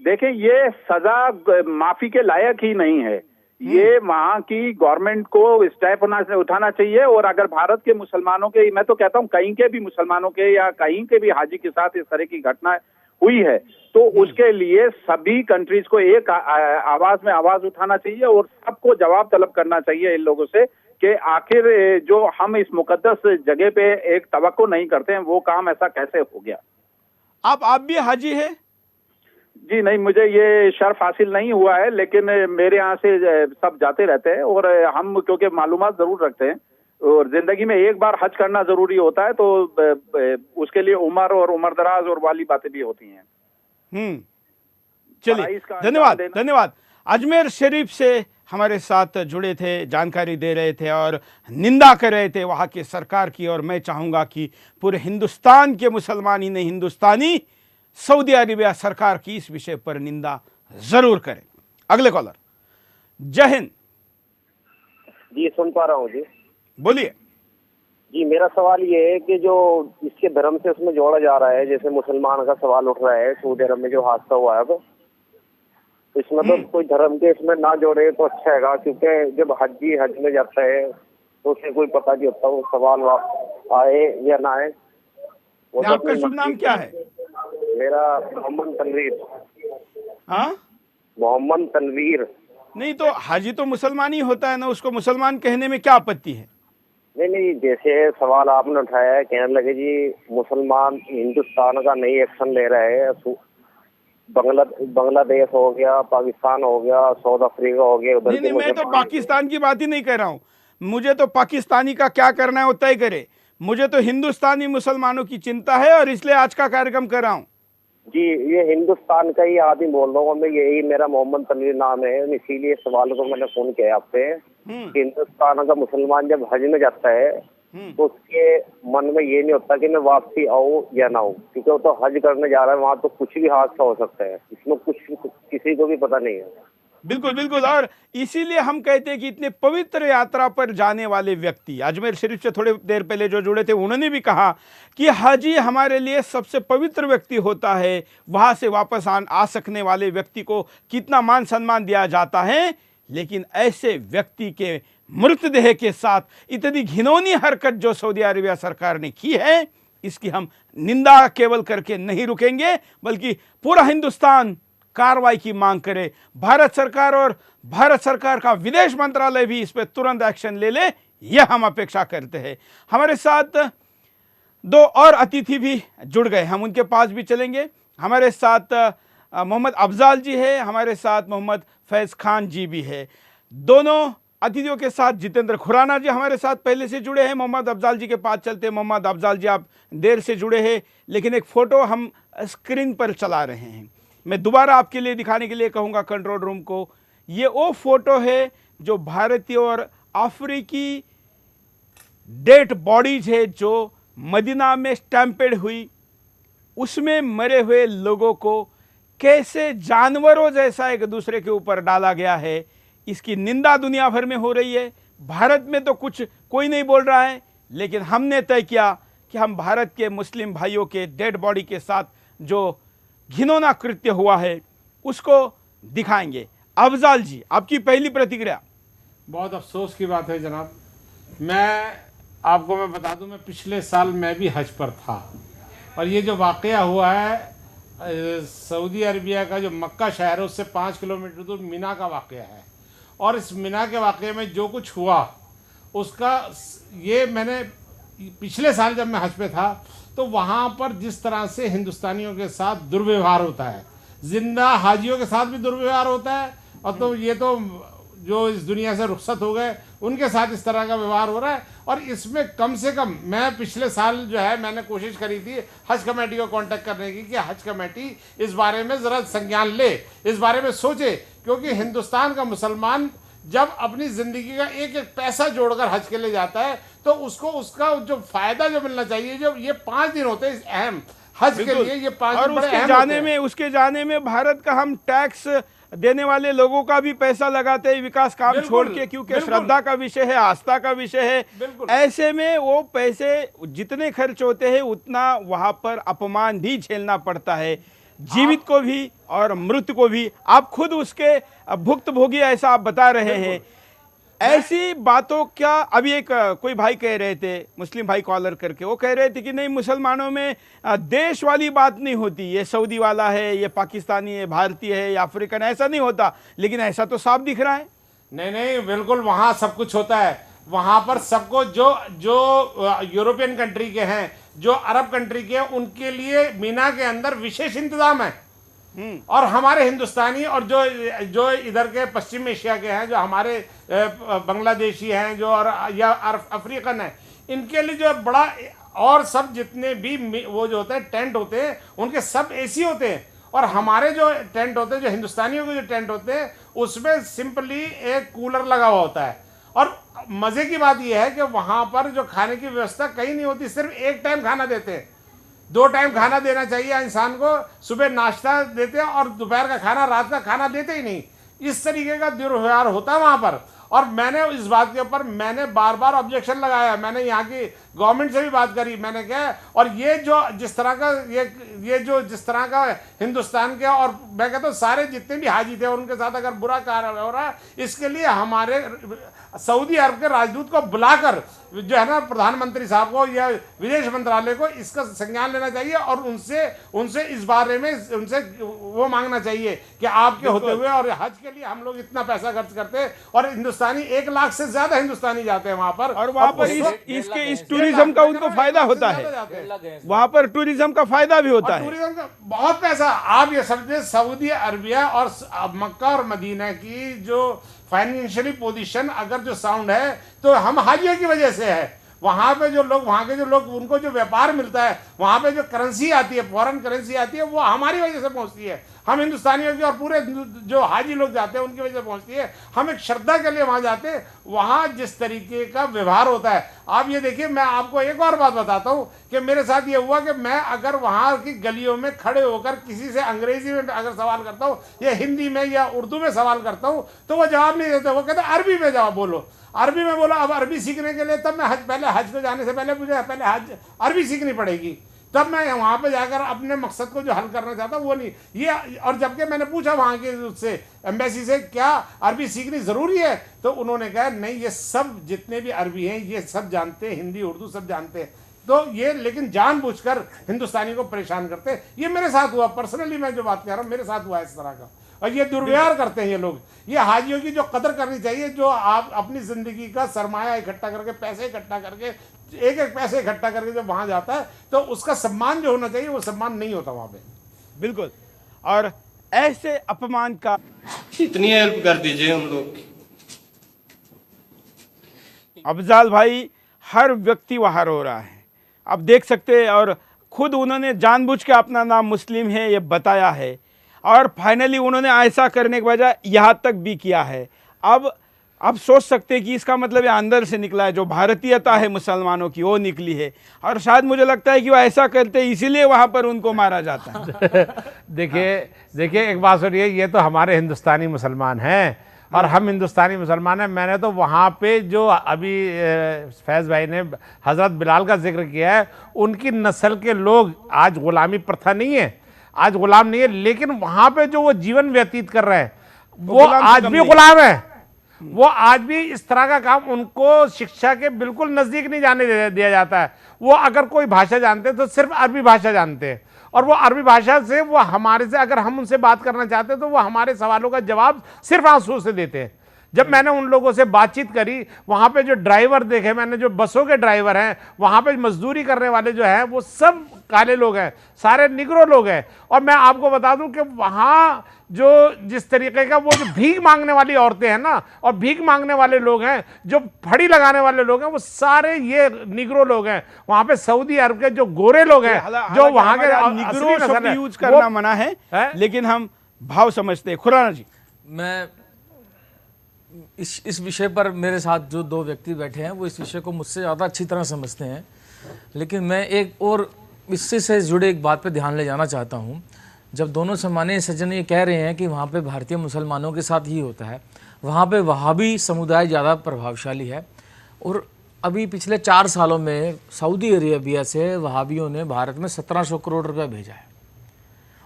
देखें, ये सजा माफी के लायक ही नहीं है। ये वहाँ की गवर्नमेंट को स्टेप उठाना चाहिए। और अगर भारत के मुसलमानों के, मैं तो कहता हूँ कहीं के भी मुसलमानों के या कहीं के भी हाजी के साथ इस तरह की घटना हुई है तो उसके लिए सभी कंट्रीज को एक आवाज में आवाज उठाना चाहिए और सबको जवाब तलब करना चाहिए इन लोगों से कि आखिर जो हम इस मुकद्दस जगह पे एक तवक्को नहीं करते हैं वो काम ऐसा कैसे हो गया। आप भी हाजी है? जी नहीं, मुझे ये शर्फ हासिल नहीं हुआ है, लेकिन मेरे यहाँ से सब जाते रहते हैं और हम क्योंकि मालूमात जरूर रखते हैं और जिंदगी में एक बार हज करना जरूरी होता है, तो उसके लिए उम्र और उम्र दराज और वाली बातें भी होती हैं। चलिए, धन्यवाद धन्यवाद। अजमेर शरीफ से हमारे साथ जुड़े थे, जानकारी दे रहे थे और निंदा कर रहे थे वहाँ की सरकार की, और मैं चाहूँगा कि पूरे हिंदुस्तान के मुसलमान ही नहीं, हिंदुस्तानी सऊदी अरेबिया सरकार की इस विषय पर निंदा जरूर करें। अगले कॉलर। जय हिंद जी, सुन पा रहा हूँ जी। बोलिए जी। मेरा सवाल ये है कि जो इसके धर्म से उसमें जोड़ा जा रहा है, जैसे मुसलमान का सवाल उठ रहा है सऊदी अरब में जो हादसा हुआ है, तो इसमें तो कोई धर्म के इसमें ना जोड़े तो अच्छा है, क्योंकि जब हज में जाता है तो उसे कोई पता नहीं होता वो सवाल आए या ना आए। आपका शुभ नाम क्या है? मेरा मोहम्मद तनवीर। हाँ, मोहम्मद तनवीर। नहीं तो हाजी तो मुसलमान ही होता है ना, उसको मुसलमान कहने में क्या आपत्ति है? नहीं, जैसे सवाल आपने उठाया है, कहने लगे जी मुसलमान हिंदुस्तान का नई एक्शन ले रहे हैं, बांग्लादेश हो गया, पाकिस्तान हो गया, साउथ अफ्रीका हो गया, उधर नहीं, मैं तो पाकिस्तान की बात ही नहीं कर रहा हूँ। मुझे तो पाकिस्तानी का क्या करना है वो तय करे, मुझे तो हिंदुस्तानी मुसलमानों की चिंता है और इसलिए आज का कार्यक्रम कर रहा हूँ। जी, ये हिंदुस्तान का ही आदमी बोल रहा हूँ मैं, यही मेरा मोहम्मद तनवीर नाम है, इसीलिए सवाल को मैंने फोन किया आपसे। हिंदुस्तान का मुसलमान जब हज में जाता है तो उसके मन में ये नहीं होता कि मैं वापसी आऊँ या ना आऊँ, क्योंकि वो तो हज करने जा रहा है, वहाँ तो कुछ भी हादसा हो सकता है, इसमें कुछ किसी को भी पता नहीं है। बिल्कुल बिल्कुल, और इसीलिए हम कहते हैं कि इतने पवित्र यात्रा पर जाने वाले व्यक्ति, अजमेर शरीफ से थोड़ी देर पहले जो जुड़े थे उन्होंने भी कहा कि हाजी हमारे लिए सबसे पवित्र व्यक्ति होता है, वहाँ से वापस आ सकने वाले व्यक्ति को कितना मान सम्मान दिया जाता है, लेकिन ऐसे व्यक्ति के मृतदेह के साथ इतनी घिनौनी हरकत जो सऊदी अरेबिया सरकार ने की है, इसकी हम निंदा केवल करके नहीं रुकेंगे, बल्कि पूरा हिंदुस्तान कार्रवाई की मांग करे। भारत सरकार और भारत सरकार का विदेश मंत्रालय भी इस पर तुरंत एक्शन ले ले, यह हम अपेक्षा करते हैं। हमारे साथ दो और अतिथि भी जुड़ गए, हम उनके पास भी चलेंगे। हमारे साथ मोहम्मद अफजाल जी है, हमारे साथ मोहम्मद फैज़ खान जी भी है। दोनों अतिथियों के साथ जितेंद्र खुराना जी हमारे साथ पहले से जुड़े हैं। मोहम्मद अफजाल जी के पास चलते हैं। मोहम्मद अफजाल जी, आप देर से जुड़े हैं, लेकिन एक फ़ोटो हम स्क्रीन पर चला रहे हैं, मैं दोबारा आपके लिए दिखाने के लिए कहूँगा कंट्रोल रूम को। ये वो फोटो है जो भारतीय और अफ्रीकी डेड बॉडीज है जो मदीना में स्टैम्पेड हुई, उसमें मरे हुए लोगों को कैसे जानवरों जैसा एक दूसरे के ऊपर डाला गया है, इसकी निंदा दुनिया भर में हो रही है। भारत में तो कुछ कोई नहीं बोल रहा है, लेकिन हमने तय किया कि हम भारत के मुस्लिम भाइयों के डेड बॉडी के साथ जो घिनौना कृत्य हुआ है उसको दिखाएंगे। अफजाल जी, आपकी पहली प्रतिक्रिया? बहुत अफसोस की बात है जनाब, मैं बता दूं, मैं पिछले साल मैं भी हज पर था और ये जो वाक़या हुआ है सऊदी अरबिया का जो मक्का शहर है उससे 5 किलोमीटर दूर मीना का वाक़या है, और इस मीना के वाक़े में जो कुछ हुआ उसका ये मैंने पिछले साल जब मैं हज पे था तो वहाँ पर जिस तरह से हिंदुस्तानियों के साथ दुर्व्यवहार होता है, जिंदा हाजियों के साथ भी दुर्व्यवहार होता है, और तो ये तो जो इस दुनिया से रुखसत हो गए उनके साथ इस तरह का व्यवहार हो रहा है। और इसमें कम से कम मैं पिछले साल जो है मैंने कोशिश करी थी हज कमेटी को कांटेक्ट करने की कि हज कमेटी इस बारे में ज़रा संज्ञान ले, इस बारे में सोचे, क्योंकि हिंदुस्तान का मुसलमान जब अपनी ज़िंदगी का एक एक पैसा जोड़कर हज के लिए जाता है तो उसको उसका जो फ़ायदा जो मिलना चाहिए, जो ये 5 दिन होते हैं इस अहम हज के लिए, ये 5 दिन बड़े अहम होते हैं। उसके जाने में भारत का हम टैक्स देने वाले लोगों का भी पैसा लगाते हैं विकास काम छोड़ के, क्योंकि श्रद्धा का विषय है, आस्था का विषय है। ऐसे में वो पैसे जितने खर्च होते हैं उतना वहां पर अपमान भी झेलना पड़ता है, जीवित को भी और मृत को भी। आप खुद उसके भुक्तभोगी ऐसा आप बता रहे हैं। ऐसी बातों क्या अभी एक कोई भाई कह रहे थे, मुस्लिम भाई कॉलर करके, वो कह रहे थे कि नहीं मुसलमानों में देश वाली बात नहीं होती, ये सऊदी वाला है, ये पाकिस्तानी है, भारतीय है या अफ्रीकन, ऐसा नहीं होता। लेकिन ऐसा तो साफ दिख रहा है। नहीं, बिल्कुल वहाँ सब कुछ होता है। वहाँ पर सबको जो यूरोपियन कंट्री के हैं जो अरब कंट्री के, उनके लिए मीना के अंदर विशेष इंतजाम है। और हमारे हिंदुस्तानी और जो इधर के पश्चिम एशिया के हैं, जो हमारे बांग्लादेशी हैं, जो और या अफ्रीकन है, इनके लिए जो बड़ा, और सब जितने भी वो जो होते हैं टेंट होते हैं, उनके सब एसी होते हैं। और हमारे जो टेंट होते हैं, जो हिंदुस्तानियों के जो टेंट होते हैं, उसमें सिंपली एक कूलर लगा हुआ होता है। और मजे की बात यह है कि वहां पर जो खाने की व्यवस्था कहीं नहीं होती, सिर्फ एक टाइम खाना देते हैं। 2 टाइम खाना देना चाहिए इंसान को, सुबह नाश्ता देते हैं और दोपहर का खाना, रात का खाना देते ही नहीं। इस तरीके का दुर्व्यवहार होता है वहां पर। और मैंने इस बात के ऊपर मैंने बार बार ऑब्जेक्शन लगाया, मैंने यहाँ की गवर्नमेंट से भी बात करी, मैंने कहा, और ये जो जिस तरह का ये जो जिस तरह का हिंदुस्तान के, और मैं कहता हूँ सारे जितने भी हाजी थे और उनके साथ अगर बुरा कार्य हो रहा है, इसके लिए हमारे सऊदी अरब के राजदूत को बुलाकर जो है ना, प्रधानमंत्री साहब को या विदेश मंत्रालय को इसका संज्ञान लेना चाहिए और उनसे इस बारे में उनसे वो मांगना चाहिए कि आपके होते हुए और हज के लिए हम लोग इतना पैसा खर्च करते हैं और हिंदुस्तानी 1 लाख से ज्यादा हिंदुस्तानी जाते हैं वहां पर, और वहां पर इस टूरिज्म का उनको फायदा होता है, वहां पर टूरिज्म का फायदा भी होता है, टूरिज्म का बहुत पैसा। आप ये समझे, सऊदी अरबिया और मक्का और मदीना की जो फाइनेंशियली पोजीशन अगर जो साउंड है, तो हम हाजियों की वजह से है। वहां पे जो लोग, वहां के जो लोग, उनको जो व्यापार मिलता है, वहां पे जो करेंसी आती है, फॉरेन करेंसी आती है, वो हमारी वजह से पहुंचती है। हम हिंदुस्तानियों की और पूरे जो हाजी लोग जाते हैं उनकी वजह से पहुंचती है। हम एक श्रद्धा के लिए वहां जाते हैं। वहां जिस तरीके का व्यवहार होता है, आप ये देखिए, मैं आपको एक और बात बताता हूं कि मेरे साथ ये हुआ कि मैं अगर वहां की गलियों में खड़े होकर किसी से अंग्रेजी में अगर सवाल करता हूं या हिंदी में या उर्दू में सवाल करता हूं, तो वो जवाब नहीं देते, वो कहते अरबी में जवाब बोलो, अरबी में बोलो। अब अरबी सीखने के लिए तब मैं पहले हज को जाने से पहले मुझे पहले अरबी सीखनी पड़ेगी, तब मैं वहां पे जाकर अपने मकसद को जो हल करना चाहता हूँ वो नहीं ये। और जबकि मैंने पूछा वहां के उससे, एम्बेसी से, क्या अरबी सीखनी जरूरी है, तो उन्होंने कहा नहीं, ये सब जितने भी अरबी हैं ये सब जानते हैं, हिंदी उर्दू सब जानते हैं। तो ये लेकिन जानबूझकर हिंदुस्तानी को परेशान करते हैं। ये मेरे साथ हुआ, पर्सनली मैं जो बात कर रहा हूँ मेरे साथ हुआ इस तरह का। और ये दुर्व्यवहार करते हैं ये लोग। ये हाजियों की जो कदर करनी चाहिए, जो आप अपनी जिंदगी का सरमाया इकट्ठा करके, पैसे इकट्ठा करके, एक एक पैसे इकट्ठा करके जब वहां जाता है, तो उसका सम्मान जो होना चाहिए वो सम्मान नहीं होता वहां पे। बिल्कुल। और ऐसे अपमान का इतनी हेल्प कर दीजिए हम लोग। अफजाल भाई, हर व्यक्ति वहां रो रहा है, आप देख सकते हैं। और खुद उन्होंने जानबूझ के अपना नाम मुस्लिम है ये बताया है, और फाइनली उन्होंने ऐसा करने के बजाय यहाँ तक भी किया है। अब आप सोच सकते हैं कि इसका मतलब ये अंदर से निकला है, जो भारतीयता है मुसलमानों की वो निकली है। और शायद मुझे लगता है कि वो ऐसा करते हैं इसीलिए वहाँ पर उनको मारा जाता है। देखिए एक बात सुनिए, ये तो हमारे हिंदुस्तानी मुसलमान हैं और हम हिंदुस्तानी मुसलमान हैं। मैंने तो वहाँ पे जो अभी फैज़ भाई ने हज़रत बिलाल का जिक्र किया है, उनकी नस्ल के लोग, आज गुलामी प्रथा नहीं है, आज गुलाम नहीं है, लेकिन वहाँ पे जो वो जीवन व्यतीत कर रहे हैं वो आज भी गुलाम है। वो आज भी इस तरह का काम, उनको शिक्षा के बिल्कुल नज़दीक नहीं जाने दिया जाता है। वो अगर कोई भाषा जानते हैं तो सिर्फ अरबी भाषा जानते हैं, और वो अरबी भाषा से वो हमारे से, अगर हम उनसे बात करना चाहते हैं तो वो हमारे सवालों का जवाब सिर्फ आंसू से देते हैं। जब मैंने उन लोगों से बातचीत करी, वहाँ पे जो ड्राइवर देखे मैंने, जो बसों के ड्राइवर हैं, वहाँ पे मजदूरी करने वाले जो हैं वो सब काले लोग हैं, सारे निग्रो लोग हैं। और मैं आपको बता दूं कि वहाँ जो जिस तरीके का वो जो भीख मांगने वाली औरतें हैं ना, और भीख मांगने वाले लोग हैं, जो फड़ी लगाने वाले लोग हैं, वो सारे ये निग्रो लोग हैं। वहाँ पे सऊदी अरब के जो गोरे लोग हैं, जो वहाँ के निग्रो शब्द यूज करना मना है, लेकिन हम भाव समझते हैं। खुराना जी, मैं इस विषय पर, मेरे साथ जो 2 व्यक्ति बैठे हैं वो इस विषय को मुझसे ज़्यादा अच्छी तरह समझते हैं, लेकिन मैं एक और इससे से जुड़े एक बात पे ध्यान ले जाना चाहता हूँ। जब दोनों सम्मानीय सज्जन ये कह रहे हैं कि वहाँ पे भारतीय मुसलमानों के साथ ही होता है, वहाँ पे वहाबी समुदाय ज़्यादा प्रभावशाली है, और अभी पिछले 4 सालों में सऊदी अरेबिया से वहाबियों ने भारत में 1700 करोड़ रुपया भेजा है,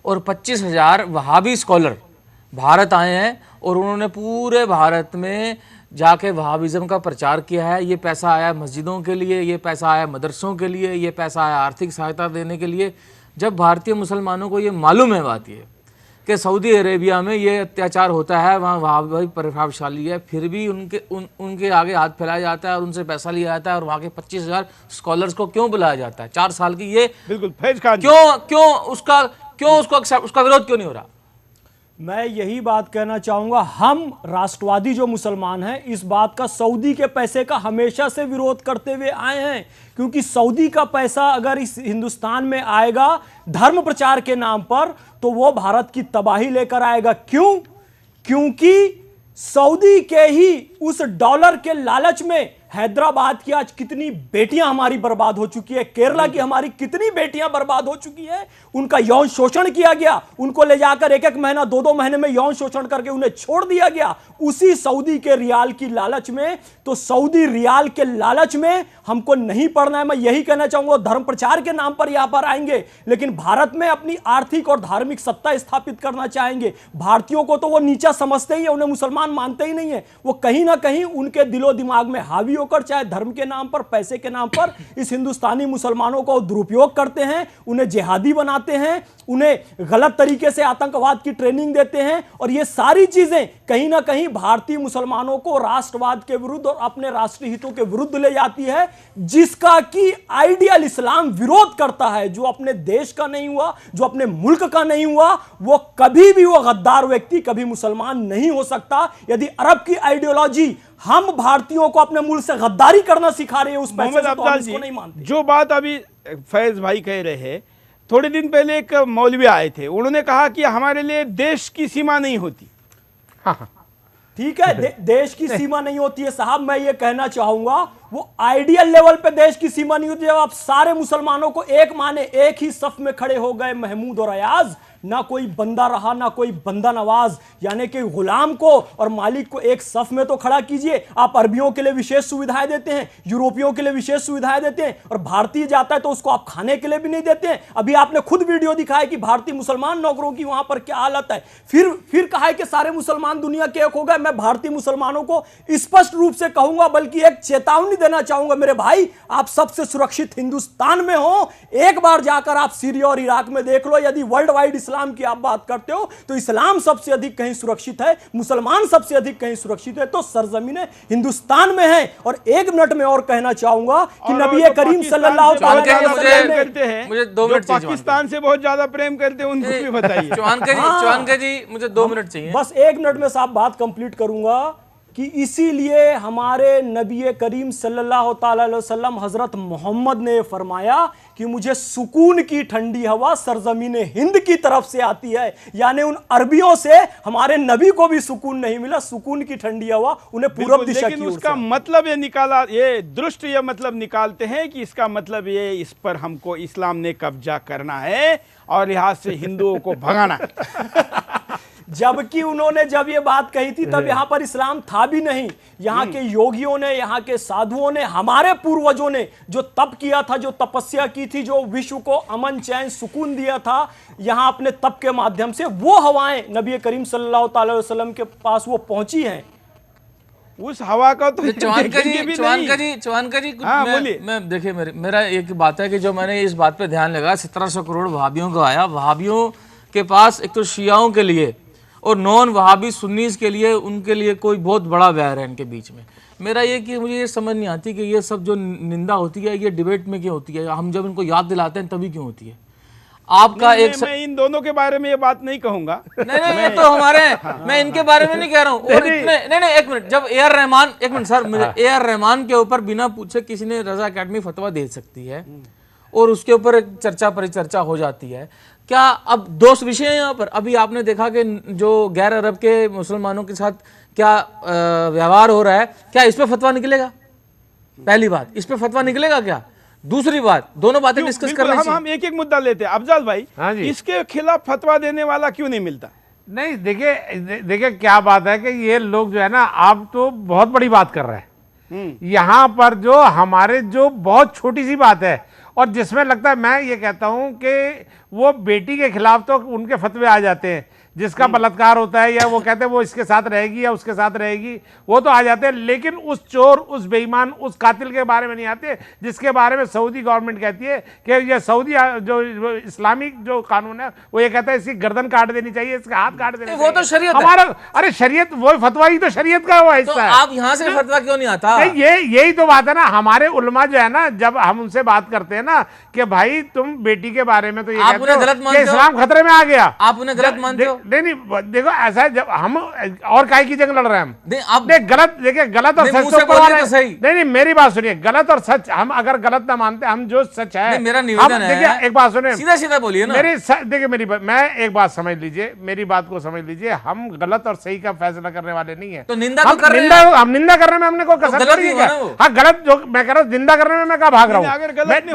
और 25,000 वहाबी स्कॉलर भारत आए हैं, और उन्होंने पूरे भारत में जाके वहाबिज़म का प्रचार किया है। ये पैसा आया मस्जिदों के लिए, ये पैसा आया मदरसों के लिए, ये पैसा आया आर्थिक सहायता देने के लिए। जब भारतीय मुसलमानों को ये मालूम है बात ये कि सऊदी अरेबिया में ये अत्याचार होता है, वहाँ वहाबी प्रभावशाली है, फिर भी उनके आगे हाथ फैलाया जाता है और उनसे पैसा लिया जाता है और वहाँ के 25,000 स्कॉलर्स को क्यों बुलाया जाता है 4 साल की? ये बिल्कुल फैज खान क्यों उसका विरोध क्यों नहीं हो रहा? मैं यही बात कहना चाहूंगा, हम राष्ट्रवादी जो मुसलमान हैं इस बात का सऊदी के पैसे का हमेशा से विरोध करते हुए आए हैं, क्योंकि सऊदी का पैसा अगर इस हिंदुस्तान में आएगा धर्म प्रचार के नाम पर तो वो भारत की तबाही लेकर आएगा। क्यों? क्योंकि सऊदी के ही उस डॉलर के लालच में हैदराबाद की आज कितनी बेटियां हमारी बर्बाद हो चुकी है, केरला की हमारी कितनी बेटियां बर्बाद हो चुकी है, उनका यौन शोषण किया गया, उनको ले जाकर 1-1 महीना 2-2 महीने में यौन शोषण करके उन्हें छोड़ दिया गया उसी सऊदी के रियाल की लालच में। तो सऊदी रियाल के लालच में हमको नहीं पड़ना है। मैं यही कहना चाहूंगा, धर्म प्रचार के नाम पर यहां पर आएंगे लेकिन भारत में अपनी आर्थिक और धार्मिक सत्ता स्थापित करना चाहेंगे। भारतीयों को तो वो नीचा समझते ही है, उन्हें मुसलमान मानते ही नहीं है। वो कहीं ना कहीं उनके दिलो दिमाग में हावी होकर चाहे धर्म के नाम पर, पैसे के नाम पर इस हिंदुस्तानी मुसलमानों को दुरुपयोग करते हैं, उन्हें जिहादी बनाते हैं, उन्हें गलत तरीके से आतंकवाद की ट्रेनिंग देते हैं और ये सारी चीजें कहीं ना कहीं भारतीय मुसलमानों को राष्ट्रवाद के विरुद्ध और अपने राष्ट्रीय हितों के विरुद्ध ले जाती है, जिसका कि आइडियल इस्लाम विरोध करता है। जो अपने देश का नहीं हुआ, जो अपने मुल्क का नहीं हुआ, वो कभी भी वो गद्दार व्यक्ति कभी मुसलमान नहीं हो सकता। यदि अरब की आइडियोलॉजी हम भारतीयों को अपने मुल्क से गद्दारी करना सिखा रही है उस पैसे से, तो हम इसको नहीं मानते। जो बात अभी फैज भाई कह रहे हैं, थोड़े दिन पहले एक मौलवी आए थे, उन्होंने कहा कि हमारे लिए देश की सीमा नहीं होती। ठीक है, देश की सीमा नहीं होती है साहब, मैं ये कहना चाहूंगा वो आइडियल लेवल पे देश की सीमा नहीं होती। जब आप सारे मुसलमानों को एक माने, एक ही सफ में खड़े हो गए महमूद और अयाज, ना कोई बंदा रहा ना कोई बंदा नवाज, यानी कि गुलाम को और मालिक को एक सफ में तो खड़ा कीजिए। आप अरबियों के लिए विशेष सुविधाएं देते हैं, यूरोपियों के लिए विशेष सुविधाएं देते हैं, और भारतीय जाता है तो उसको आप खाने के लिए भी नहीं देते हैं। अभी आपने खुद वीडियो दिखाया कि भारतीय मुसलमान नौकरों की वहां पर क्या हालत है। फिर कहा है कि सारे मुसलमान दुनिया के एक हो गए। मैं भारतीय मुसलमानों को स्पष्ट रूप से कहूंगा, बल्कि एक चेतावनी देना चाहूंगा, मेरे भाई आप सबसे सुरक्षित हिंदुस्तान में हो। एक बार जाकर आप सीरिया और इराक में देख लो, यदि वर्ल्ड वाइड इस्लाम की आप बात करते हो तो इस्लाम सबसे अधिक कहीं सुरक्षित है, मुसलमान सबसे अधिक कहीं सुरक्षित है तो सरजमीन हिंदुस्तान में है। और 1 मिनट में और कहना चाहूंगा कि नबी करीम सल्लल्लाहु अलैहि वसल्लम करते हैं, मुझे 2 मिनट पाकिस्तान से बहुत ज्यादा प्रेम करते हैं, उनको भी बताइए। चौहान जी मुझे 2 मिनट चाहिए, बस 1 मिनट में साहब बात कंप्लीट करूंगा कि इसीलिए हमारे नबी करीम सल्लल्लाहु अलैहि वसल्लम हजरत मोहम्मद ने फरमाया कि मुझे सुकून की ठंडी हवा सरजमीन हिंद की तरफ से आती है। यानी उन अरबियों से हमारे नबी को भी सुकून नहीं मिला, सुकून की ठंडी हवा उन्हें पूरब दिशा की ओर से। उसका मतलब ये निकाला, ये दुष्ट ये मतलब निकालते हैं कि इसका मतलब ये इस पर हमको इस्लाम ने कब्जा करना है और यहाँ से हिंदुओं को भगाना है। जबकि उन्होंने जब ये बात कही थी तब यहाँ पर इस्लाम था भी नहीं। यहाँ के योगियों ने, यहाँ के साधुओं ने, हमारे पूर्वजों ने जो तप किया था, जो तपस्या की थी, जो विश्व को अमन चैन सुकून दिया था, यहाँ अपने तप के माध्यम से वो हवाएं नबी करीम सल्लल्लाहु अलैहि वसल्लम के पास वो पहुंची हैं। उस हवा का तो चौहान का जी मैं देखिए, मेरा एक बात है कि जो मैंने इस बात पे ध्यान लगा, 1700 करोड़ वहाबियों को आया। वहाबियों के पास एक तो शियाओं के लिए और नॉन वहाबी सुन्नीस के लिए, उनके लिए कोई बहुत बड़ा वैर है इनके बीच में। मेरा ये कि मुझे ये समझ नहीं आती कि ये सब जो निंदा होती है ये डिबेट में क्यों होती है, हम जब इनको याद दिलाते हैं तभी क्यों होती है। आपका मैं इन दोनों के बारे में ये बात नहीं कहूंगा। नहीं ये तो हमारे मैं इनके बारे में नहीं कह रहा हूँ। और नहीं 1 मिनट, जब A R Rahman, 1 minute sir, A R Rahman के ऊपर बिना पूछे किसी ने रजा अकेडमी फतवा दे सकती है और उसके ऊपर एक चर्चा परिचर्चा हो जाती है। क्या अब दोष विषय है यहाँ पर? अभी आपने देखा कि जो गैर अरब के मुसलमानों के साथ क्या व्यवहार हो रहा है, क्या इस पे फतवा निकलेगा? पहली बात, इस पे फतवा निकलेगा क्या? दूसरी बात, दोनों बातें डिस्कस कर रहे हैं। हम एक मुद्दा लेते हैं। अफजल भाई, इसके खिलाफ फतवा देने वाला क्यों नहीं मिलता? नहीं, देखिए क्या बात है कि ये लोग जो है ना, आप तो बहुत बड़ी बात कर रहे हैं। यहाँ पर जो हमारे जो बहुत छोटी सी बात है और जिसमें लगता है, मैं ये कहता हूँ कि वो बेटी के खिलाफ तो उनके फतवे आ जाते हैं, जिसका बलात्कार होता है, या वो कहते हैं वो इसके साथ रहेगी या उसके साथ रहेगी, वो तो आ जाते हैं, लेकिन उस चोर, उस बेईमान, उस कातिल के बारे में नहीं आते, जिसके बारे में सऊदी गवर्नमेंट कहती है कि ये सऊदी जो इस्लामिक जो कानून है वो ये कहता है इसकी गर्दन काट देनी चाहिए, इसके हाथ काट देने चाहिए। वो तो शरीयत हमारा, अरे शरीयत वो फतवा ही तो शरीयत का वो हिस्सा है। आप यहाँ से फतवा क्यों नहीं आता? यही तो बात है ना, हमारे उलमा जो है ना, जब हम उनसे बात करते हैं ना कि भाई तुम बेटी के बारे में तो ये आप उन्हें गलत मानते हो, इस्लाम खतरे में आ गया, आप उन्हें गलत मानते हो? नहीं, देखो ऐसा है, जब हम और काहे की जंग लड़ रहे हैं हम, आप गलत, देखिए गलत और सच तो नहीं, मेरी बात सुनिए, गलत और सच, हम अगर गलत ना मानते, हम जो सच है, मेरा निवेदन है, देखिए एक बात सुनिए, सीधा सीधा बोलिए ना, देखिए मैं एक बात समझ लीजिए, मेरी बात को समझ लीजिए, हम गलत और सही का फैसला करने वाले नहीं है। तो निंदा तो कर रहे हैं, हम निंदा करने में हमने कोई कसर नहीं है। हाँ, गलत जो मैं कह रहा हूँ, निंदा करने में मैं कहाँ भाग रहा हूँ,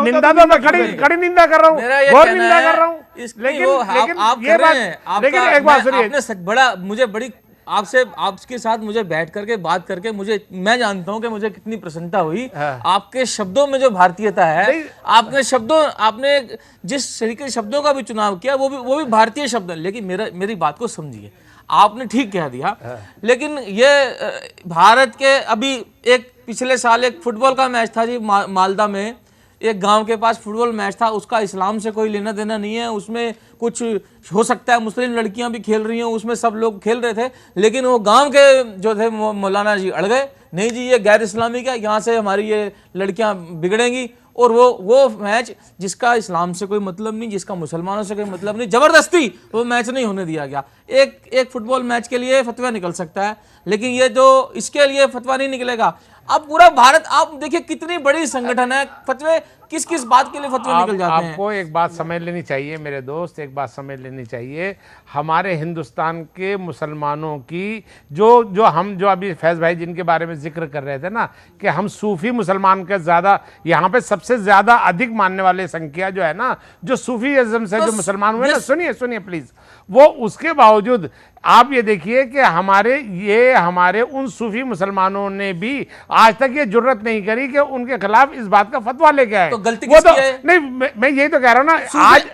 निंदा तो मैं कड़ी निंदा कर रहा हूँ, बहुत निंदा कर रहा हूँ, लेकिन एक बात सुनिए, बड़ा मुझे बड़ी आपके साथ मुझे बैठ करके बात करके मैं जानता हूं कि मुझे कितनी प्रसन्नता हुई। आपके शब्दों में जो भारतीयता है, आपने जिस तरीके के शब्दों का भी चुनाव किया वो भी भारतीय शब्द है। लेकिन मेरी बात को समझिए, आपने ठीक कह दिया, लेकिन ये भारत के अभी पिछले साल एक फुटबॉल का मैच था जी, मालदा में एक गांव के पास फुटबॉल मैच था, उसका इस्लाम से कोई लेना देना नहीं है, उसमें कुछ हो सकता है मुस्लिम लड़कियां भी खेल रही हैं, उसमें सब लोग खेल रहे थे, लेकिन वो गांव के जो थे मौलाना जी अड़ गए, नहीं जी ये गैर इस्लामिक है, यहाँ से हमारी ये लड़कियां बिगड़ेंगी, और वो मैच जिसका इस्लाम से कोई मतलब नहीं, जिसका मुसलमानों से कोई मतलब नहीं, जबरदस्ती वो मैच नहीं होने दिया गया। एक फुटबॉल मैच के लिए फतवा निकल सकता है, लेकिन ये जो इसके लिए फतवा नहीं निकलेगा। अब पूरा भारत, आप देखिए कितनी बड़ी संगठन है, फतवे किस किस बात के लिए फतवे निकल जाते हैं। आपको एक बात समझ लेनी चाहिए मेरे दोस्त, एक बात समझ लेनी चाहिए, हमारे हिंदुस्तान के मुसलमानों की जो अभी फैज भाई जिनके बारे में जिक्र कर रहे थे ना, कि हम सूफी मुसलमान के ज़्यादा, यहाँ पे सबसे ज़्यादा अधिक मानने वाले संख्या जो है ना, जो सूफीइज्म से जो मुसलमान हुए ना, सुनिए प्लीज़, वो उसके बावजूद आप ये देखिए कि हमारे उन सूफी मुसलमानों ने भी आज तक ये जुर्रत नहीं करी कि उनके खिलाफ इस बात का फतवा लेके आए। तो गलती किसकी है? नहीं, मैं यही तो कह रहा हूँ ना, आज